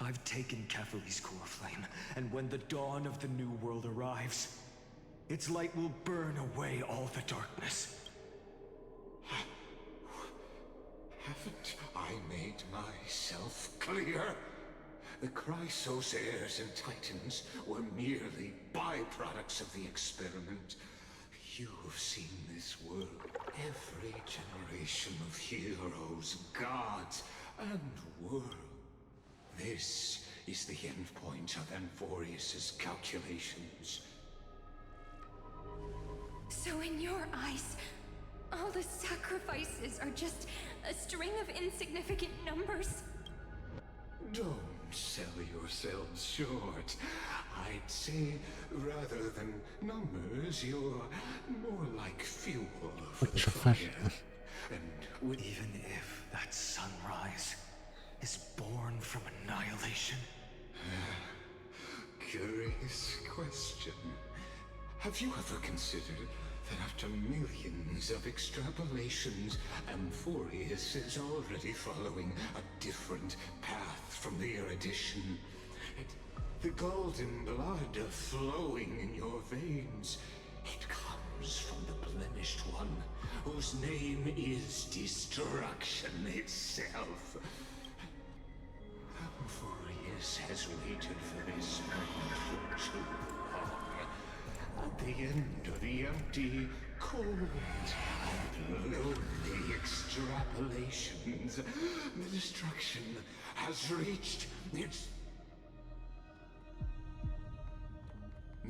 S21: I've taken Kafka's core flame, and when the dawn of the new world arrives, its light will burn away all the darkness.
S12: Haven't I made myself clear? The Chrysos heirs and Titans were merely byproducts of the experiment. You've seen this world. Every generation of heroes, gods, and world. This is the endpoint of Amphorius's calculations.
S1: So in your eyes, all the sacrifices are just a string of insignificant numbers?
S12: Don't sell yourselves short. I'd say, rather than numbers, you're more like fuel for the fire. And
S21: even if that sunrise is born from annihilation.
S12: Curious question. Have you ever considered that after millions of extrapolations, Amphorius is already following a different path from the erudition? The golden blood flowing in your veins, it comes from the blemished one, whose name is destruction itself. Amphorius has waited for this moment for too long. At the end of the empty, cold, and lonely extrapolations, the destruction has reached its...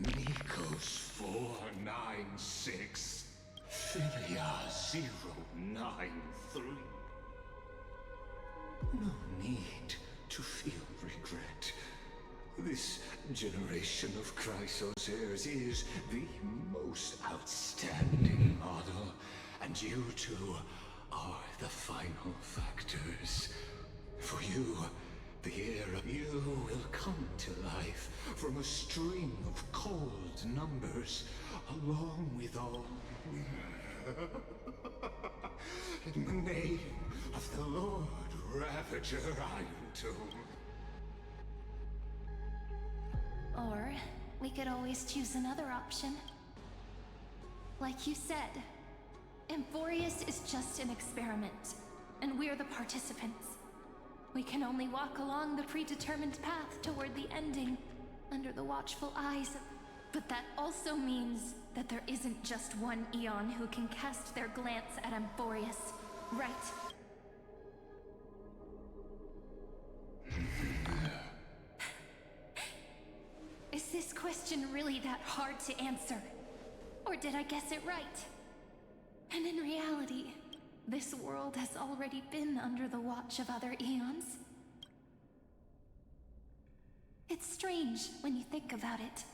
S12: Nikos 496, Philia 093. No need to feel regret. This generation of Chrysos heirs is the most outstanding model, and you two are the final factors. For you, the era, you will come to life from a string of cold numbers, along with all... In the name of the Lord Ravager Iron Tomb.
S1: Or we could always choose another option. Like you said, Amphorius is just an experiment, and we're the participants. We can only walk along the predetermined path toward the ending, under the watchful eyes of... But that also means that there isn't just one Eon who can cast their glance at Amphorius, right? Is this question really that hard to answer? Or did I guess it right? And in reality, this world has already been under the watch of other eons. It's strange when you think about it.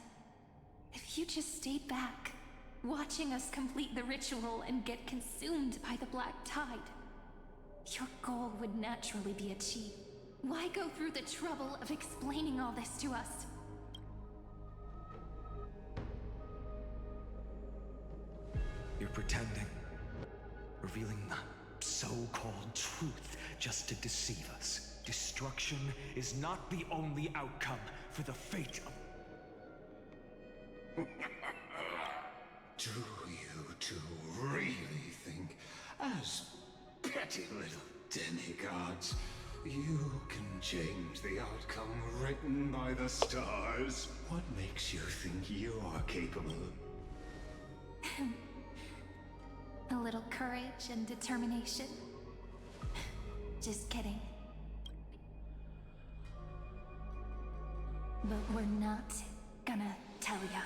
S1: If you just stayed back, watching us complete the ritual and get consumed by the black tide, your goal would naturally be achieved. Why go through the trouble of explaining all this to us?
S21: You're pretending, revealing the so-called truth just to deceive us. Destruction is not the only outcome for the fate of...
S12: Do you two really think, as petty little demigods, you can change the outcome written by the stars? What makes you think you're capable?
S1: A little courage and determination. Just kidding. But we're not gonna tell ya.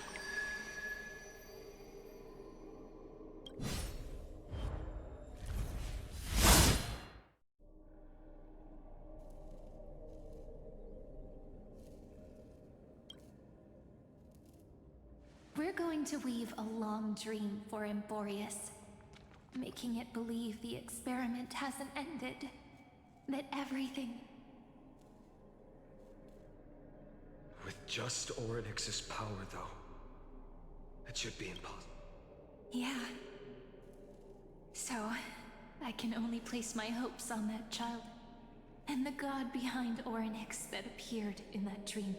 S1: going to weave a long dream for Emporius, making it believe the experiment hasn't ended, that everything...
S14: With just Oryx's power, though, it should be impossible.
S1: Yeah. So, I can only place my hopes on that child, and the god behind Oryx that appeared in that dream.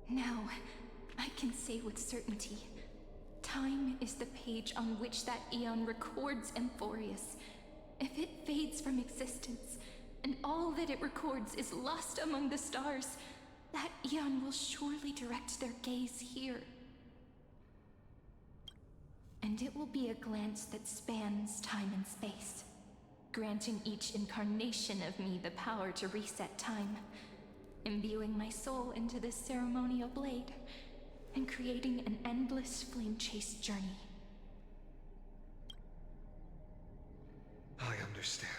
S1: Now, I can say with certainty, time is the page on which that eon records Emporius. If it fades from existence, and all that it records is lost among the stars, that eon will surely direct their gaze here. And it will be a glance that spans time and space, granting each incarnation of me the power to reset time, imbuing my soul into this ceremonial blade, and creating an endless flame-chased journey.
S14: I understand.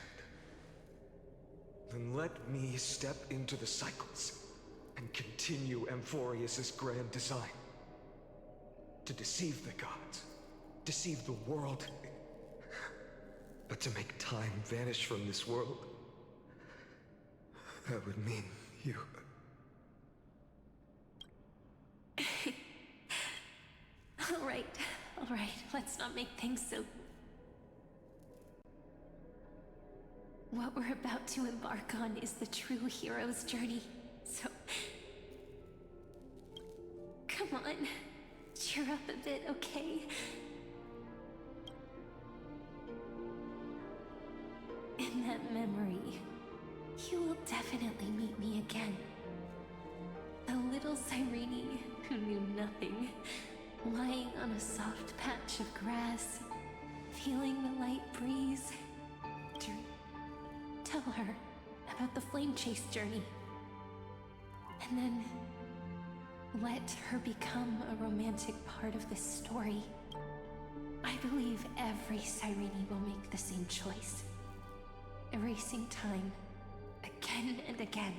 S14: Then let me step into the cycles and continue Amphorius's grand design. To deceive the gods, deceive the world. But to make time vanish from this world, that would mean you.
S1: All right, let's not make things so... What we're about to embark on is the true hero's journey, so... Come on, cheer up a bit, okay? In that memory, you will definitely meet me again. A little Cyrene who knew nothing, lying on a soft patch of grass, feeling the light breeze. Tell her about the flame chase journey. And then let her become a romantic part of this story. I believe every Cyrene will make the same choice. Erasing time again and again.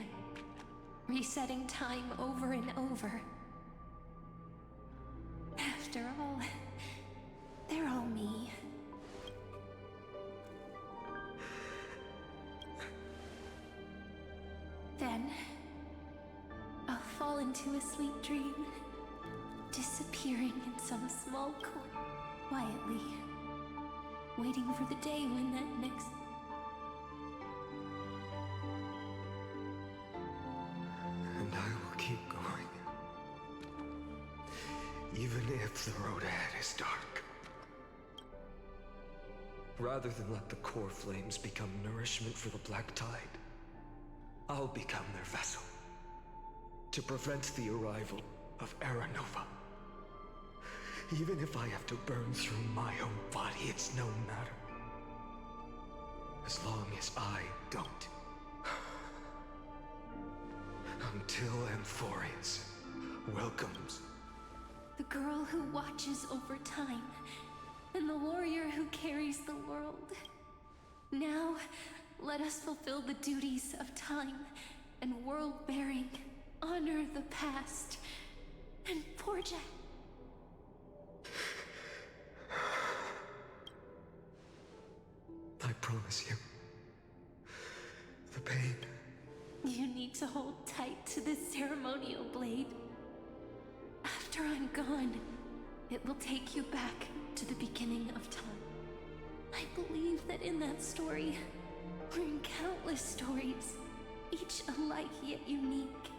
S1: Resetting time over and over. After all, they're all me. Then, I'll fall into a sweet dream, disappearing in some small corner, quietly, waiting for the day when that next...
S14: And I will keep going. Even if the road ahead is dark. Rather than let the core flames become nourishment for the black tide, I'll become their vessel, to prevent the arrival of Era Nova. Even if I have to burn through my own body, it's no matter. As long as I don't. Until Amphorius welcomes
S1: the girl who watches over time, and the warrior who carries the world. Now, let us fulfill the duties of time and world-bearing, honor the past, and forge ahead.
S14: I promise you, the pain...
S1: You need to hold tight to this ceremonial blade. After I'm gone, it will take you back to the beginning of time. I believe that in that story, or in countless stories, each alike yet unique,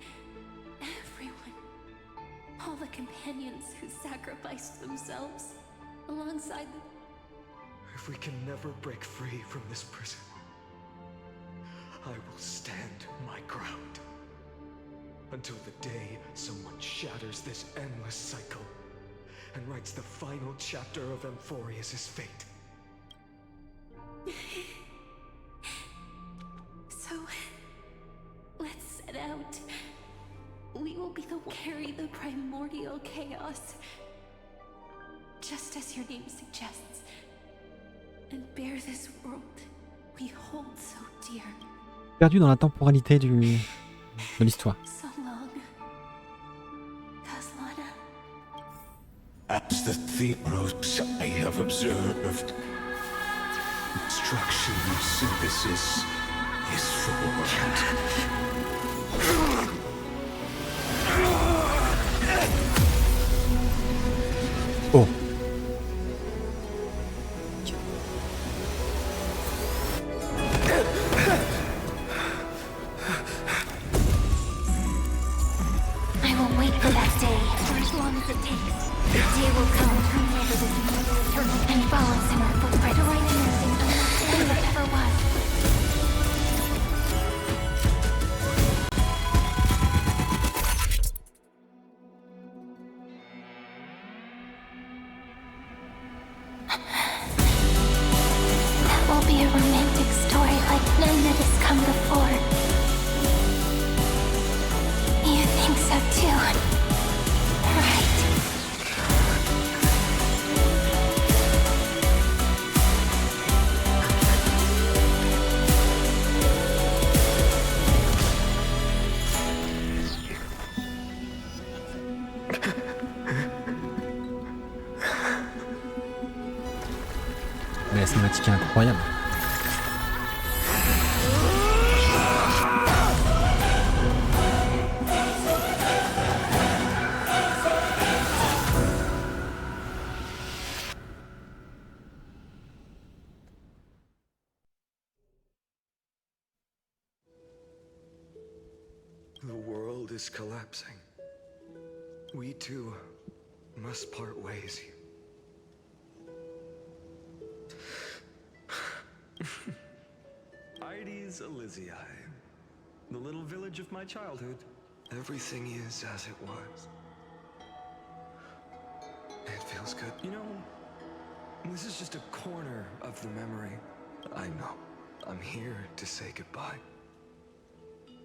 S1: everyone, all the companions who sacrificed themselves alongside the...
S14: If we can never break free from this prison, I will stand my ground. Until the day someone shatters this endless cycle and writes the final chapter of Amphorius' fate.
S1: So, let's set out. We will be the carry the primordial chaos, just as your name suggests, and bear this world we hold so dear.
S3: Perdu dans la temporalité de l'histoire.
S1: So long, Kaslana.
S12: Theros I have observed. Instruction synthesis is formed.
S3: Oh.
S17: I will wait for that day, for as long as it takes. The day will come whenever this immortal eternal and follows in our footprint to write anything unless that ever was. That will be a romantic story like none that has come before. You think so too, right?
S3: Mais la cinématique est incroyable.
S11: The world is collapsing. We too must part ways.
S21: Ides Elysiae, the little village of my childhood.
S11: Everything is as it was. It feels good.
S21: You know, this is just a corner of the memory.
S11: I know. I'm here to say goodbye.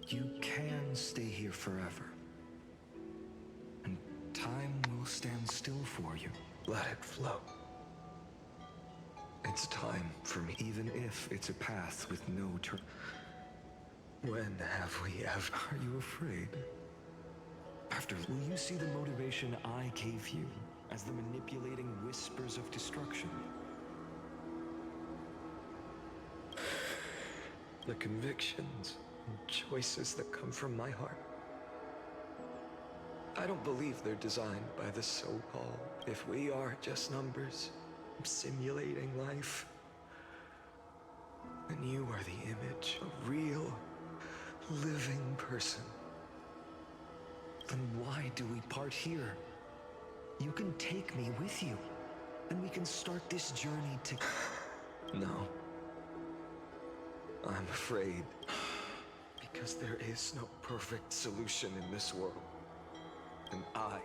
S21: You can stay here forever. And time will stand still for you.
S11: Let it flow. It's time for me.
S21: Even if it's a path with no turn.
S11: When have we ever?
S21: Are you afraid? After, will you see the motivation I gave you as the manipulating whispers of destruction?
S11: The convictions and choices that come from my heart. I don't believe they're designed by the so-called. If we are just numbers, simulating life, then you are the image, a real, living person.
S21: Then why do we part here? You can take me with you, and we can start this journey together.
S11: No. I'm afraid. Because there is no perfect solution in this world. And I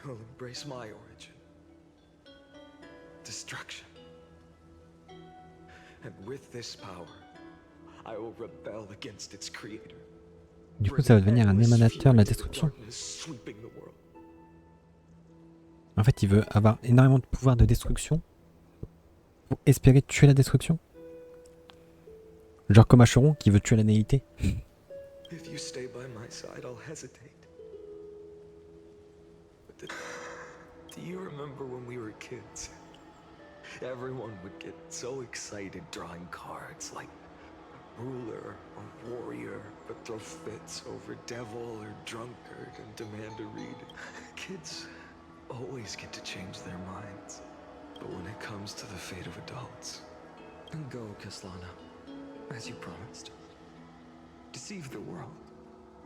S11: will embrace my origin. Destruction. And with this power, I will rebel against its creator.
S3: Du coup, ça va devenir un émanateur de la destruction. En fait, il veut avoir énormément de pouvoir de destruction pour espérer tuer la destruction. Genre comme Acheron qui veut tuer la naïveté.
S11: If you stay by my side, I'll hesitate. But do you remember when we were kids? Everyone would get so excited drawing cards like a ruler or warrior, but throw fits over devil or drunkard and demand a read. Kids always get to change their minds. But when it comes to the fate of adults...
S21: Then go, Kaslana, as you promised. Deceive the world.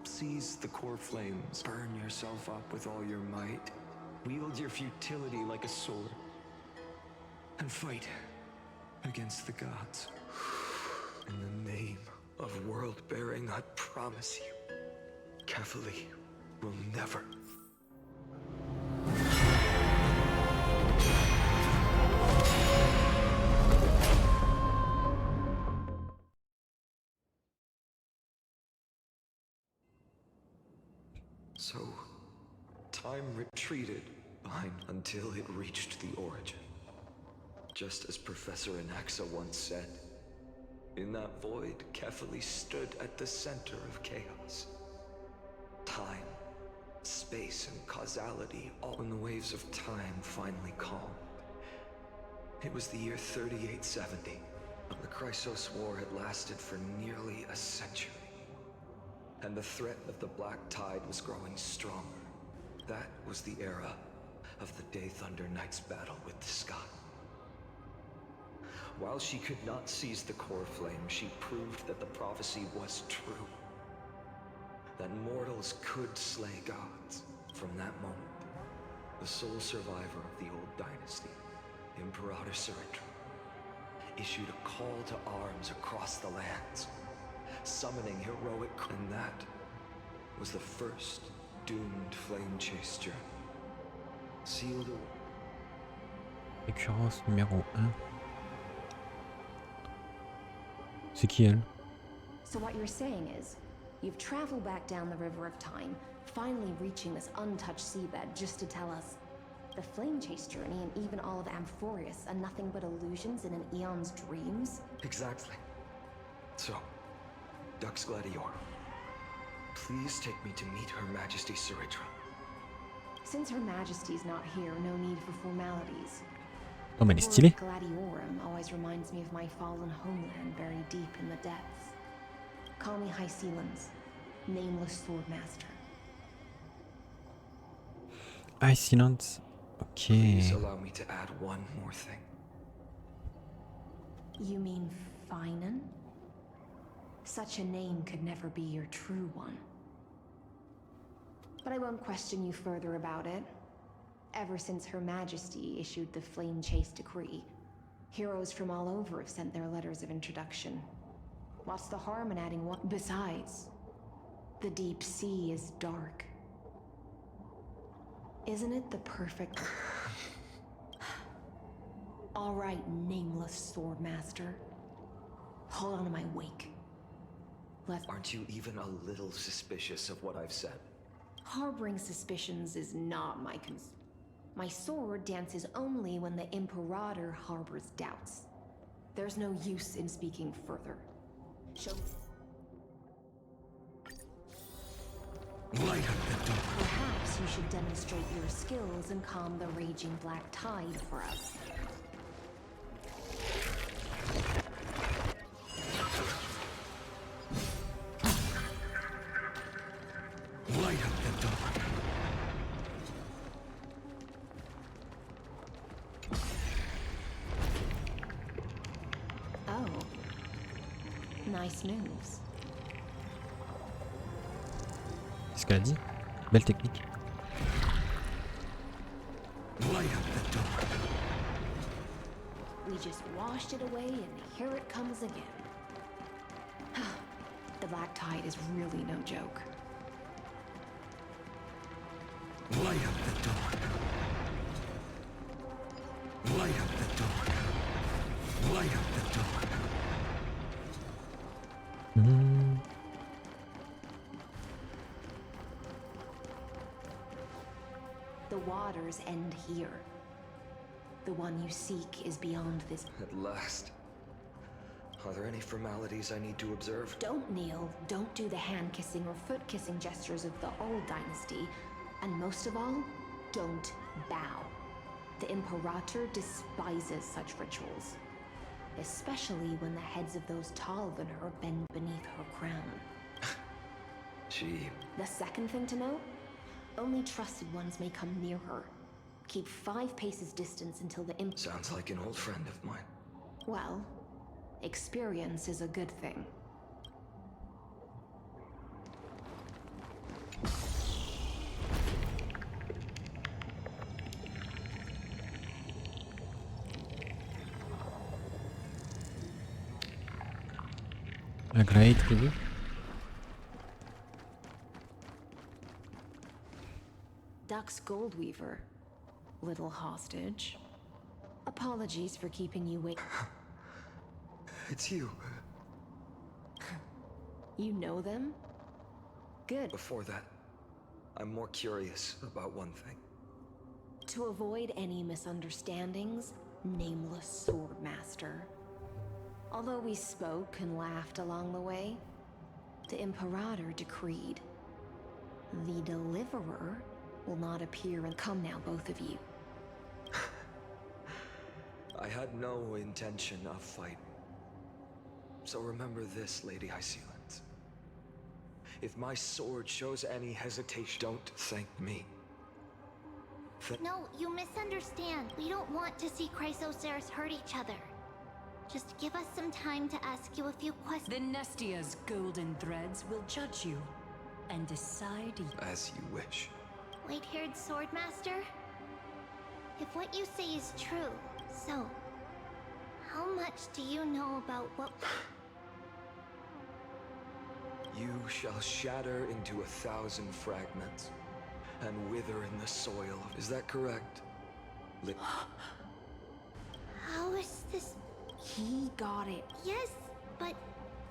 S21: Seize the core flames. Burn yourself up with all your might. Wield your futility like a sword. And fight against the gods.
S11: In the name of world-bearing, I promise you, Kafka will never... So, time retreated behind until it reached the origin. Just as Professor Anaxa once said, in that void, Kefali stood at the center of chaos. Time
S21: space and causality, all when the waves of time finally calmed. It was the year 3870. The Chrysos War had lasted for nearly a century, and the threat of the Black Tide was growing stronger. That was the era of the Day Thunder Knight's battle with the sky. While she could not seize the core flame, she proved that the prophecy was true. That mortals could slay gods. From that moment, the sole survivor of the old dynasty, Imperator Surrender, issued a call to arms across the lands, summoning heroic, and that was the first doomed flame chase journey. Sealed away.
S3: Récurrence numéro 1. C'est qui elle?
S10: So what you're saying is, you've traveled back down the river of time, finally reaching this untouched seabed just to tell us the flame chase journey and even all of Amphorius are nothing but illusions in an eon's dreams?
S21: Exactly. So, Dux Gladior, please take me to meet Her Majesty Suritra.
S10: Since Her Majesty's not here, no need for formalities.
S3: Oh, mais elle est stylée.
S10: Gladiorum always reminds me of my fallen homeland buried deep in the depths. Call me High Sealans, nameless swordmaster.
S3: High Sealans. Okay.
S21: Please allow me to add one more thing.
S10: You mean Phaenon? Such a name could never be your true one. But I won't question you further about it. Ever since Her Majesty issued the Flame Chase Decree, heroes from all over have sent their letters of introduction. What's the harm in adding one? Besides, the deep sea is dark. Isn't it the perfect... All right, nameless swordmaster. Hold on to my wake.
S21: Aren't you even a little suspicious of what I've said?
S10: Harboring suspicions is not my concern. My sword dances only when the Imperator harbors doubts. There's no use in speaking further. Show...
S19: Light up the door.
S10: Perhaps you should demonstrate your skills and calm the raging black tide for us.
S19: Light up the door.
S10: Oh. Nice moves.
S3: C'est ce qu'elle a dit. Belle technique.
S19: Light up the door.
S10: We just washed it away and here it comes again. The black tide is really no joke.
S19: Light up the door. Light up the door. Light up the door.
S10: The waters end here. The one you seek is beyond this.
S21: At last. Are there any formalities I need to observe?
S10: Don't kneel, don't do the hand-kissing or foot-kissing gestures of the old dynasty, and most of all, don't bow. The Imperator despises such rituals, especially when the heads of those taller than her bend beneath her crown.
S21: Gee.
S10: The second thing to note, only trusted ones may come near her. Keep 5 paces distance until the
S21: Sounds like an old friend of mine.
S10: Well, experience is a good thing.
S3: A great review.
S10: Dux Goldweaver, little hostage. Apologies for keeping you waiting.
S21: It's you.
S10: You know them? Good.
S21: Before that, I'm more curious about one thing.
S10: To avoid any misunderstandings, nameless swordmaster. Although we spoke and laughed along the way, the Imperator decreed. The Deliverer will not appear and come now, both of you.
S21: I had no intention of fighting. So remember this, Lady Hysealant. If my sword shows any hesitation, don't thank me.
S17: No, you misunderstand. We don't want to see Chrysoceres hurt each other. Just give us some time to ask you a few questions.
S20: The Nestia's golden threads will judge you and decide.
S21: As you wish.
S17: White-haired swordmaster? If what you say is true, so how much do you know about what...
S21: You shall shatter into 1,000 fragments and wither in the soil. Is that correct?
S17: How is this?
S10: He got it.
S17: Yes, but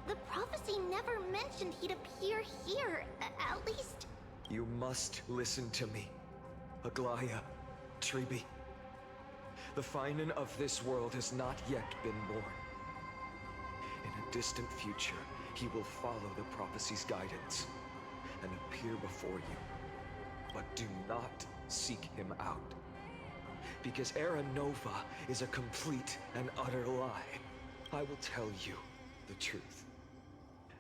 S17: the prophecy never mentioned he'd appear here, at least.
S21: You must listen to me, Aglaya, Treeby. The Phaenon of this world has not yet been born. In a distant future, he will follow the prophecy's guidance and appear before you. But do not seek him out. Because Era Nova is a complete and utter lie. I will tell you the truth.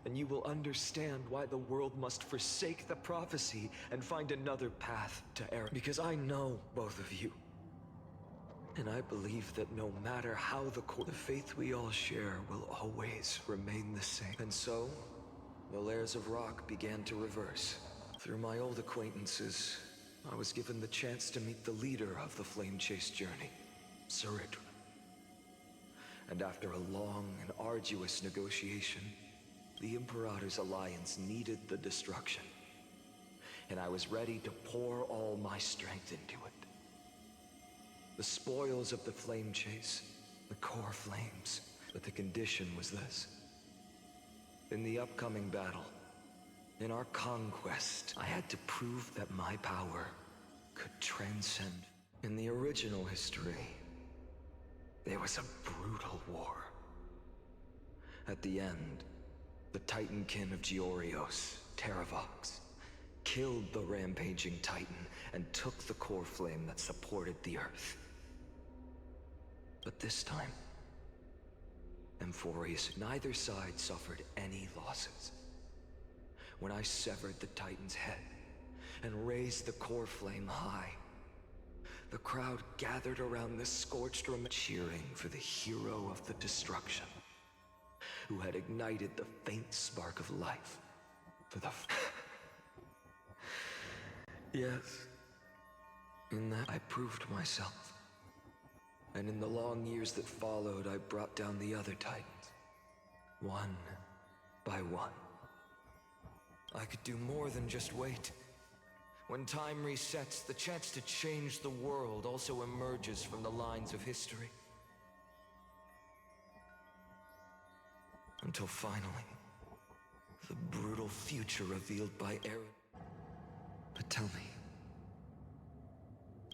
S21: And you will understand why the world must forsake the prophecy and find another path to Era. Because I know both of you. And I believe that no matter how the faith we all share will always remain the same. And so, the layers of rock began to reverse. Through my old acquaintances, I was given the chance to meet the leader of the Flame Chase journey, Soleil. And after a long and arduous negotiation, the Imperator's alliance needed the destruction. And I was ready to pour all my strength into it. The spoils of the Flame Chase, the core flames. But the condition was this. In the upcoming battle, in our conquest, I had to prove that my power could transcend. In the original history, there was a brutal war. At the end, the Titankin of Georios, Terravox, killed the rampaging Titan and took the core flame that supported the Earth. But this time, Amphorius, neither side suffered any losses. When I severed the Titan's head and raised the core flame high, the crowd gathered around the scorched remains, cheering for the hero of the destruction, who had ignited the faint spark of life for the... Yes, in that I proved myself. And in the long years that followed, I brought down the other Titans, one by one. I could do more than just wait. When time resets, the chance to change the world also emerges from the lines of history. Until finally, the brutal future revealed by Eren. But tell me,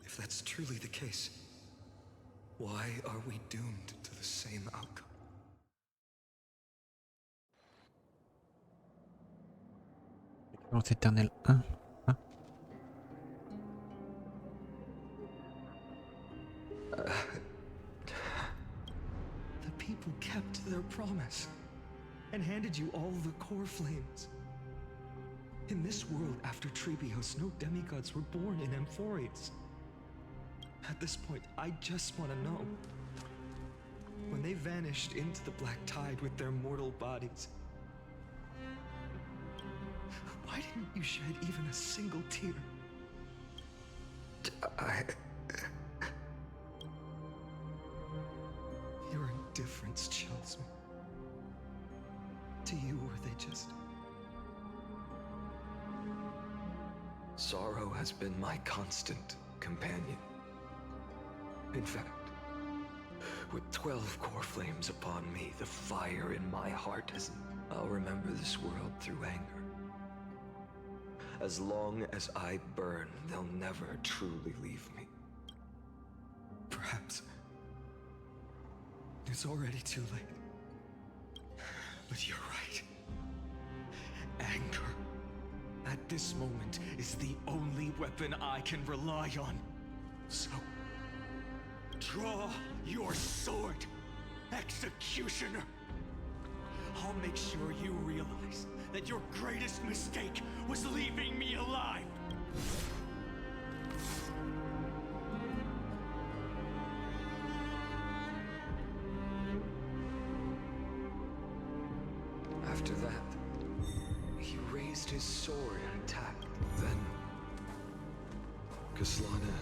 S21: if that's truly the case, why are we doomed to the same outcome?
S3: Récompense éternelle 1. Hein?
S21: The people kept their promise and handed you all the core flames. In this world after Trebios, no demigods were born in Amphorius. At this point, I just want to know. When they vanished into the black tide with their mortal bodies, why didn't you shed even a single tear? Your indifference chills me. To you, were they just... Sorrow has been my constant companion. In fact, with 12 core flames upon me, the fire in my heart isn't. I'll remember this world through anger. As long as I burn, they'll never truly leave me. Perhaps it's already too late. But you're right. Anger, at
S11: at this moment is the only weapon I can rely on. So, draw your sword, executioner. I'll make sure you realize that your greatest mistake was leaving me alive.
S21: After that, he raised his sword and attacked. Then, Kaslana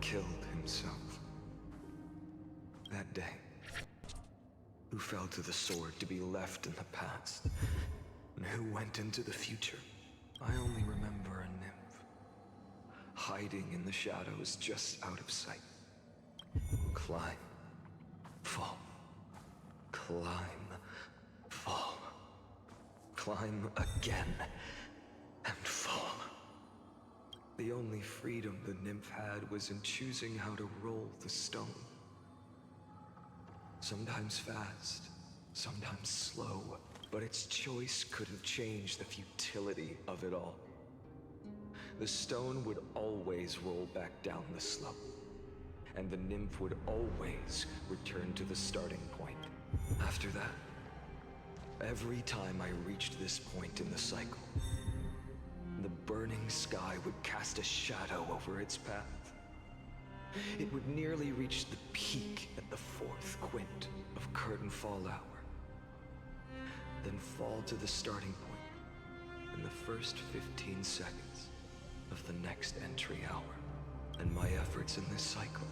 S21: killed himself. That day, who fell to the sword to be left in the past, and who went into the future? I only remember a nymph, hiding in the shadows just out of sight. Climb, fall, climb, fall. Climb again, and fall. The only freedom the nymph had was in choosing how to roll the stone. Sometimes fast, sometimes slow, but its choice could have changed the futility of it all. The stone would always roll back down the slope, and the nymph would always return to the starting point. After that, every time I reached this point in the cycle, the burning sky would cast a shadow over its path. It would nearly reach the peak at the fourth quint of curtain fall hour, then fall to the starting point in the first 15 seconds of the next entry hour. And my efforts in this cycle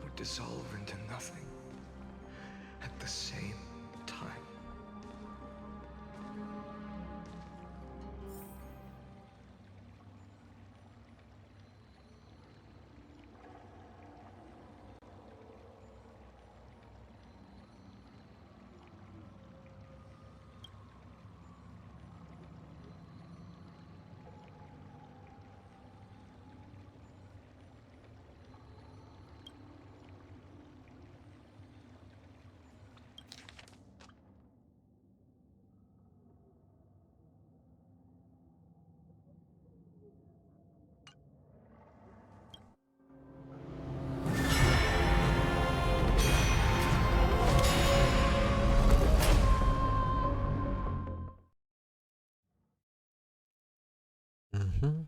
S21: would dissolve into nothing at the same time.
S3: Mhm.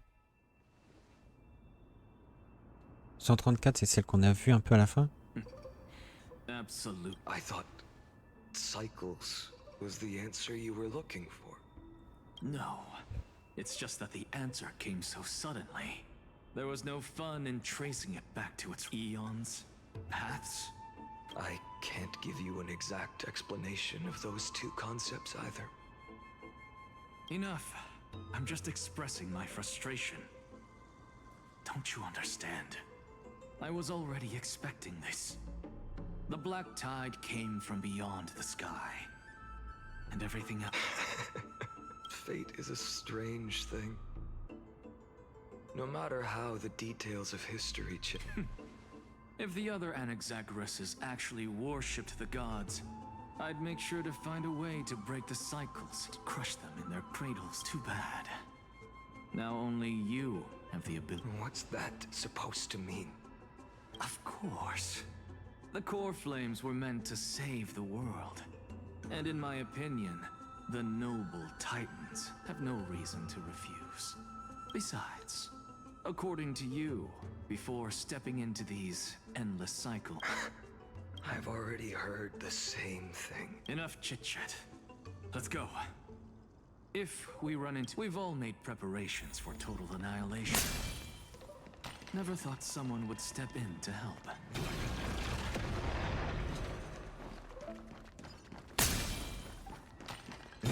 S3: 134, c'est celle qu'on a vue un peu à la fin.
S21: Absolute. I thought cycles was the answer you were looking for.
S13: No. It's just that the answer came so suddenly. There was no fun in tracing it back to its eons, paths.
S21: I can't give you an exact explanation of those two concepts either.
S13: Enough. I'm just expressing my frustration. Don't you understand? I was already expecting this. The black tide came from beyond the sky. And everything else.
S21: Fate is a strange thing. No matter how the details of history change.
S13: If the other Anaxagoras actually worshipped the gods, I'd make sure to find a way to break the cycles, to crush them in their cradles. Too bad. Now only you have the ability.
S21: What's that supposed to mean?
S13: Of course. The core flames were meant to save the world. And in my opinion, the noble titans have no reason to refuse. Besides, according to you, before stepping into these endless cycles...
S21: I've already heard the same thing.
S13: Enough chit-chat. Let's go. If we run into... We've all made preparations for total annihilation. Never thought someone would step in to help.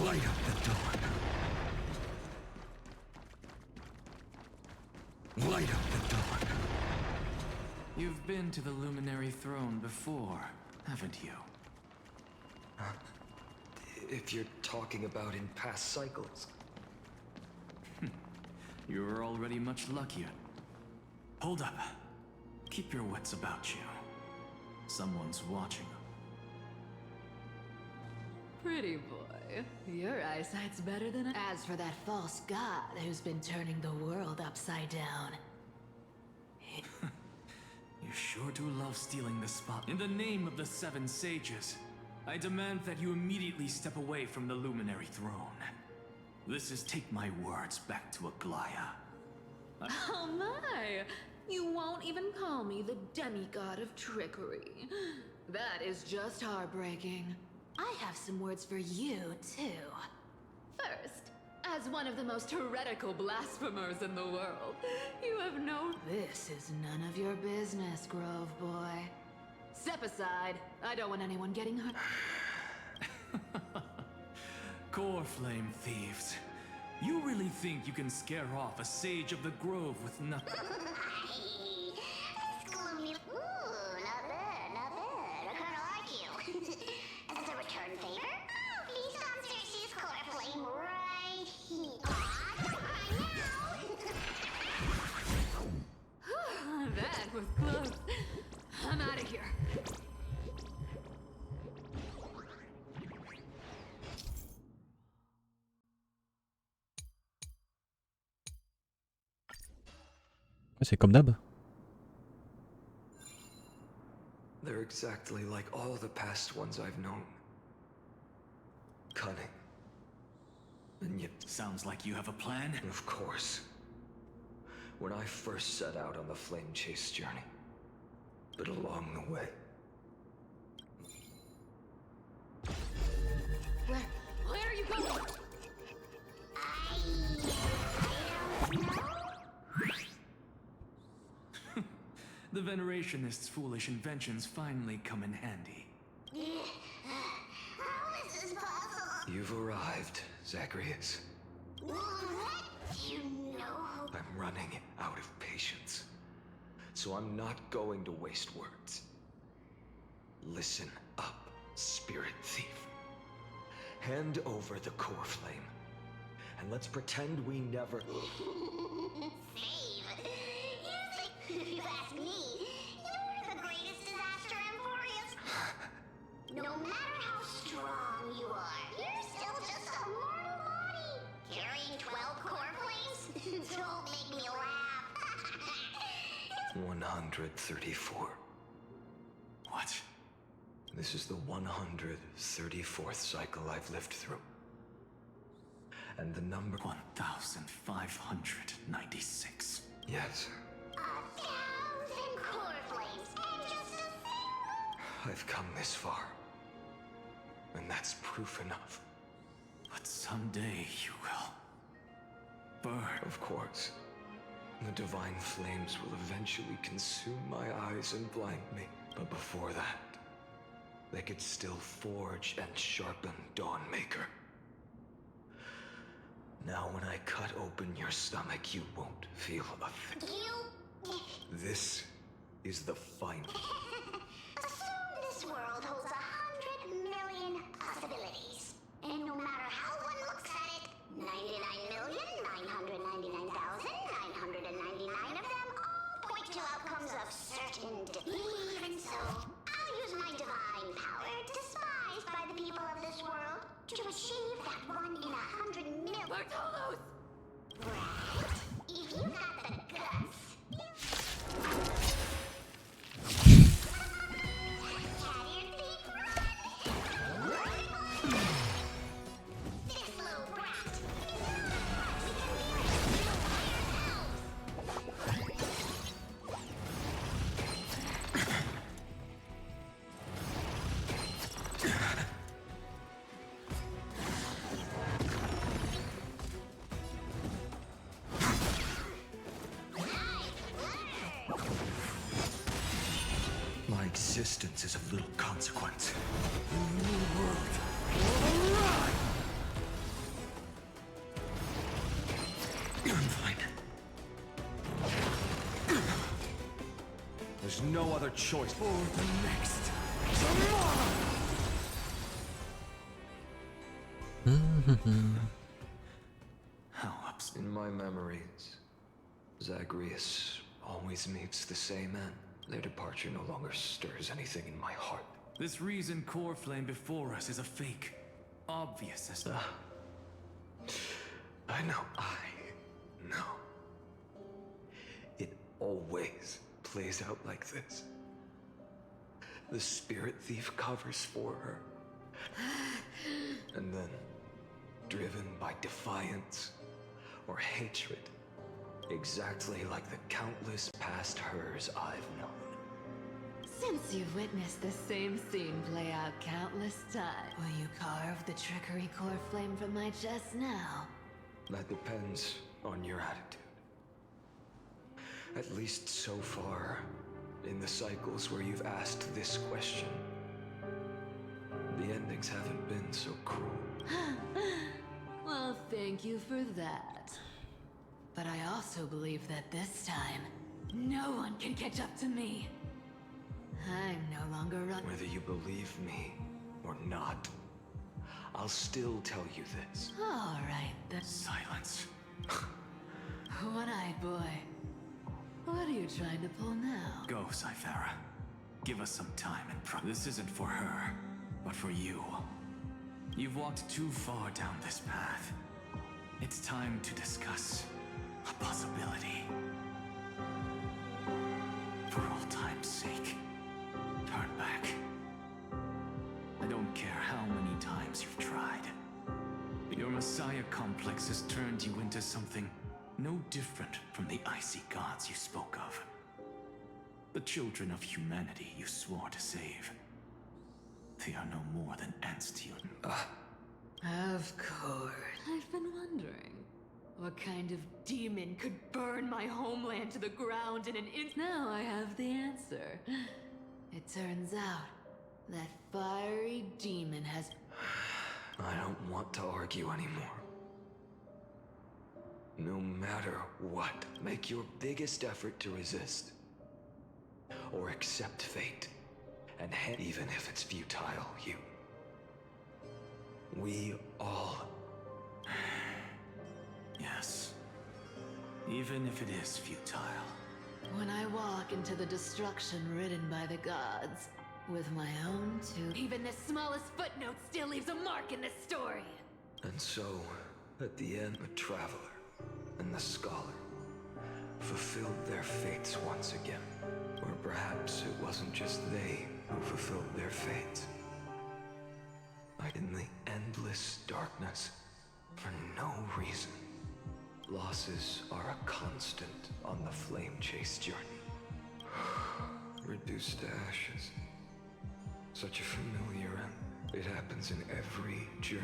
S19: Light up the dawn. Light up the dawn.
S13: You've been to the Luminary Throne before, haven't you?
S21: If you're talking about in past cycles.
S13: You're already much luckier. Hold up. Keep your wits about you. Someone's watching.
S6: Pretty boy. Your eyesight's better than As for that false god who's been turning the world upside down.
S13: You sure do love stealing the spot. In the name of the Seven Sages, I demand that you immediately step away from the Luminary Throne. This is take my words back to Aglaya.
S6: Oh my! You won't even call me the demigod of trickery. That is just heartbreaking. I have some words for you, too. First, as one of the most heretical blasphemers in the world, you have no... This is none of your business, Grove Boy. Step aside. I don't want anyone getting hurt.
S13: Core Flame thieves. You really think you can scare off a sage of the grove with nothing?
S17: That's gloomy. Ooh, not bad, not bad. I kinda like you. As a return favor, please answer his core flame right here.
S6: That was close. I'm out of here.
S3: C'est comme d'hab.
S21: They're exactly like all the past ones I've known. Cunning. And yet...
S13: Sounds like you have a plan?
S21: Of course. When I first set out on the flame chase journey. But along the way...
S6: Where are you going?
S13: The Venerationists' foolish inventions finally come in handy.
S17: How is this possible?
S21: You've arrived, Zagreus.
S17: What? You know?
S21: I'm running out of patience. So I'm not going to waste words. Listen up, spirit thief. Hand over the core flame. And let's pretend we never...
S17: Save. If you ask me, you're the greatest disaster Emporius. No matter how strong you are, you're still just a mortal body. Carrying 12 core flames? Don't make me laugh.
S21: 134.
S13: What?
S21: This is the 134th cycle I've lived through. And the number...
S13: 1,596.
S21: Yes.
S17: 1,000 core flames and just a single...
S21: I've come this far. And that's proof enough.
S13: But someday you will... burn.
S21: Of course. The divine flames will eventually consume my eyes and blind me. But before that, they could still forge and sharpen Dawnmaker. Now when I cut open your stomach, you won't feel a thing. This is the final.
S17: Assume this world holds 100 million possibilities. And no matter how one looks at it, 99,999,999 of them all point to outcomes of certain Even so, I'll use my divine power, despised by the people of this world, to achieve that 1 in 100 million.
S6: Bartolos!
S17: Right. If you got the guts.
S21: Existence is of little consequence. I'm fine. There's no other choice for the next tomorrow.
S13: How ups.
S21: In my memories, Zagreus always meets the same end. Their departure no longer stirs anything in my heart.
S13: This reason core flame before us is a fake. obvious as
S21: I know. It always plays out like this. The spirit thief covers for her. And then, driven by defiance or hatred, exactly like the countless past hers I've known.
S6: Since you've witnessed the same scene play out countless times, will you carve the trickery core flame from my chest now?
S21: That depends on your attitude. At least so far, in the cycles where you've asked this question, the endings haven't been so cruel.
S6: Well, thank you for that. But I also believe that this time, no one can catch up to me. I'm no longer running.
S21: Whether you believe me or not, I'll still tell you this.
S6: All right, then.
S13: silence.
S6: One-eyed boy. What are you trying to pull now?
S13: Go, Cythera. Give us some time and this isn't for her, but for you. You've walked too far down this path. It's time to discuss a possibility. For all time's sake, turn back. I don't care how many times you've tried. Your Messiah complex has turned you into something no different from the icy gods you spoke of. The children of humanity you swore to save. They are no more than ants to you.
S6: Of course. I've been wondering, what kind of demon could burn my homeland to the ground in an instant? Now I have the answer. It turns out, that fiery demon has...
S21: I don't want to argue anymore. No matter what, make your biggest effort to resist. Or accept fate. And even if it's futile, we all...
S13: Yes. Even if it is futile.
S6: When I walk into the destruction written by the gods, with my own two... Even the smallest footnote still leaves a mark in this story!
S21: And so, at the end, the traveler and the scholar fulfilled their fates once again. Or perhaps it wasn't just they who fulfilled their fates. Like in the endless darkness, for no reason. Losses are a constant on the flame chase journey. Reduced to ashes. Such a familiar end. It happens in every journey.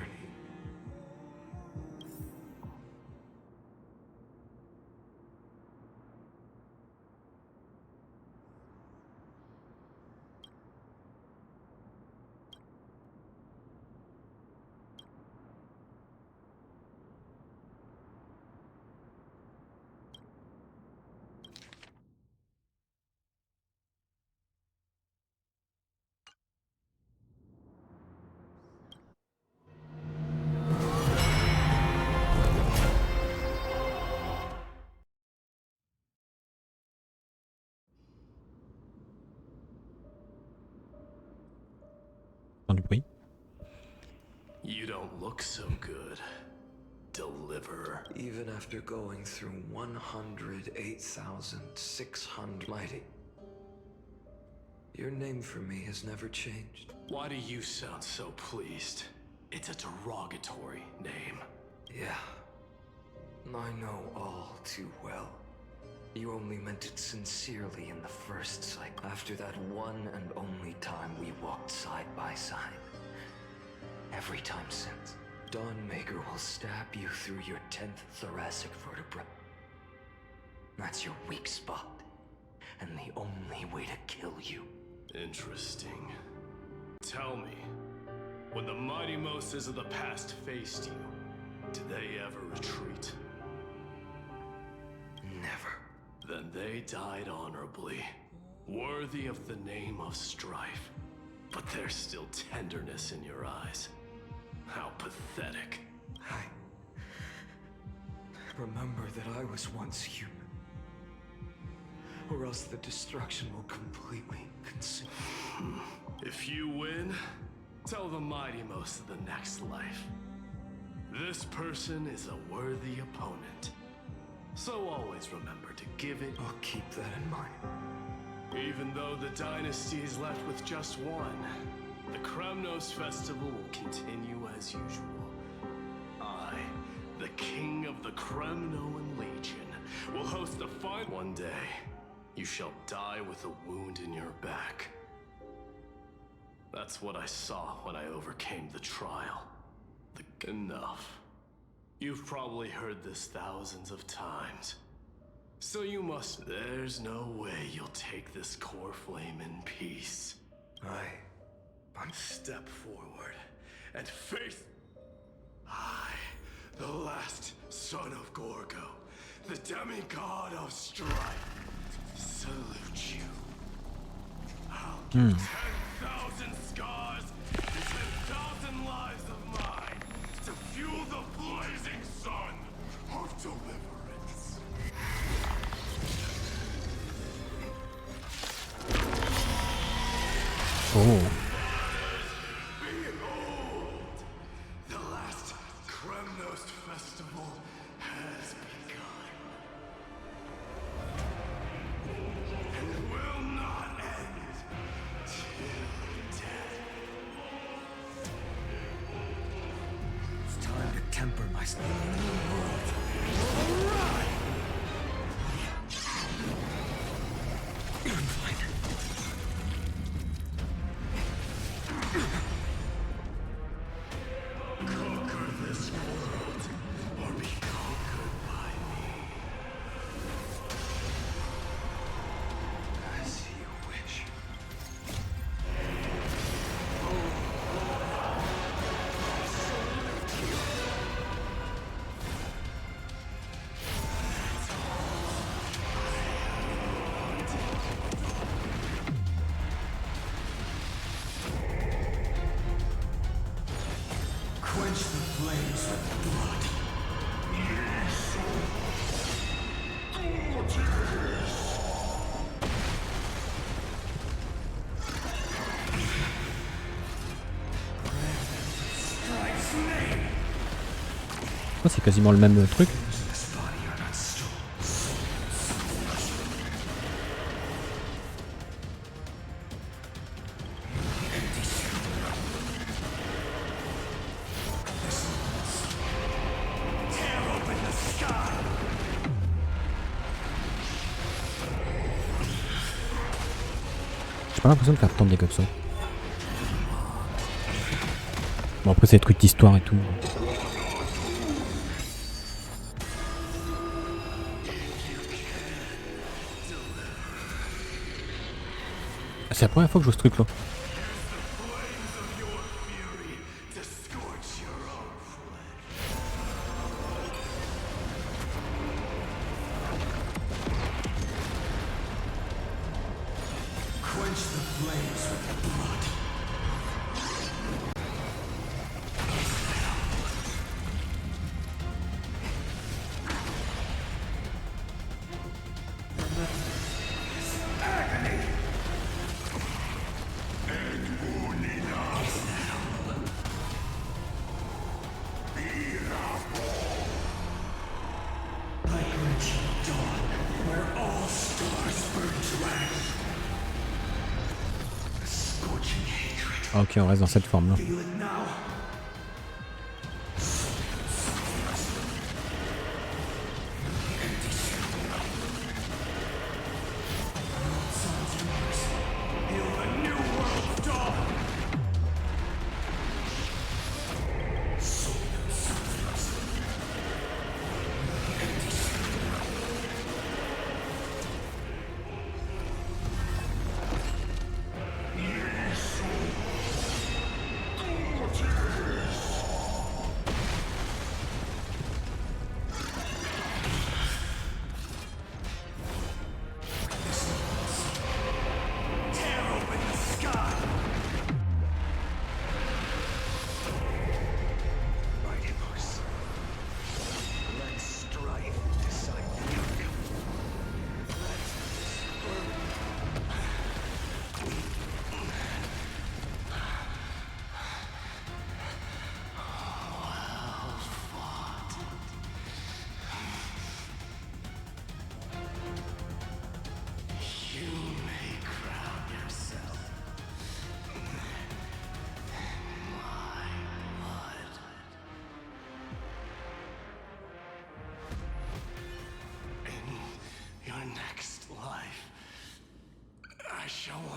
S3: Du bruit.
S14: You don't look so good, Deliverer.
S21: Even after going through 108,600 mighty, your name for me has never changed.
S14: Why do you sound so pleased? It's a derogatory name.
S21: Yeah, I know all too well. You only meant it sincerely in the first cycle. After that one and only time we walked side by side. Every time since, Dawnmaker will stab you through your 10th thoracic vertebra. That's your weak spot, and the only way to kill you.
S14: Interesting. Tell me, when the mighty Moses of the past faced you, did they ever retreat?
S21: Never.
S14: Then they died honorably, worthy of the name of strife. But there's still tenderness in your eyes. How pathetic.
S21: Remember that I was once human. Or else the destruction will completely consume.
S14: If you win, Tell the mighty most of the next life. This person is a worthy opponent. So always remember to give it.
S21: I'll keep that in mind.
S14: Even though the dynasty is left with just one, the Kremnos festival will continue as usual. I, the king of the Kremnoan Legion, will host a fine one day. You shall die with a wound in your back. That's what I saw when I overcame the trial. Enough. You've probably heard this thousands of times. So you must... There's no way you'll take this core flame in peace. I'm step forward and face... I, the last son of Gorgo, the demigod of strife, salute you. I'll give 10,000 scars and 10,000 lives of mine to fuel the blazing sun of deliverance.
S3: Oh.
S14: Behold, the last Kremnos festival has begun. And will not end till death.
S21: It's time to temper my
S14: Conquer this world, or be conquered by me.
S21: As you wish.
S11: Quench the flames with blood.
S3: Oh, c'est quasiment le même truc. J'ai pas l'impression de faire tant bien comme ça. Bon, après c'est des trucs d'histoire et tout. C'est la première fois que je joue ce truc là. Ah ok, on reste dans cette forme là.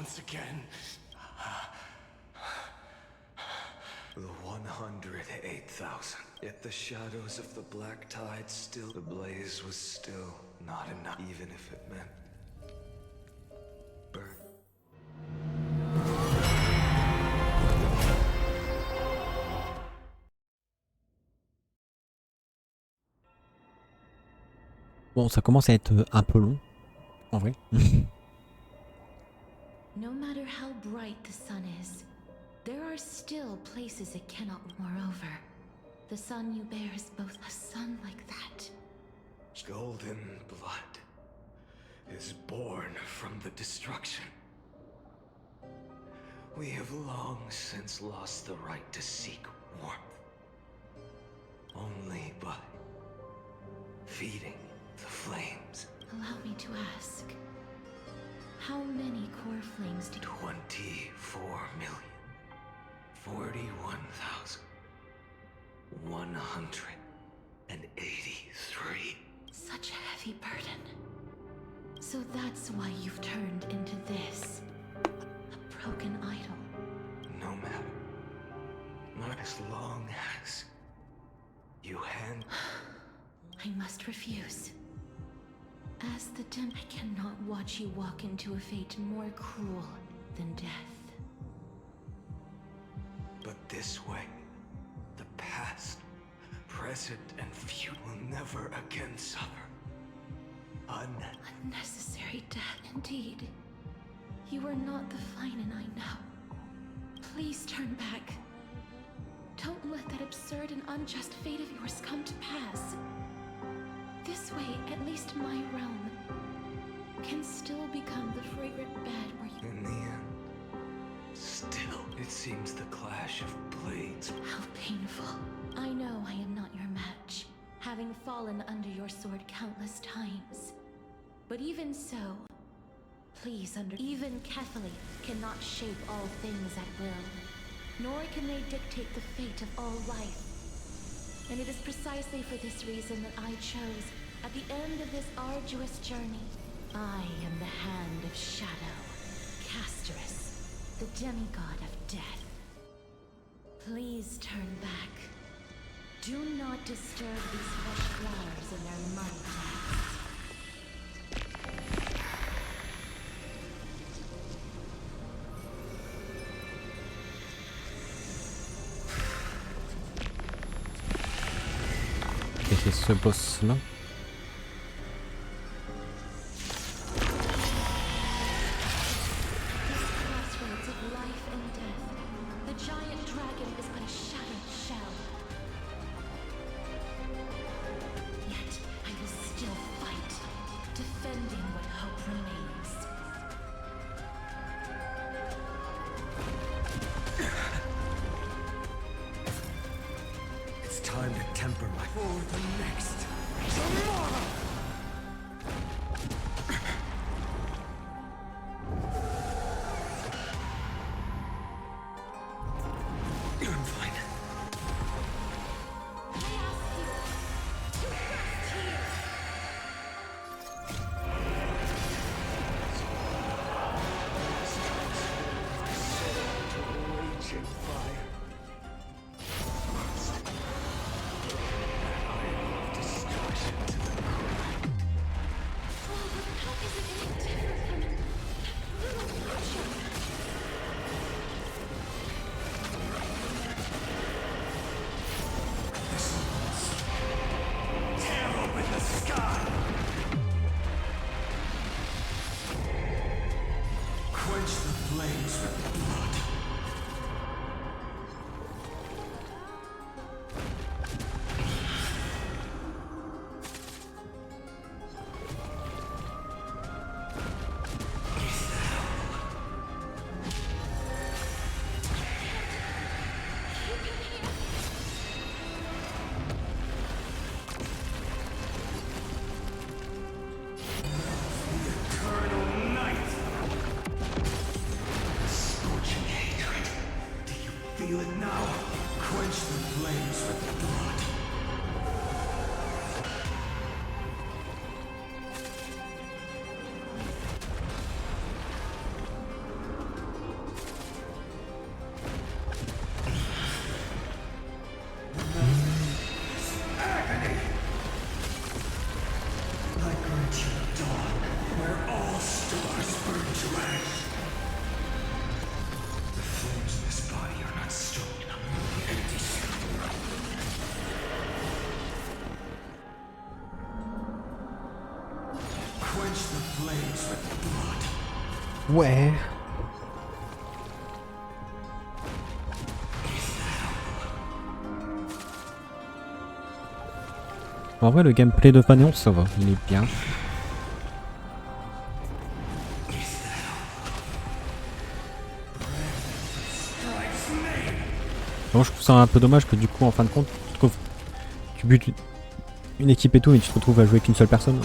S11: once again.
S21: The 108,000. Yet the shadows of the black tide still... The blaze was still not enough, even if it meant... burn.
S3: Bon, ça commence à être un peu long, en vrai.
S1: No matter how bright the sun is, there are still places it cannot. Moreover, the son you bear is both a son like that.
S21: Golden blood is born from the destruction. We have long since lost the right to seek warmth. Only by feeding the flames.
S1: Allow me to ask, how many core flames do
S21: 24,041,183.
S1: Such a heavy burden. So that's why you've turned into this. A broken idol.
S21: No matter. Not as long as you hand...
S1: I must refuse. As the dim, I cannot watch you walk into a fate more cruel than death.
S21: But this way, the past, present, and future will never again suffer.
S1: Unnecessary death, indeed. You are not the Phaenon I know. Please turn back. Don't let that absurd and unjust fate of yours come to pass. This way, at least my realm can still become the fragrant bed where you...
S21: In the end, still, it seems the clash of blades...
S1: How painful. I know I am not your match, having fallen under your sword countless times. But even so, please even Kafka cannot shape all things at will, nor can they dictate the fate of all life. And it is precisely for this reason that I chose, at the end of this arduous journey, I am the Hand of Shadow, Casterus, the demigod of death. Please turn back. Do not disturb these fresh flowers in their muddy depths.
S3: Et ce boss-là. Ouais. En vrai, le gameplay de Phaenon, ça va, il est bien. Bon, je trouve ça un peu dommage que du coup, en fin de compte, tu butes une équipe et tout, et tu te retrouves à jouer qu'une seule personne.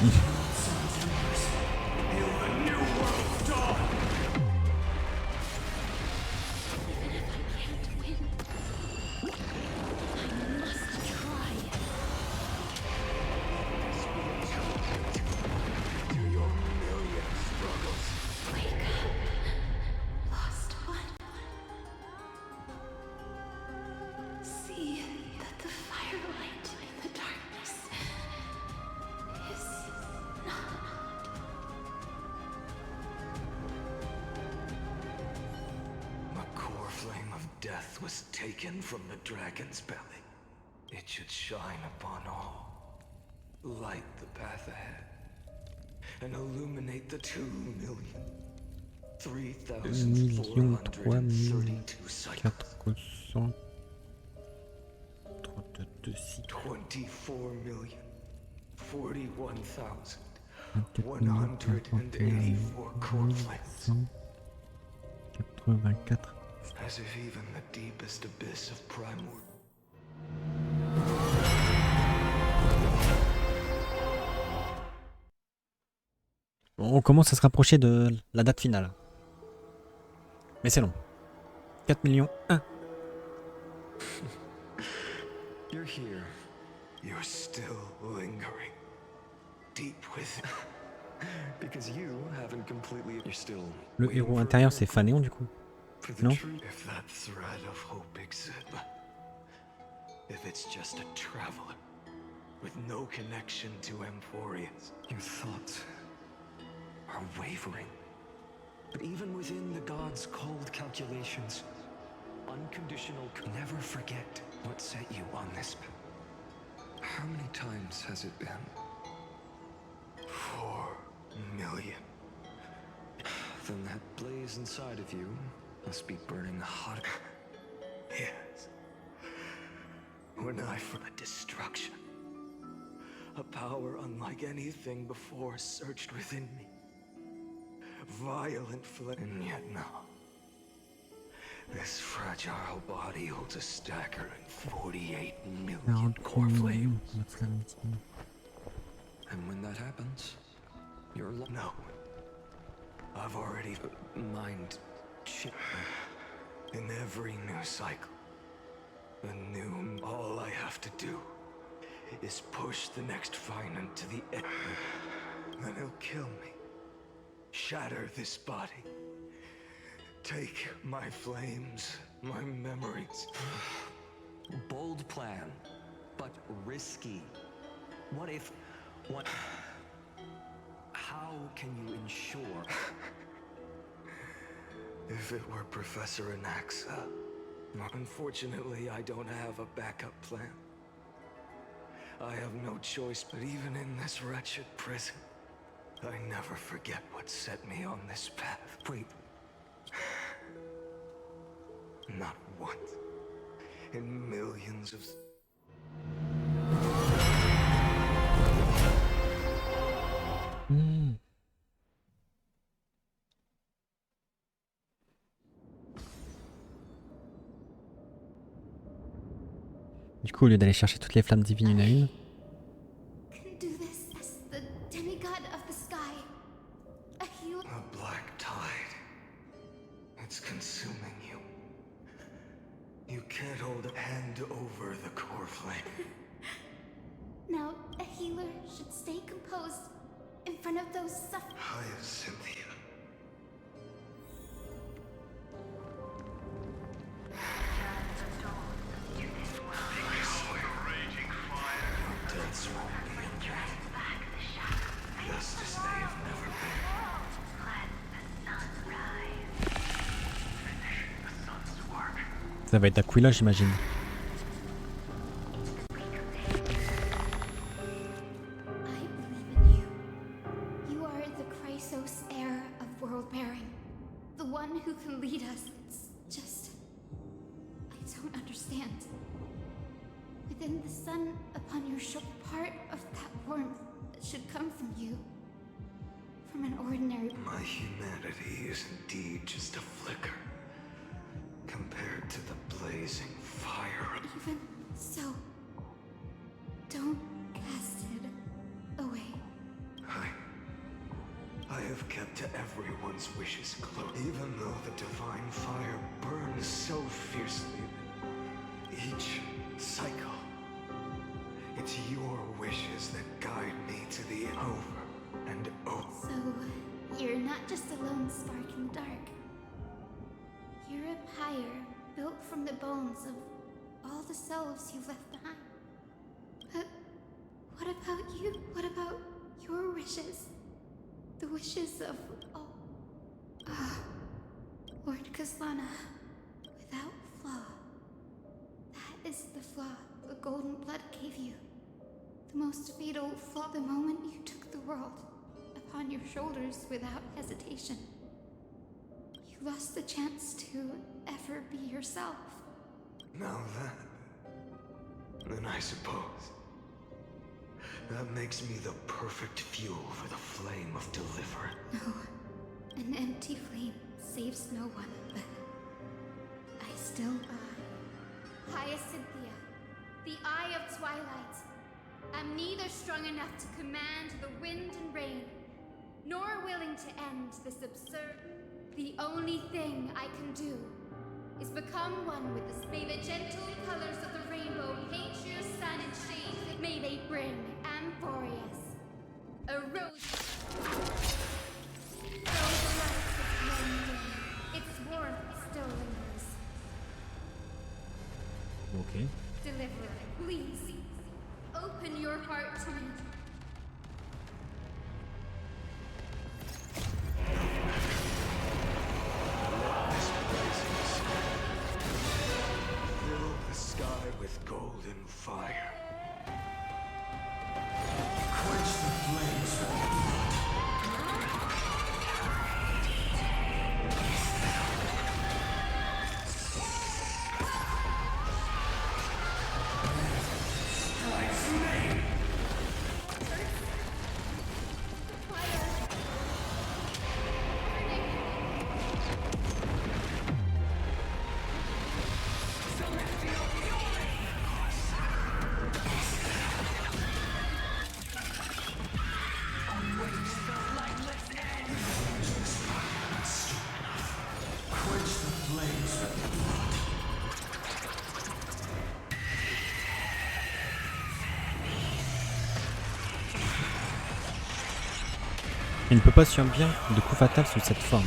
S12: Death was taken from the dragon's belly. It should shine upon all, light the path ahead, and illuminate the 2,003,432 cycles. 24,041,184 cord flames.
S3: 84.
S12: As if even the deepest abyss of primordial.
S3: On commence à se rapprocher de la date finale. Mais c'est long. 4 millions 1.
S12: You're here. You're still lingering. Deep within. Because you haven't completely. You're still.
S3: Le héros intérieur, c'est Phaenon du coup. Non?
S12: If that thread of hope exists, if it's just a traveler with no connection to Emphorians. Your thoughts are wavering. But even within the gods' cold calculations, unconditional. Never forget what set you on this path. How many times has it been? 4 million. Then that blaze inside of you must be burning hot. Yes. When I for the destruction. A power unlike anything before surged within me. Violent flame. And yet now. This fragile body holds a staggering 48 million core flames. And when that happens, you're no. I've already mind. In every new cycle, all I have to do is push the next Phaenon to the end. Then he'll kill me, shatter this body, take my flames, my memories.
S21: Bold plan, but risky. What if... How can you ensure...
S12: If it were Professor Anaxa. Unfortunately, I don't have a backup plan. I have no choice, but even in this wretched prison, I never forget what set me on this path.
S21: Wait.
S12: Not once. In millions of...
S3: Du coup, au lieu d'aller chercher toutes les flammes divines une à une,
S17: Can do this as the demigod of the sky. A healer.
S12: A black tide. It's consuming you. You can't hold a hand over the core flame.
S17: Now, a healer should stay composed in front of those suffering.
S12: Hyacinthia.
S3: ça va être Aquila, j'imagine.
S17: You are the Chrysos
S8: can lead us. It's just... I don't understand. Within the sun upon your shoulder, part of that warmth should come from you. From an ordinary...
S12: My humanity is indeed just a flicker compared to the blazing fire.
S8: Even so, don't cast it away.
S12: I have kept everyone's wishes close, even though the divine fire burns so fiercely. Each cycle, it's your wishes that guide me to the over and over.
S8: So, you're not just a lone spark in the dark. You're a pyre built from the bones of all the selves you've left behind. But what about you? What about your wishes? The wishes of all... Lord Kaslana, without flaw. That is the flaw the golden blood gave you. The most fatal flaw the moment you took the world upon your shoulders without hesitation. You lost the chance to ever be yourself.
S12: Now then I suppose that makes me the perfect fuel for the flame of deliverance.
S8: No, an empty flame saves no one, but I still... Hyacinthia, the Eye of Twilight. I'm neither strong enough to command the wind and rain, nor willing to end this absurd... The only thing I can do is become one with this. May the gentle colors of the rainbow paint your sun and shade. May they bring Amphorius a rose. Though the light has grown dim, its warmth still lingers.
S3: Okay.
S8: Deliverer, please open your heart to me.
S12: Fill the sky with golden fire.
S11: Quench the flames with
S3: Il ne peut pas subir de coup fatal sous cette forme.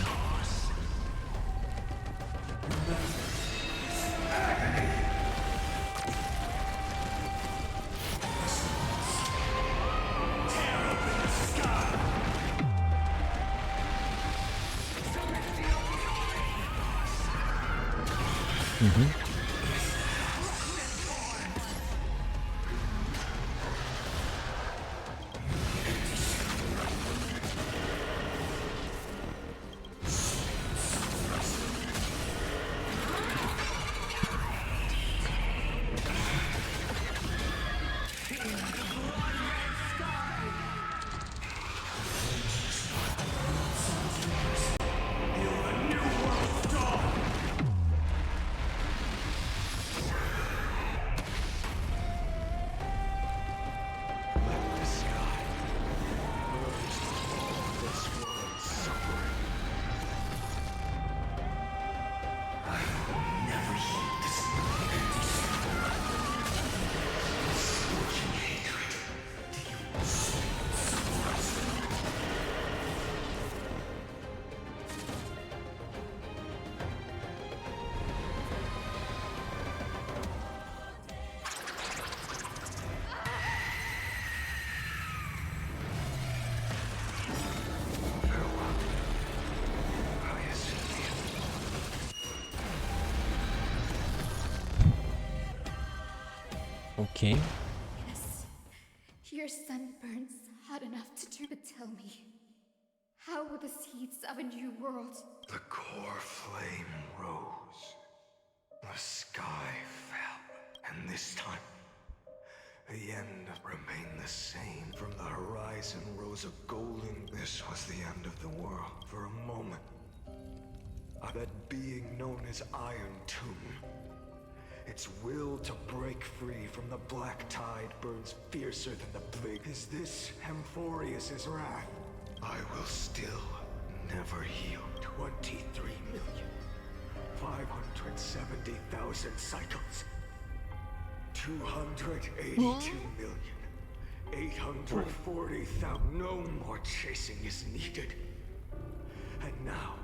S3: Ok.
S8: Yes, your sun burns hot enough to turn. But tell me, How will the seeds of a new world?
S12: The core flame rose. The sky fell. And this time, the end remained the same. From the horizon rose a golden... This was the end of the world. For a moment, that being known as Iron Tomb, its will to break free from the black tide burns fiercer than the plague. Is this Amphorius' wrath? I will still never yield. 23,570,000 cycles. 282,840,000. No more chasing is needed. And now,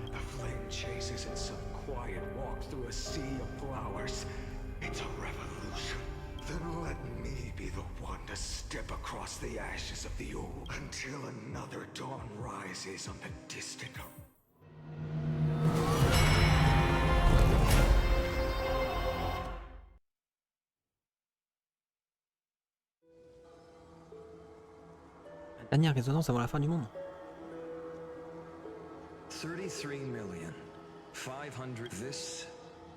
S12: the flame chases in some quiet walk through a sea of flowers. It's a revolution. Then let me be the one to step across the ashes of the old until another dawn rises on the distant
S3: La dernière résonance avant la fin du monde.
S21: 33,500,000. This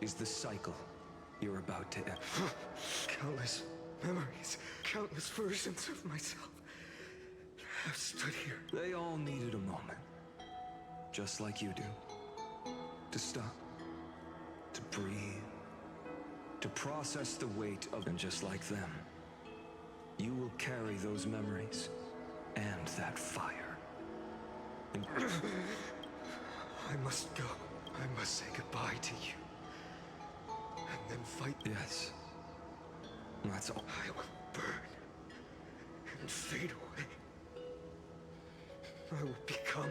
S21: is the cycle you're about to end.
S12: Countless memories, countless versions of myself have stood here.
S21: They all needed a moment, just like you do. To stop, to breathe, to process the weight of... And just like them, you will carry those memories and that fire. And...
S12: I must go. I must say goodbye to you. And then fight.
S21: Yes. That's all.
S12: I will burn and fade away. I will become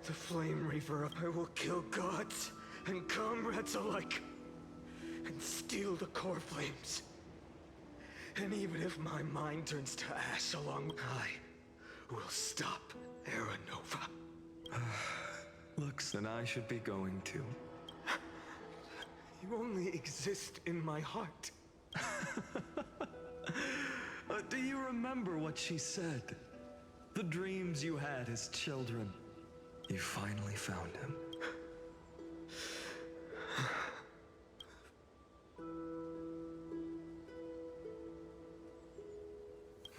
S12: the Flame Reaver. I will kill gods and comrades alike. And steal the core flames. And even if my mind turns to ash along, I will stop Aranova.
S21: Looks, then I should be going too.
S12: You only exist in my heart.
S21: Do you remember what she said? The dreams you had as children. You finally found him.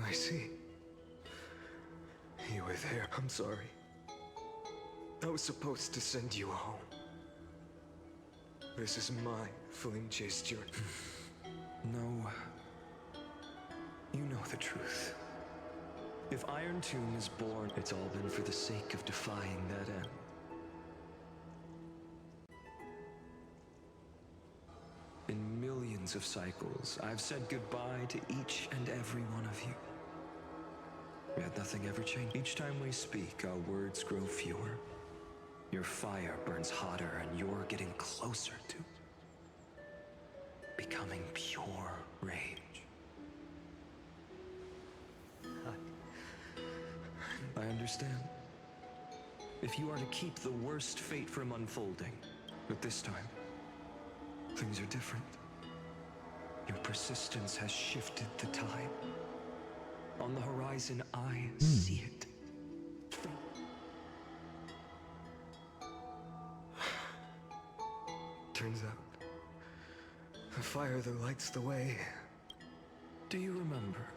S12: I see. You were there. I'm sorry. I was supposed to send you home. This is my flame-chased journey.
S21: No. You know the truth. If Iron Tomb is born, it's all been for the sake of defying that end. In millions of cycles, I've said goodbye to each and every one of you. Yet nothing ever changed. Each time we speak, our words grow fewer. Your fire burns hotter, and you're getting closer to becoming pure rage. I understand. If you are to keep the worst fate from unfolding, but this time, things are different. Your persistence has shifted the tide. On the horizon, I see it.
S12: Turns out, the fire that lights the way.
S21: Do you remember,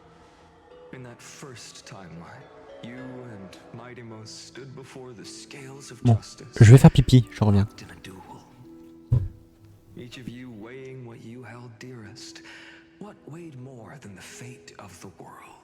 S21: in that first timeline, you and Mightymost stood before the scales of
S3: Bon,
S21: justice?
S3: je vais faire pipi, je reviens.
S21: In a duel. Each of you weighing what you held dearest. What weighed more than the fate of the world?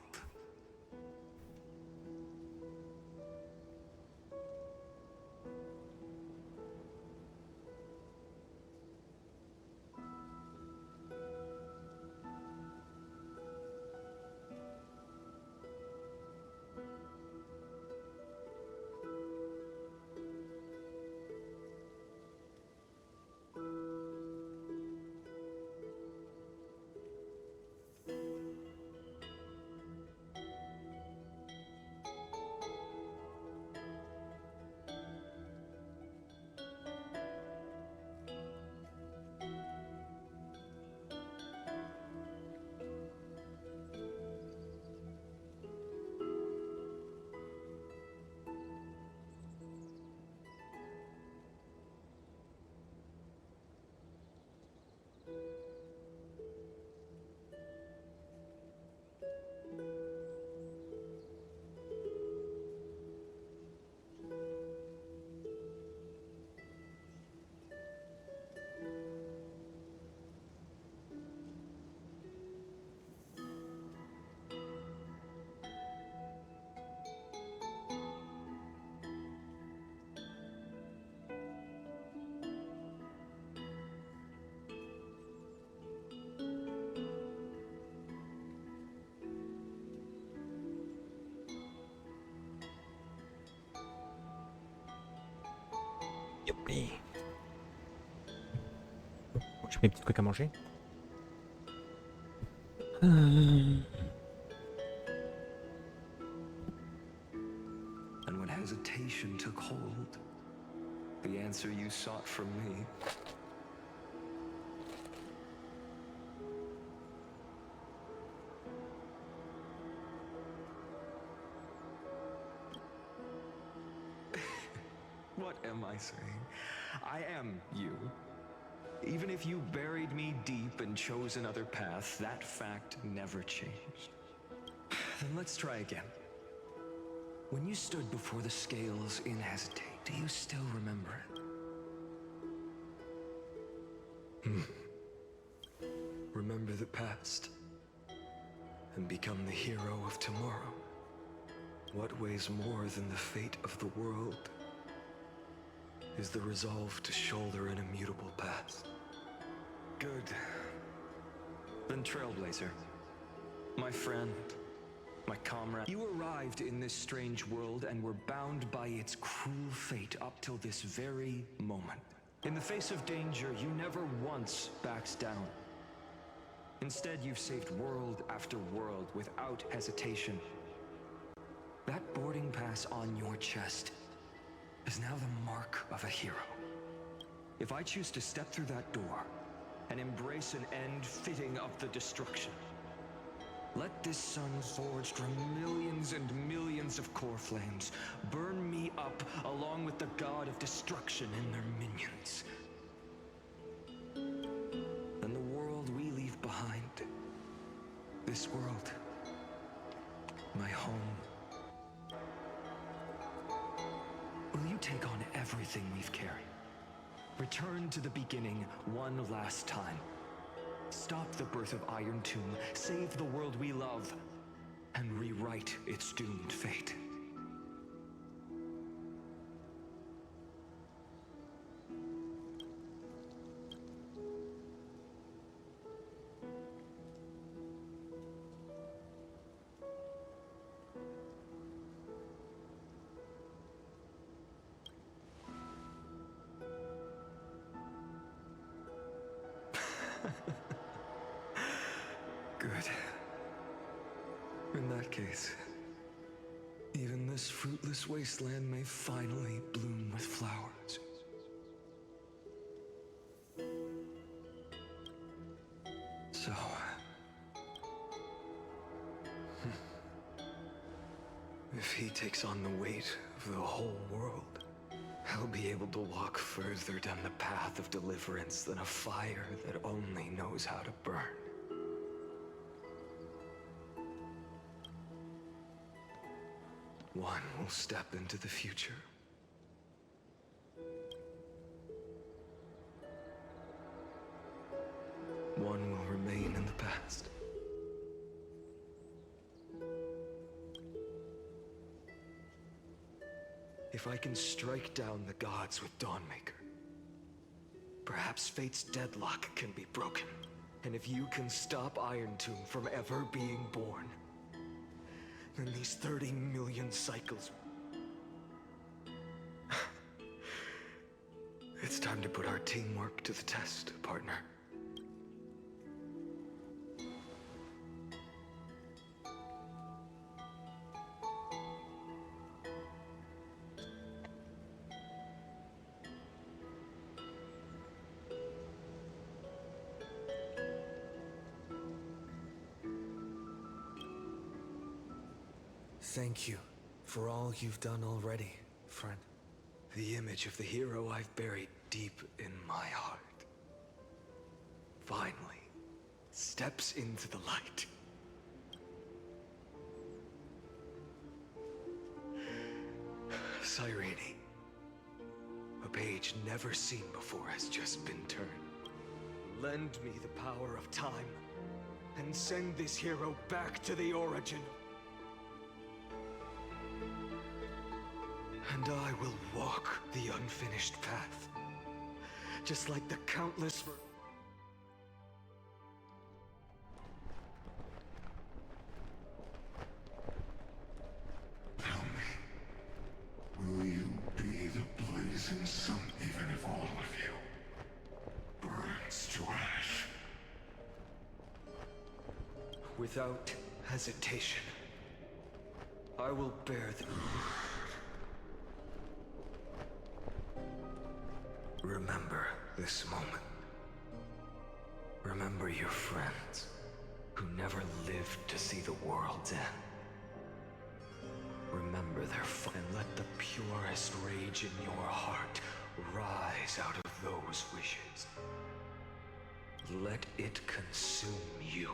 S3: Allez. Bon, j'ai mes petits trucs à manger.
S21: And when hesitation took hold, the answer you sought from me. What am I saying? I am you. Even if you buried me deep and chose another path, that fact never changed. Then let's try again. When you stood before the scales in hesitate, do you still remember it? Remember the past and become the hero of tomorrow. What weighs more than the fate of the world is the resolve to shoulder an immutable past. Good. Then Trailblazer, my friend, my comrade, you arrived in this strange world and were bound by its cruel fate up till this very moment. In the face of danger, you never once backed down. Instead, you've saved world after world without hesitation. That boarding pass on your chest is now the mark of a hero. If I choose to step through that door and embrace an end fitting of the destruction, let this sun forged from millions and millions of core flames burn me up along with the god of destruction and their minions. And the world we leave behind, this world, my home, will you take on everything we've carried? Return to the beginning one last time. Stop the birth of Iron Tomb, save the world we love, and rewrite its doomed fate. Good. In that case, even this fruitless wasteland may finally bloom with flowers. So... if he takes on the weight of the whole world, I'll be able to walk further down the path of deliverance than a fire that only knows how to burn. One will step into the future. One will remain in the past. If I can strike down the gods with Dawnmaker, perhaps fate's deadlock can be broken. And if you can stop Iron Tomb from ever being born, then these 30 million cycles... It's time to put our teamwork to the test, partner.
S5: Thank you for all you've done already, friend.
S21: The image of the hero I've buried deep in my heart finally steps into the light. Cyrene, a page never seen before has just been turned. Lend me the power of time and send this hero back to the origin. And I will walk the unfinished path, just like the countless...
S12: Tell me, will you be the blazing sun even if
S5: Without hesitation, I will bear the... Remember this moment. Remember your friends who never lived to see the world's end. Remember their fun and let the purest rage in your heart rise out of those wishes. Let it consume you.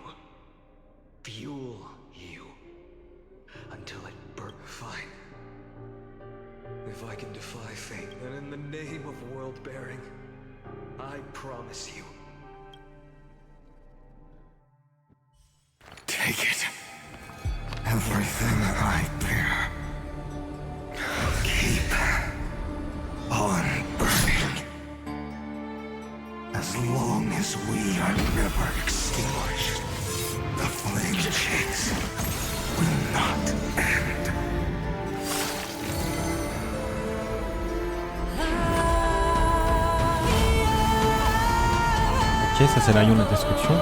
S5: Fuel you. Until it burns. Fine. If I can defy fate, then in the name of world-bearing, I promise you.
S19: Take it. Everything I bear. Keep on burning. As long as we are never extinguished, the flame chase will not end.
S3: Ok, ça c'est la rayon de la destruction.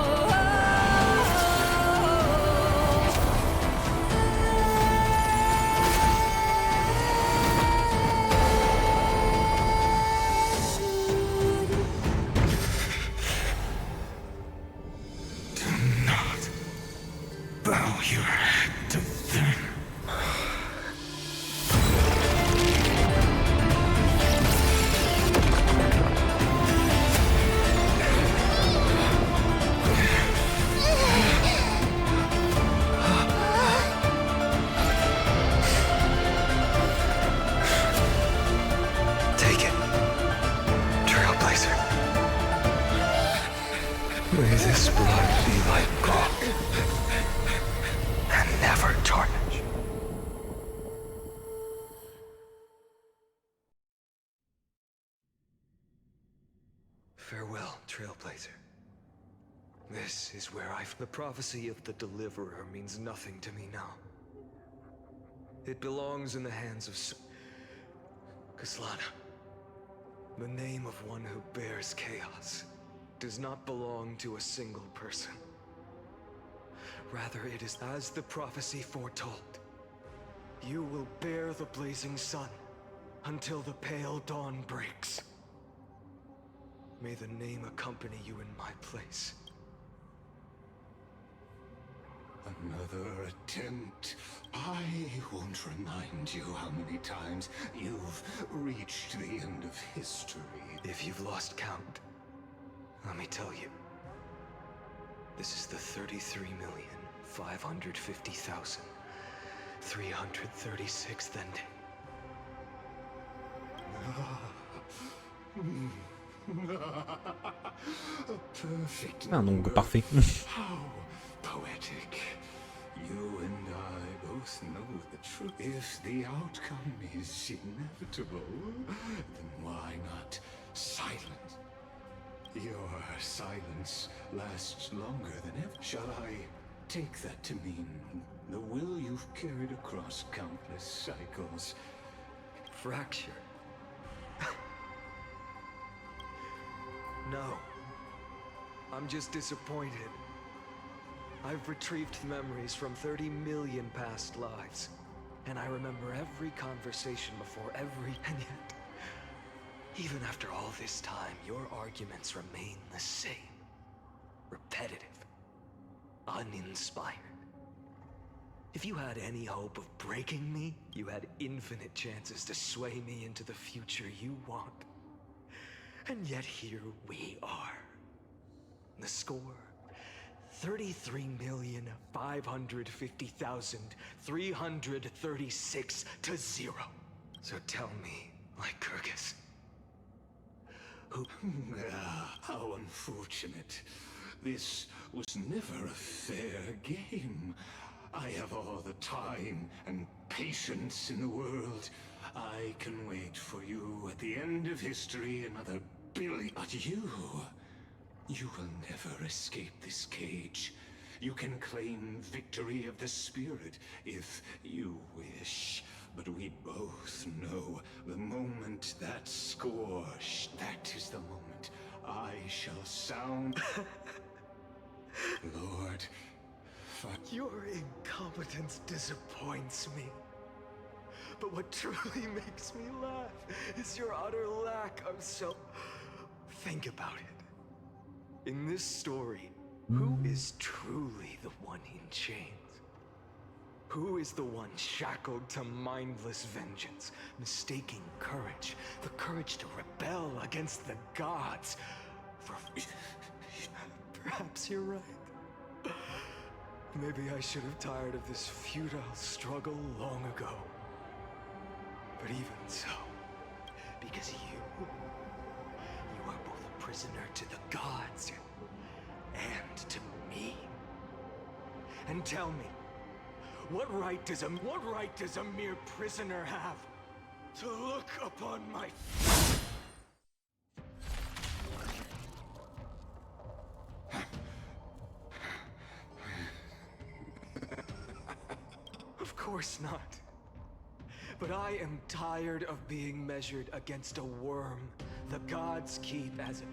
S5: May this blood be like gold, and never tarnish. Farewell, Trailblazer. This is where The prophecy of the Deliverer means nothing to me now. It belongs in the hands of Kaslana. The name of one who bears chaos does not belong to a single person. Rather, it is as the prophecy foretold. You will bear the blazing sun until the pale dawn breaks. May the name accompany you in my place.
S12: Another attempt. I won't remind you how many times you've reached the end of history.
S5: If you've lost count, let me tell you. This is the 33,550,336th ending.
S12: A perfect
S3: Un nombre parfait.
S12: How poetic. You and I both know the truth. If the outcome is inevitable, then why not silent? Your silence lasts longer than ever. Shall I take that to mean the will you've carried across countless cycles?
S5: Fracture? No. I'm just disappointed. I've retrieved memories from 30 million past lives. And I remember every conversation before every... And yet, even after all this time, your arguments remain the same. Repetitive. Uninspired. If you had any hope of breaking me, you had infinite chances to sway me into the future you want. And yet here we are. The score, 33,550,336 to 0. So tell me, Lycurgus, who...
S12: How unfortunate. This was never a fair game. I have all the time and patience in the world. I can wait for you at the end of history another billion. But you will never escape this cage. You can claim victory of the spirit if you wish. But we both know the moment that score, that is the moment I shall sound. Lord
S11: Your incompetence disappoints me. But what truly makes me laugh is your utter lack of self. Think about it. In this story, who is truly the one in chains? Who is the one shackled to mindless vengeance, mistaking courage, the courage to rebel against the gods? For perhaps you're right. Maybe I should have tired of this futile struggle long ago. But even so, because you are both a prisoner to the gods and to me. And tell me, what right does a mere prisoner have to look upon my... Of course not. But I am tired of being measured against a worm the gods keep as a...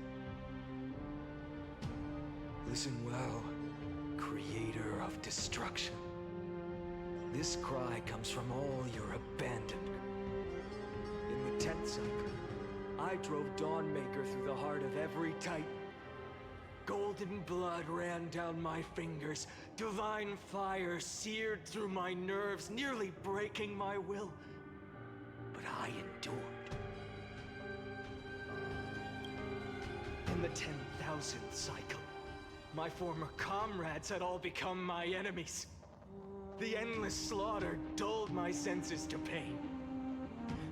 S11: Listen well, creator of destruction. This cry comes from all your abandoned. In the 10th cycle, I drove Dawnmaker through the heart of every Titan. Golden blood ran down my fingers, divine fire seared through my nerves, nearly breaking my will. But I endured. In the 10,000th cycle, my former comrades had all become my enemies. The endless slaughter dulled my senses to pain.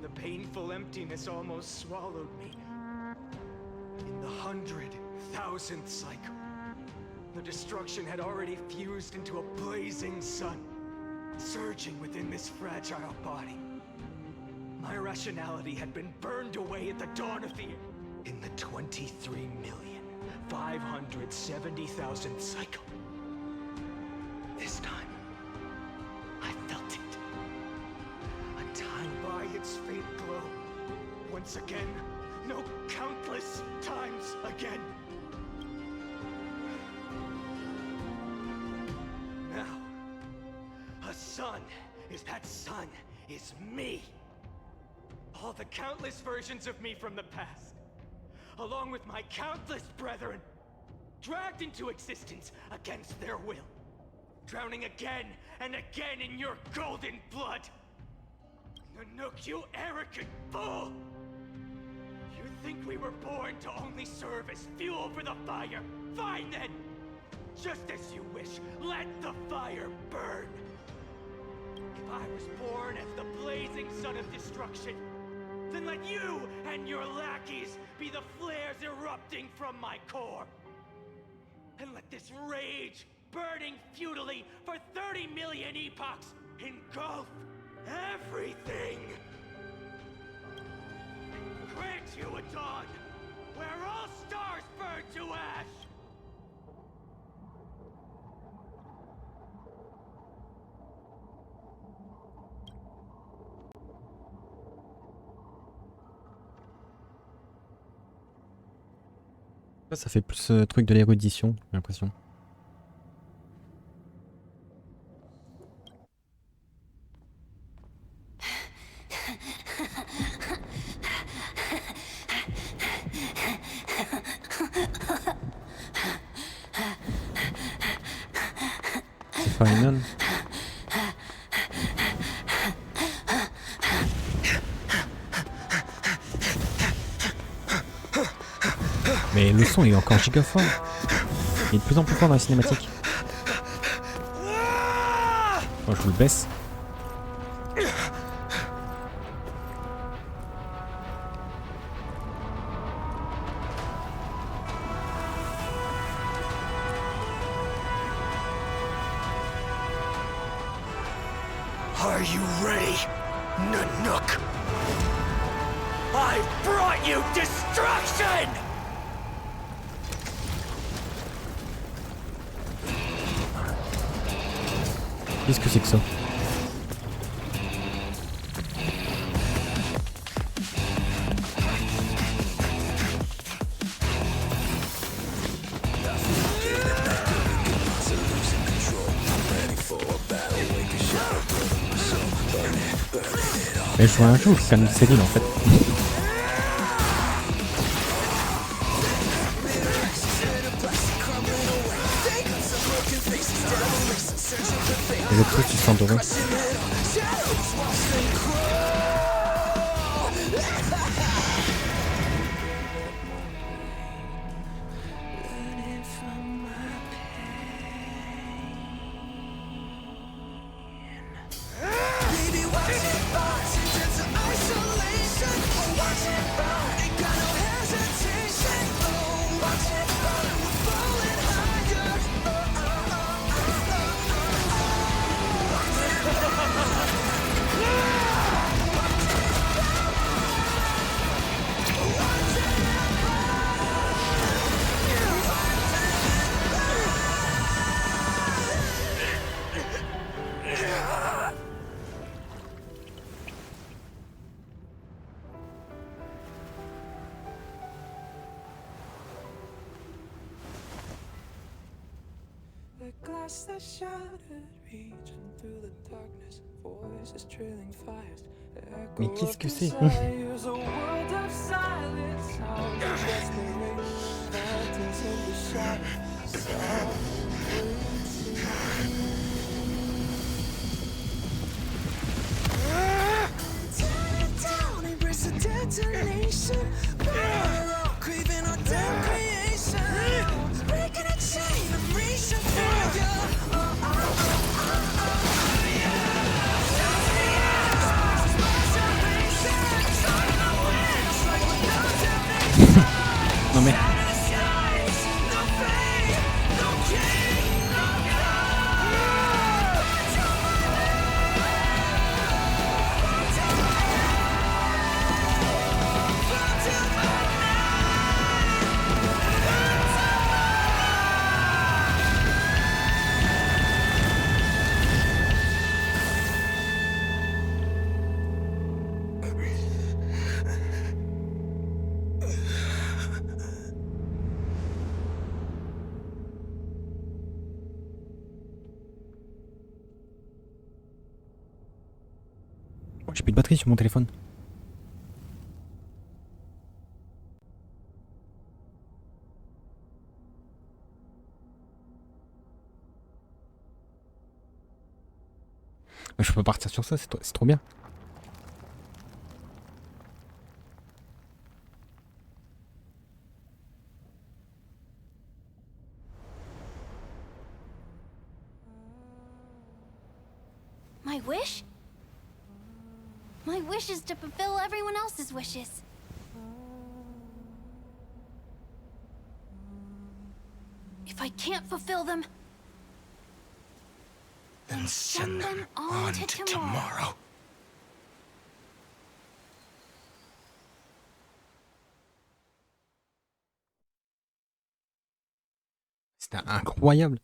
S11: The painful emptiness almost swallowed me. In the 100,000th cycle, the destruction had already fused into a blazing sun, surging within this fragile body. My rationality had been burned away at the dawn of the... In the 23,570,000th cycle. This time, I felt it. A time by its fate glow. Once again, no, countless times again. Now, that son is me. All the countless versions of me from the past, along with my countless brethren, dragged into existence against their will, drowning again and again in your golden blood. Nanook, you arrogant fool! You think we were born to only serve as fuel for the fire? Fine then! Just as you wish, let the fire burn! If I was born as the blazing sun of destruction, then let you and your lackeys be the flares erupting from my core. And let this rage, burning futilely for 30 million epochs, engulf everything! Grant you a dawn, where all stars burn to ash!
S3: Ça fait plus truc de l'érudition, j'ai l'impression. Phaenon. Mais le son il est encore giga fort. Il est de plus en plus fort dans la cinématique. Oh, je vous le baisse.
S11: Are you ready, Nanook? I brought you destruction!
S3: Qu'est-ce que c'est que ça? Mais je joue à un jeu où je calme des cellules en fait. Les autres trucs qui sont dorés. Mais qu'est-ce que c'est? Non mais... J'ai plus de batterie sur mon téléphone. Je peux partir sur ça, c'est trop bien.
S15: My wish? My wish is to fulfill everyone else's wishes. If I can't fulfill them, then send them on to tomorrow. C'était incroyable.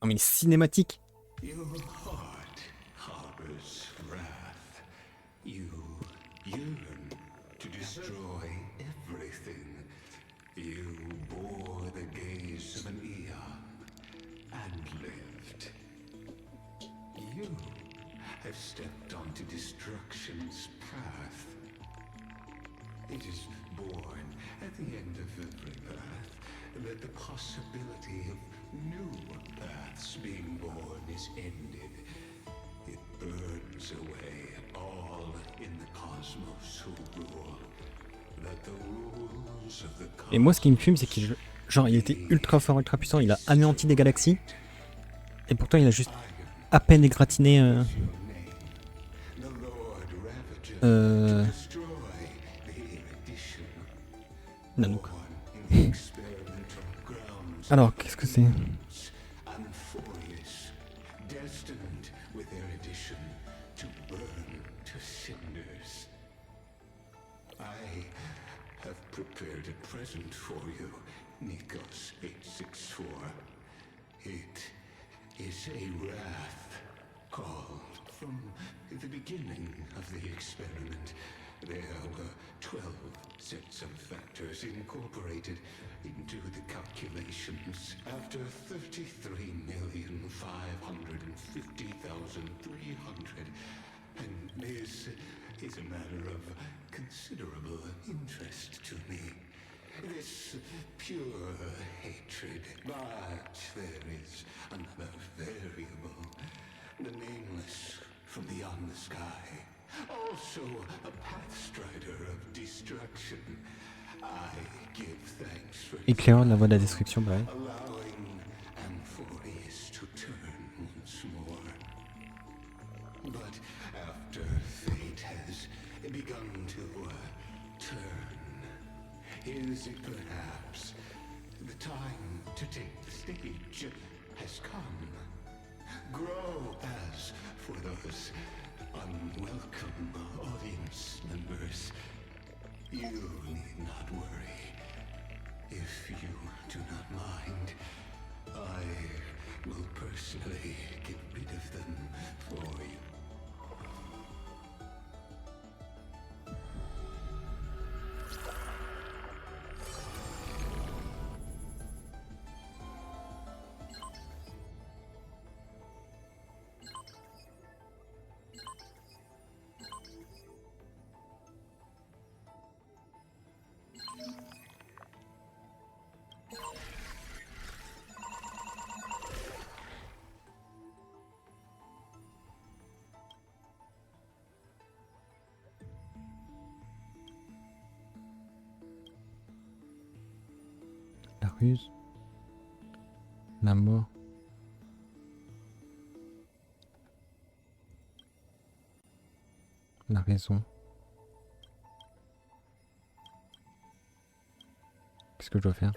S15: Non mais une cinématique.
S12: Your heart harbors wrath. You yearn to destroy everything. You bore the gaze of an eon and lived. You have stepped onto destruction's path. It is born at the end of every path that the possibility of new paths being born is ended. It burns away all in the cosmos who rule. That the rules of the
S3: Et moi ce qui me fume c'est qu'il genre il était ultra fort, ultra puissant, il a anéanti des galaxies. Et pourtant il a juste à peine égratigné Nanook. Alors, qu'est-ce que c'est?
S12: prepared a present for you, Nikos 864. It is a wrath called from the beginning of the experiment. There were 12 sets of factors incorporated into the calculations. After 33,550,300, and This is a matter of considerable interest to me. This pure hatred. But there is another variable. The nameless from beyond the sky. Also a pathstrider of destruction. I give thanks for
S3: Éclairant de la voie de la destruction, bah ouais.
S12: allowing Amphorius to turn once more. But after fate has begun to turn, is it perhaps the time to take the stage has come? Grow as for those unwelcome audience members. You need not worry. If you do not mind, I will personally get rid of them for you.
S3: La ruse. La mort. La raison. Qu'est-ce que je dois faire?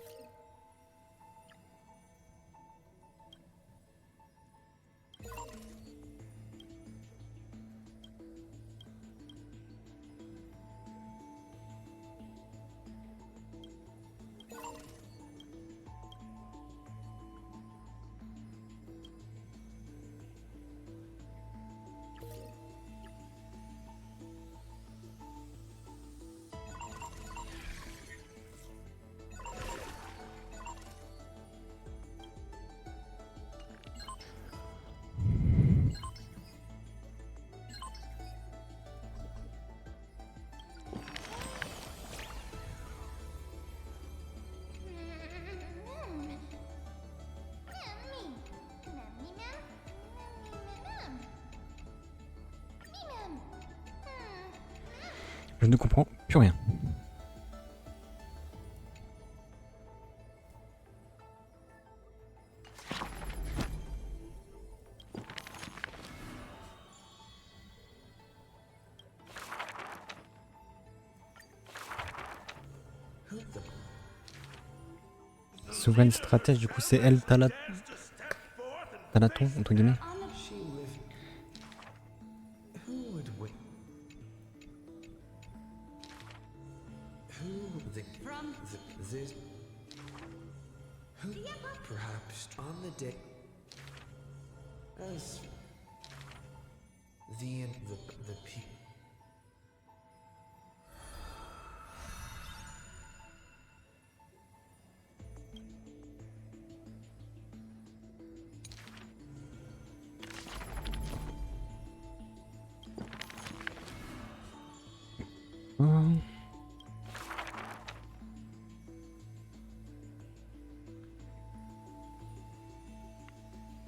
S3: Je ne comprends plus rien. Souveraine stratège, du coup c'est elle, Talaton, entre guillemets.
S5: Perhaps on the day as the people.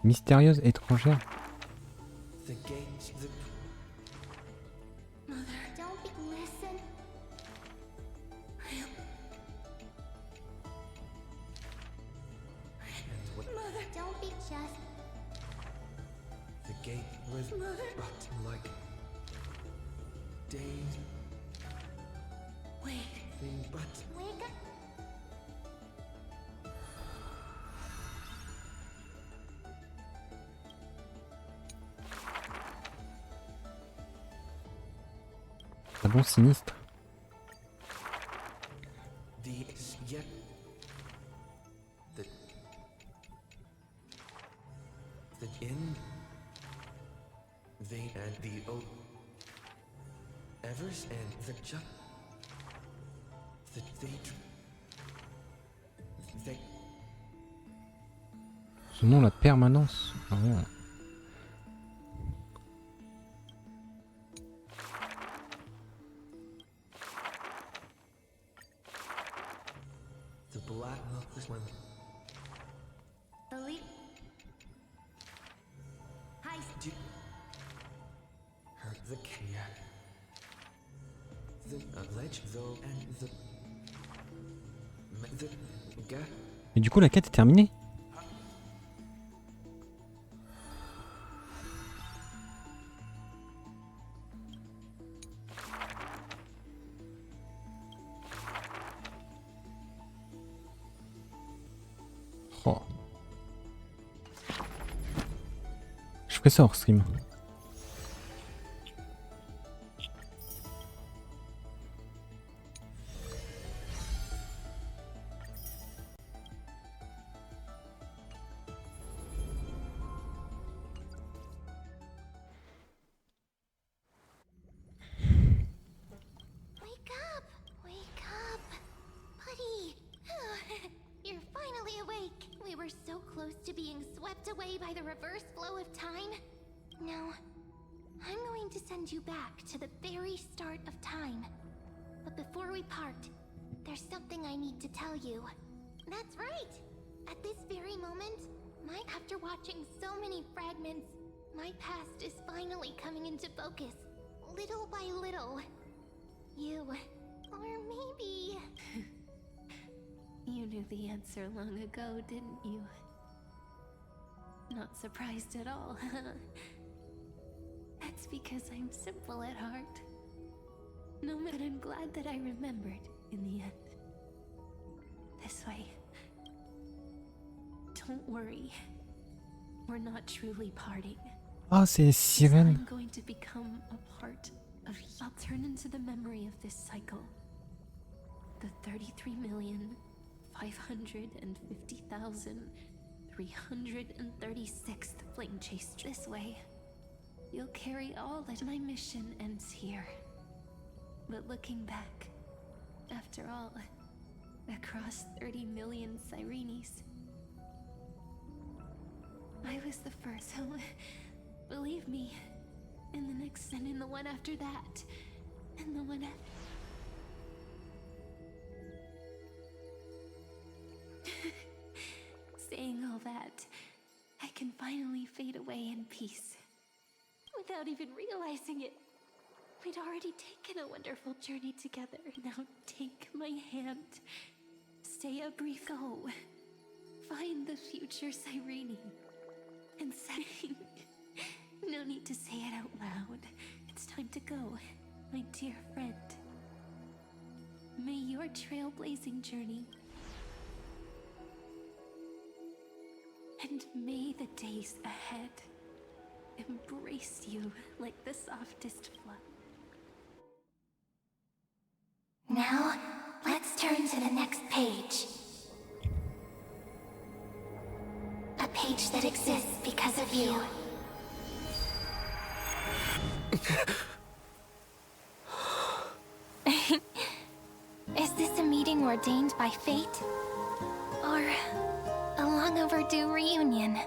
S3: Mystérieuse étrangère.
S5: The gates, the...
S17: Mother, don't listen. Mother, don't be just.
S5: The gate was but like days.
S17: Wait.
S5: Thing, but
S17: Wake up.
S3: Un bon sinistre.
S5: The in they and the o Evers and the ju they
S3: Son nom, la permanence. Ah ouais.
S5: The cat. The ledge though and the
S3: Mais du coup la quête est terminée. Oh. Je ferai ça hors stream.
S15: Wake up, buddy. You're finally awake. We were so close to being swept away by the reverse flow of time. Now, I'm going to send you back to the very start of time. But before we part, there's something I need to tell you. That's right. At this very moment, after watching so many fragments, my past is finally coming into focus, little by little. You, or maybe... You knew the answer long ago, didn't you? Not surprised at all, huh? That's because I'm simple at heart. No matter, I'm glad that I remembered in the end. This way. Don't worry. We're not truly parting.
S3: Ah, c'est Sirène.
S15: I'm going to become a part of you. I'll turn into the memory of this cycle. The 33,550,336th flame chase. This way, you'll carry all that. My mission ends here. But looking back, after all, across 30 million Sirenes, I was the first, so believe me, in the next and in the one after that, and the one after. Saying all that, I can finally fade away in peace. Without even realizing it. We'd already taken a wonderful journey together. Now take my hand. Stay a brief go. Find the future Cyrene. And say... No need to say it out loud. It's time to go, my dear friend. May your trailblazing journey... And may the days ahead embrace you like the softest flood.
S17: Now, let's turn to the next page. A page that exists because of you. Is this a meeting ordained by fate? Or a long overdue reunion?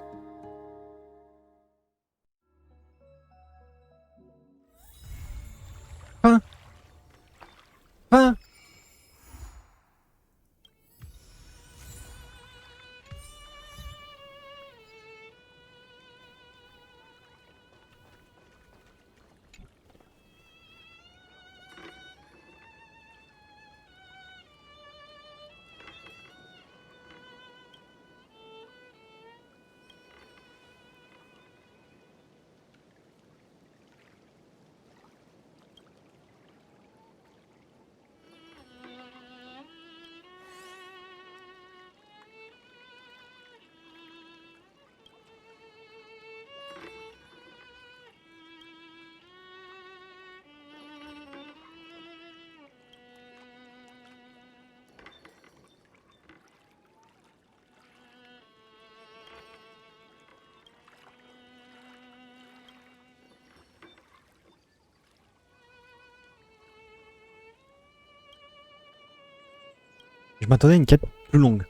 S3: Je m'attendais à une quête plus longue.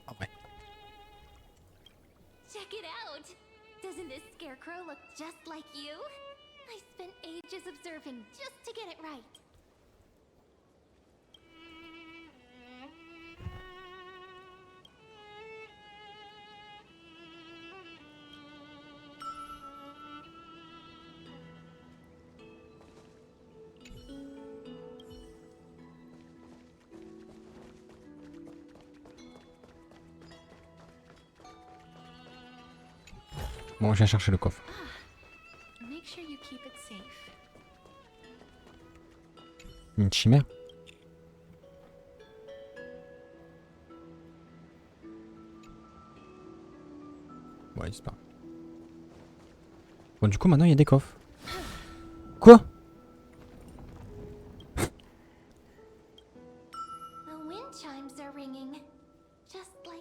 S3: Ah ouais.
S15: Check it out! Doesn't this scarecrow look just like you? I spent ages observing just to get it right.
S3: Bon, j'ai cherché le coffre.
S1: Make sure you keep it safe.
S3: Une chimère. Ouais, c'est pas. Bon, du coup, maintenant, il y a des coffres. Quoi?
S17: The wind chimes are ringing. Just like.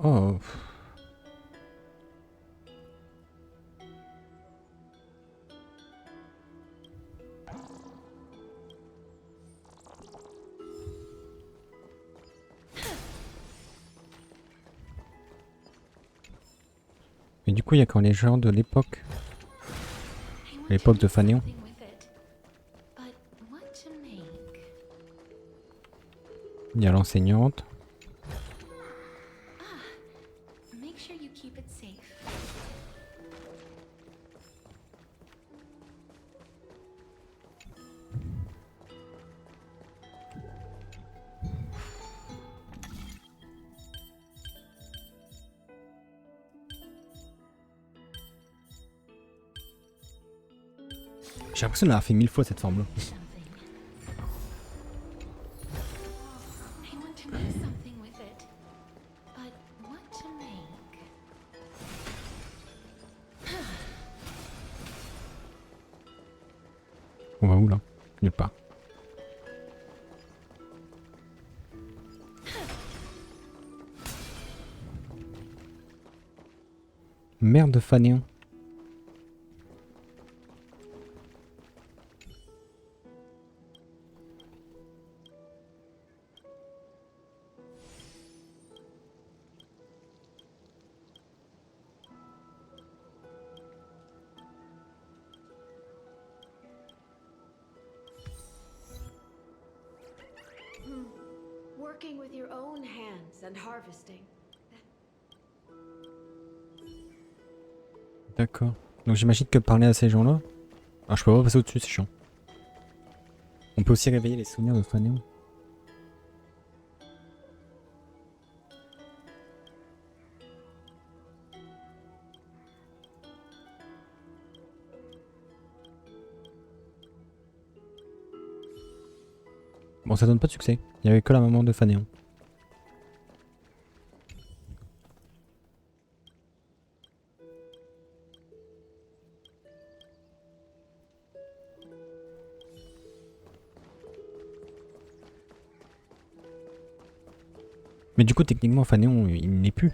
S3: Oh. Mais du coup, il y a quand les gens de l'époque. L'époque de Phaenon. Il y a l'enseignante.
S1: Make sure you keep it safe.
S3: J'ai l'impression d'avoir fait 1000 fois cette forme-là.
S1: I want to make something with it. But what to make?
S3: On va où là? Nulle part. Merde de Phaenon.
S16: Working with your own hands and harvesting.
S3: D'accord. Donc j'imagine que parler à ces gens-là... Ah, je peux pas passer au-dessus, c'est chiant. On peut aussi réveiller les souvenirs de Phaenon. Bon, ça donne pas de succès. Il y avait que la maman de Phaenon. Mais du coup, techniquement, Phaenon, il n'est plus.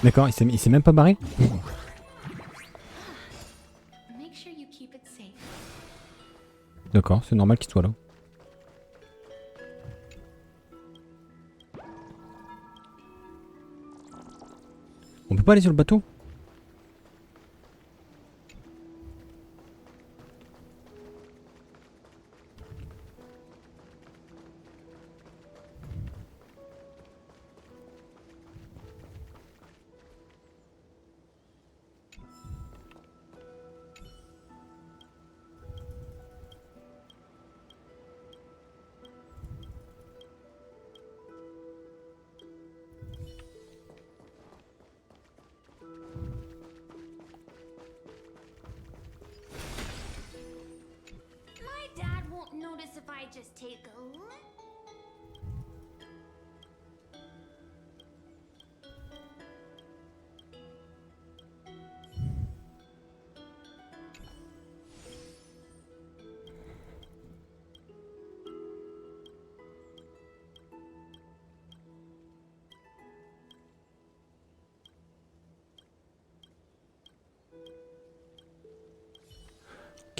S3: D'accord, il s'est même pas barré.
S1: Make sure you keep it safe.
S3: D'accord, c'est normal qu'il soit là. On peut pas aller sur le bateau?
S17: My dad won't notice if I just take a look.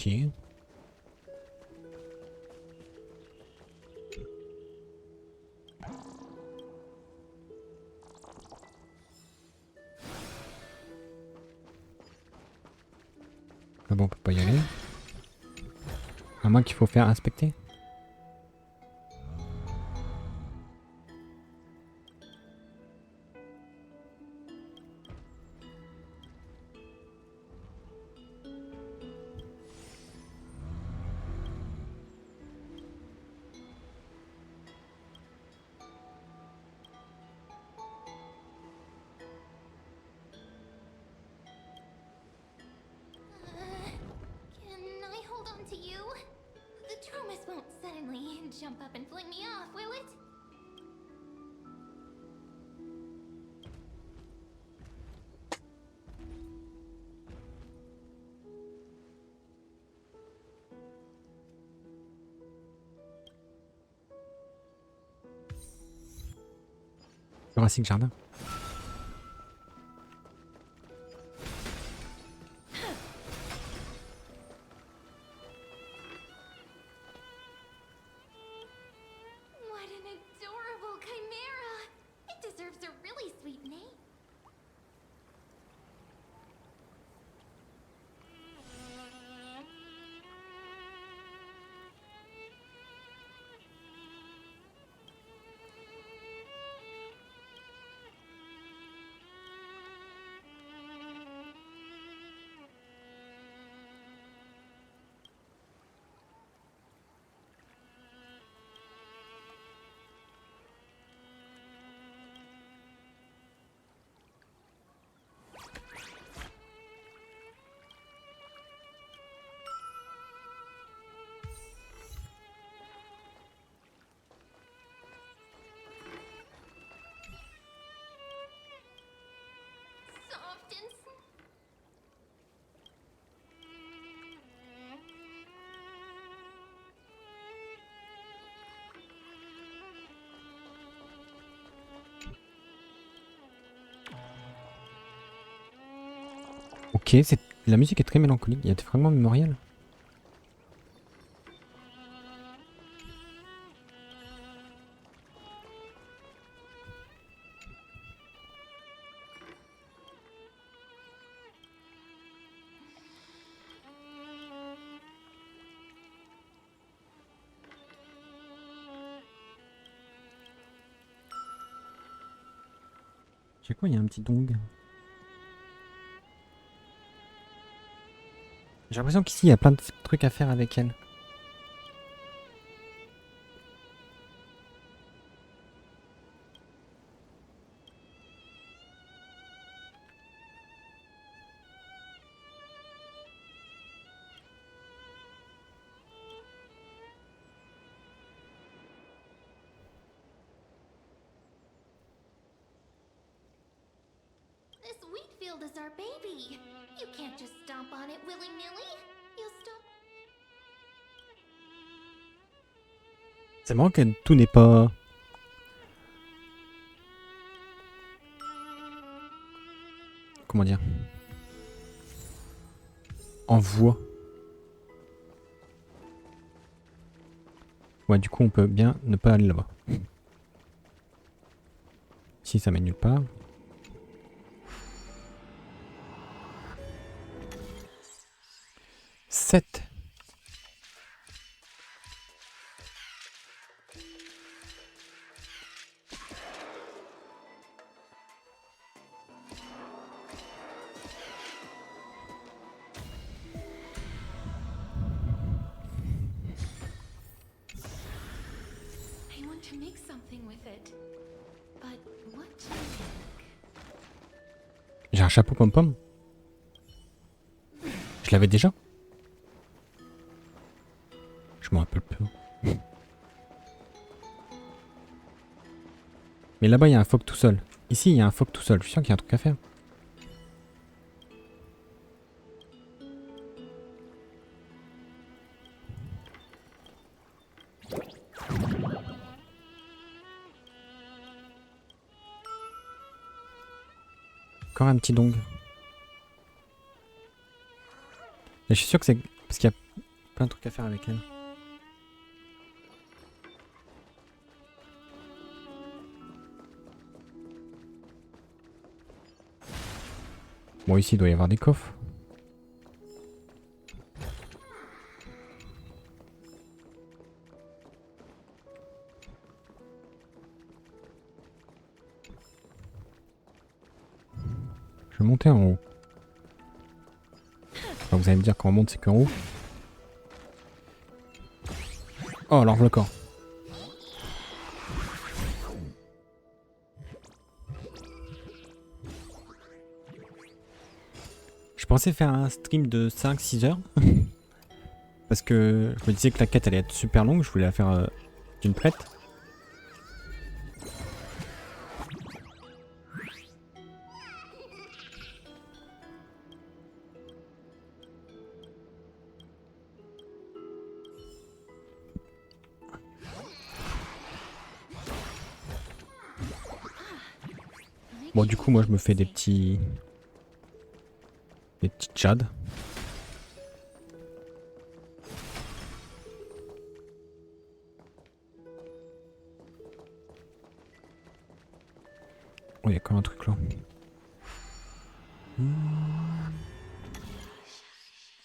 S3: Ok. Ah bon, on peut pas y aller. À moins qu'il faut faire inspecter.
S15: Can I hold on to you? The Tromus won't suddenly jump up and fling me off, will it?
S3: Jurassic Jardin.
S15: What an adorable chimera! It deserves a really sweet name. Soft and
S3: Ok, la musique est très mélancolique. Il y a des fragments mémoriels. Je sais quoi, il y a un petit dong. J'ai l'impression qu'ici il y a plein de trucs à faire avec elle.
S15: this wheat field is our baby. You can't just stomp on it willy-nilly. You'll stop.
S3: C'est marrant que tout n'est pas... Comment dire? En voix. Ouais, du coup on peut bien ne pas aller là-bas. Si ça mène nulle part. Sept.
S1: I want to make something with it. But what to make?
S3: J'ai un chapeau pom-pom. Je l'avais déjà. Je m'en rappelle plus. Mais là-bas, il y a un phoque tout seul. Ici, il y a un phoque tout seul. Je suis sûr qu'il y a un truc à faire. Encore un petit dong. Et je suis sûr que c'est parce qu'il y a Plein de trucs à faire avec elle. Bon, ici, il doit y avoir des coffres. Je vais monter en haut. Enfin, vous allez me dire quand on monte, c'est qu'en haut. Oh, alors le corps. Je pensais faire un stream de 5-6 heures. Parce que je me disais que la quête allait être super longue. Je voulais la faire d'une traite. Bon, du coup, moi, je me fais des petits tchads. Oh, il y a quand même un truc là.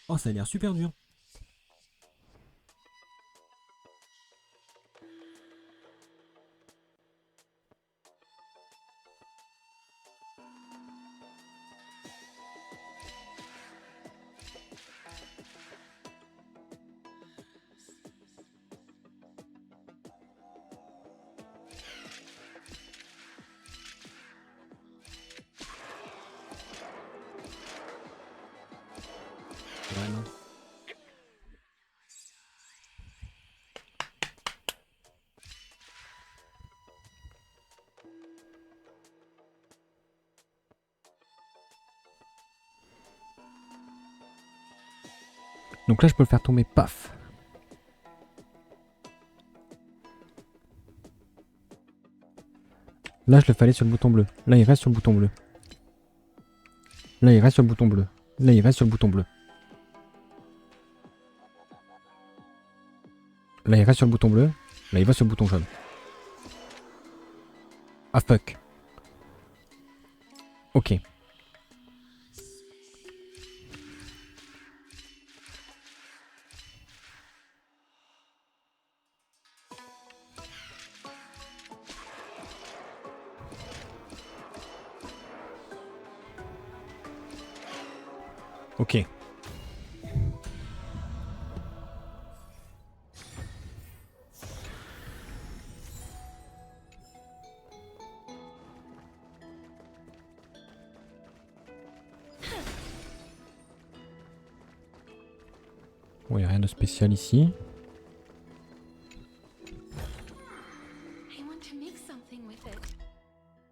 S3: Oh, ça a l'air super dur. Vraiment. Donc là, je peux le faire tomber, paf. Là, je le fallais sur le bouton bleu. Là, il reste sur le bouton bleu. Là, il reste sur le bouton bleu. Là, il reste sur le bouton bleu. Là, il reste sur le bouton bleu. Là, il va sur le bouton jaune. Ah, fuck. Ok. Ok. Bon, il n'y a rien de spécial ici.
S1: I want to make something with it.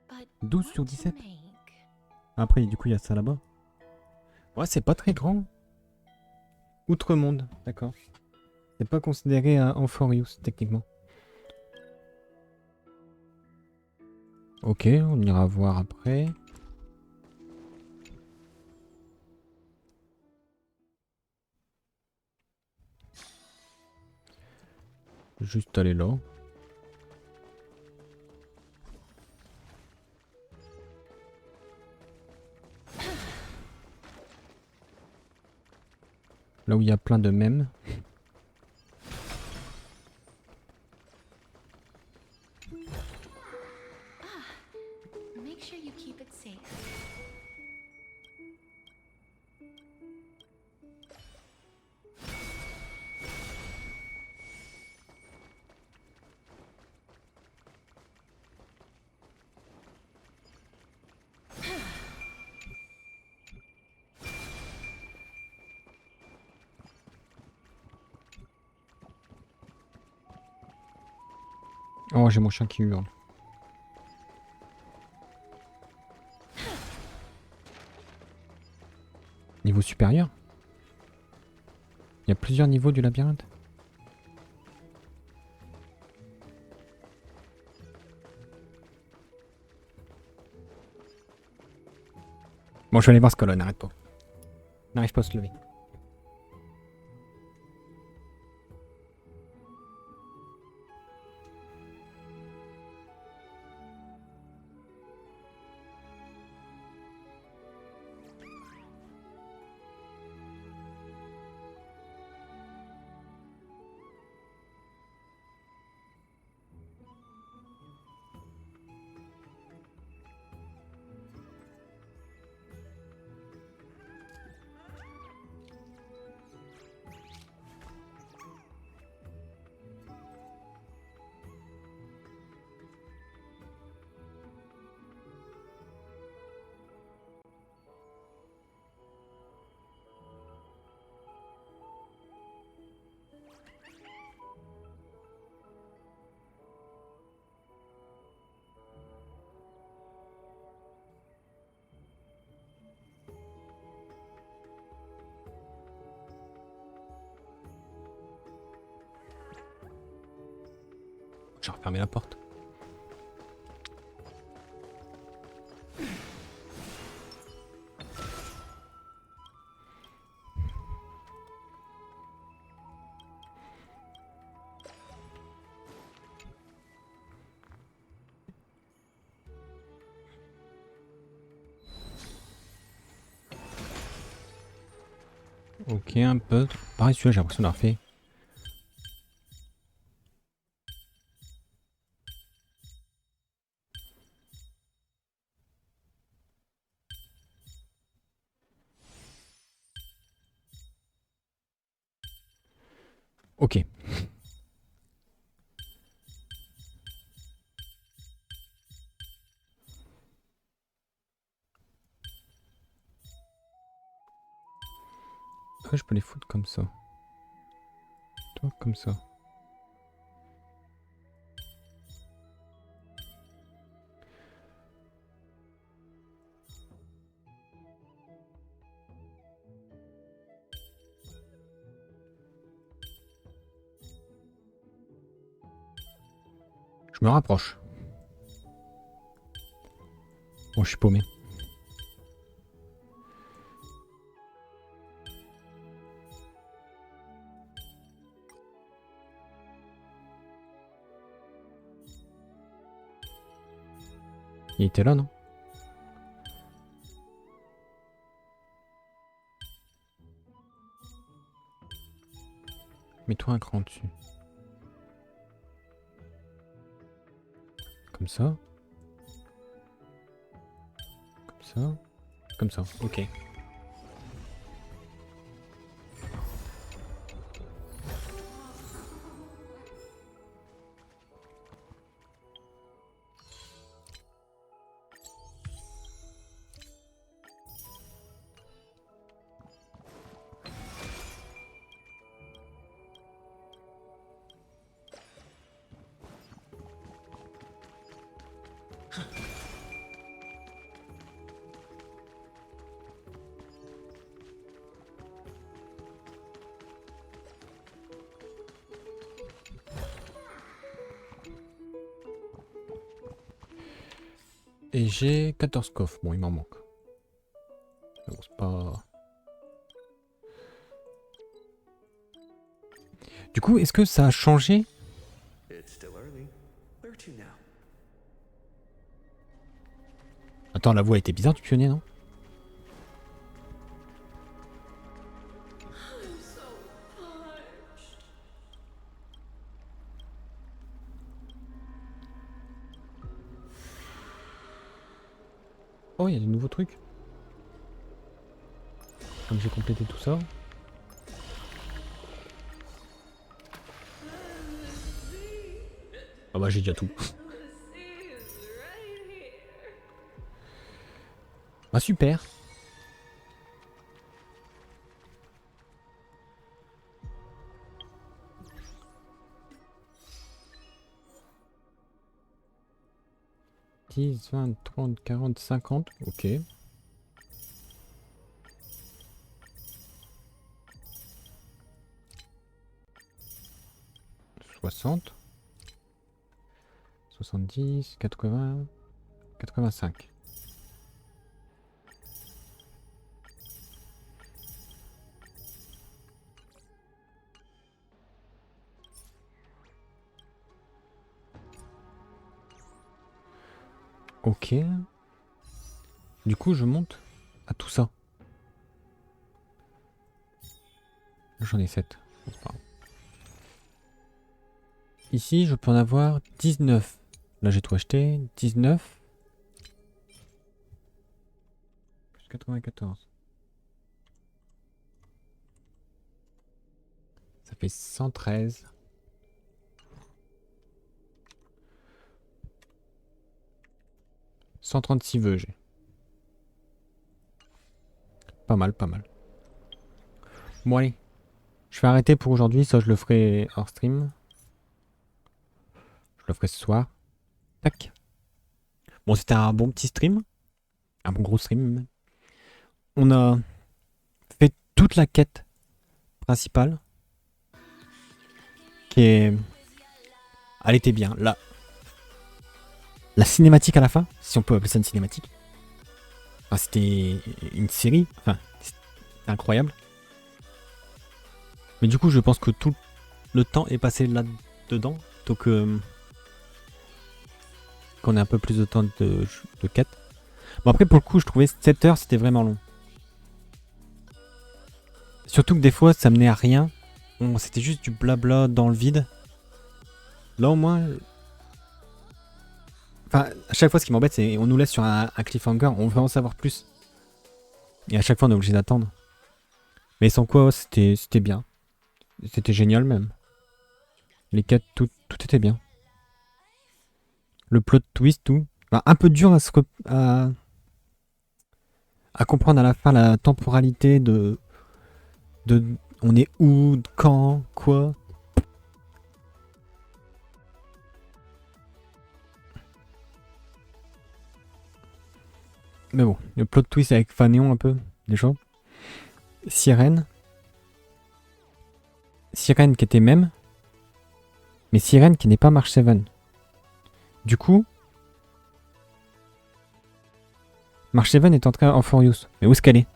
S1: But
S3: 12 sur
S1: what to
S3: 17.
S1: make?
S3: Après, du coup, il y a ça là-bas. Ouais, c'est pas très grand. Outre-monde, d'accord. C'est pas considéré en for use, techniquement. Ok, on ira voir après. Juste aller là. Là où il y a plein de mèmes.
S1: Make sure you keep it safe.
S3: Oh, j'ai mon chien qui hurle. Niveau supérieur? Il y a plusieurs niveaux du labyrinthe? Bon, je vais aller voir ce que là, n'arrête pas. N'arrive pas à se lever. J'ai refermé la porte. Ok, un peu. Pareil, celui-là, j'ai l'impression d'avoir fait. Ok. Je peux les foutre comme ça. Toi, comme ça. Je me rapproche. Bon, je suis paumé. Il était là, non? Mets-toi un cran dessus. Comme ça. Comme ça. Comme ça. Ok. Et j'ai 14 coffres. Bon, il m'en manque. Bon, c'est pas... Du coup, est-ce que ça a changé? Attends, la voix était bizarre du pionnier, non? Oh, il y a des nouveaux trucs. Comme j'ai complété tout ça. Ah bah j'ai déjà tout. Ah super. « 10, 20, 30, 40, 50. Ok. 60. 70, 80, 85. Ok. Du coup, je monte à tout ça. J'en ai 7. Ici, je peux en avoir 19. Là, j'ai tout acheté. 19. Plus 94. Ça fait 113. « 136 vœux, j'ai. Pas mal, pas mal. Bon, allez. Je vais arrêter pour aujourd'hui. Ça, je le ferai hors stream. Je le ferai ce soir. Tac. Bon, c'était un bon petit stream. Un bon gros stream. On a fait toute la quête principale. Qui est Elle était bien. Là. La cinématique à la fin, si on peut appeler ça une cinématique. Enfin, c'était une série. Enfin, c'était incroyable. Mais du coup, je pense que tout le temps est passé là-dedans. Donc, qu'on ait un peu plus de temps de quête. Bon, après, pour le coup, je trouvais 7 heures, c'était vraiment long. Surtout que des fois, ça menait à rien. C'était juste du blabla dans le vide. Là, au moins... Enfin, à chaque fois, ce qui m'embête, c'est on nous laisse sur un cliffhanger. On veut en savoir plus. Et à chaque fois, on est obligé d'attendre. Mais sans quoi, c'était bien. C'était génial, même. Les quêtes, tout était bien. Le plot twist, tout. Enfin, un peu dur à comprendre à la fin la temporalité de on est où, quand, quoi. Mais bon, le plot twist avec Phaenon un peu, déjà. Sirène qui était même, mais Sirène qui n'est pas March 7. Du coup, March 7 est entrée en Furious. Mais où est-ce qu'elle est?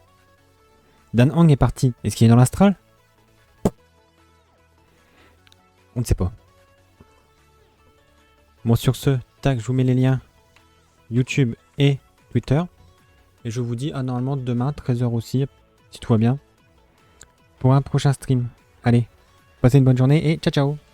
S3: Dan Hang est parti. Est-ce qu'il est dans l'astral? On ne sait pas. Bon, sur ce, tac, je vous mets les liens YouTube et Twitter. Et je vous dis à normalement demain, 13h aussi, si tout va bien, pour un prochain stream. Allez, passez une bonne journée et ciao ciao!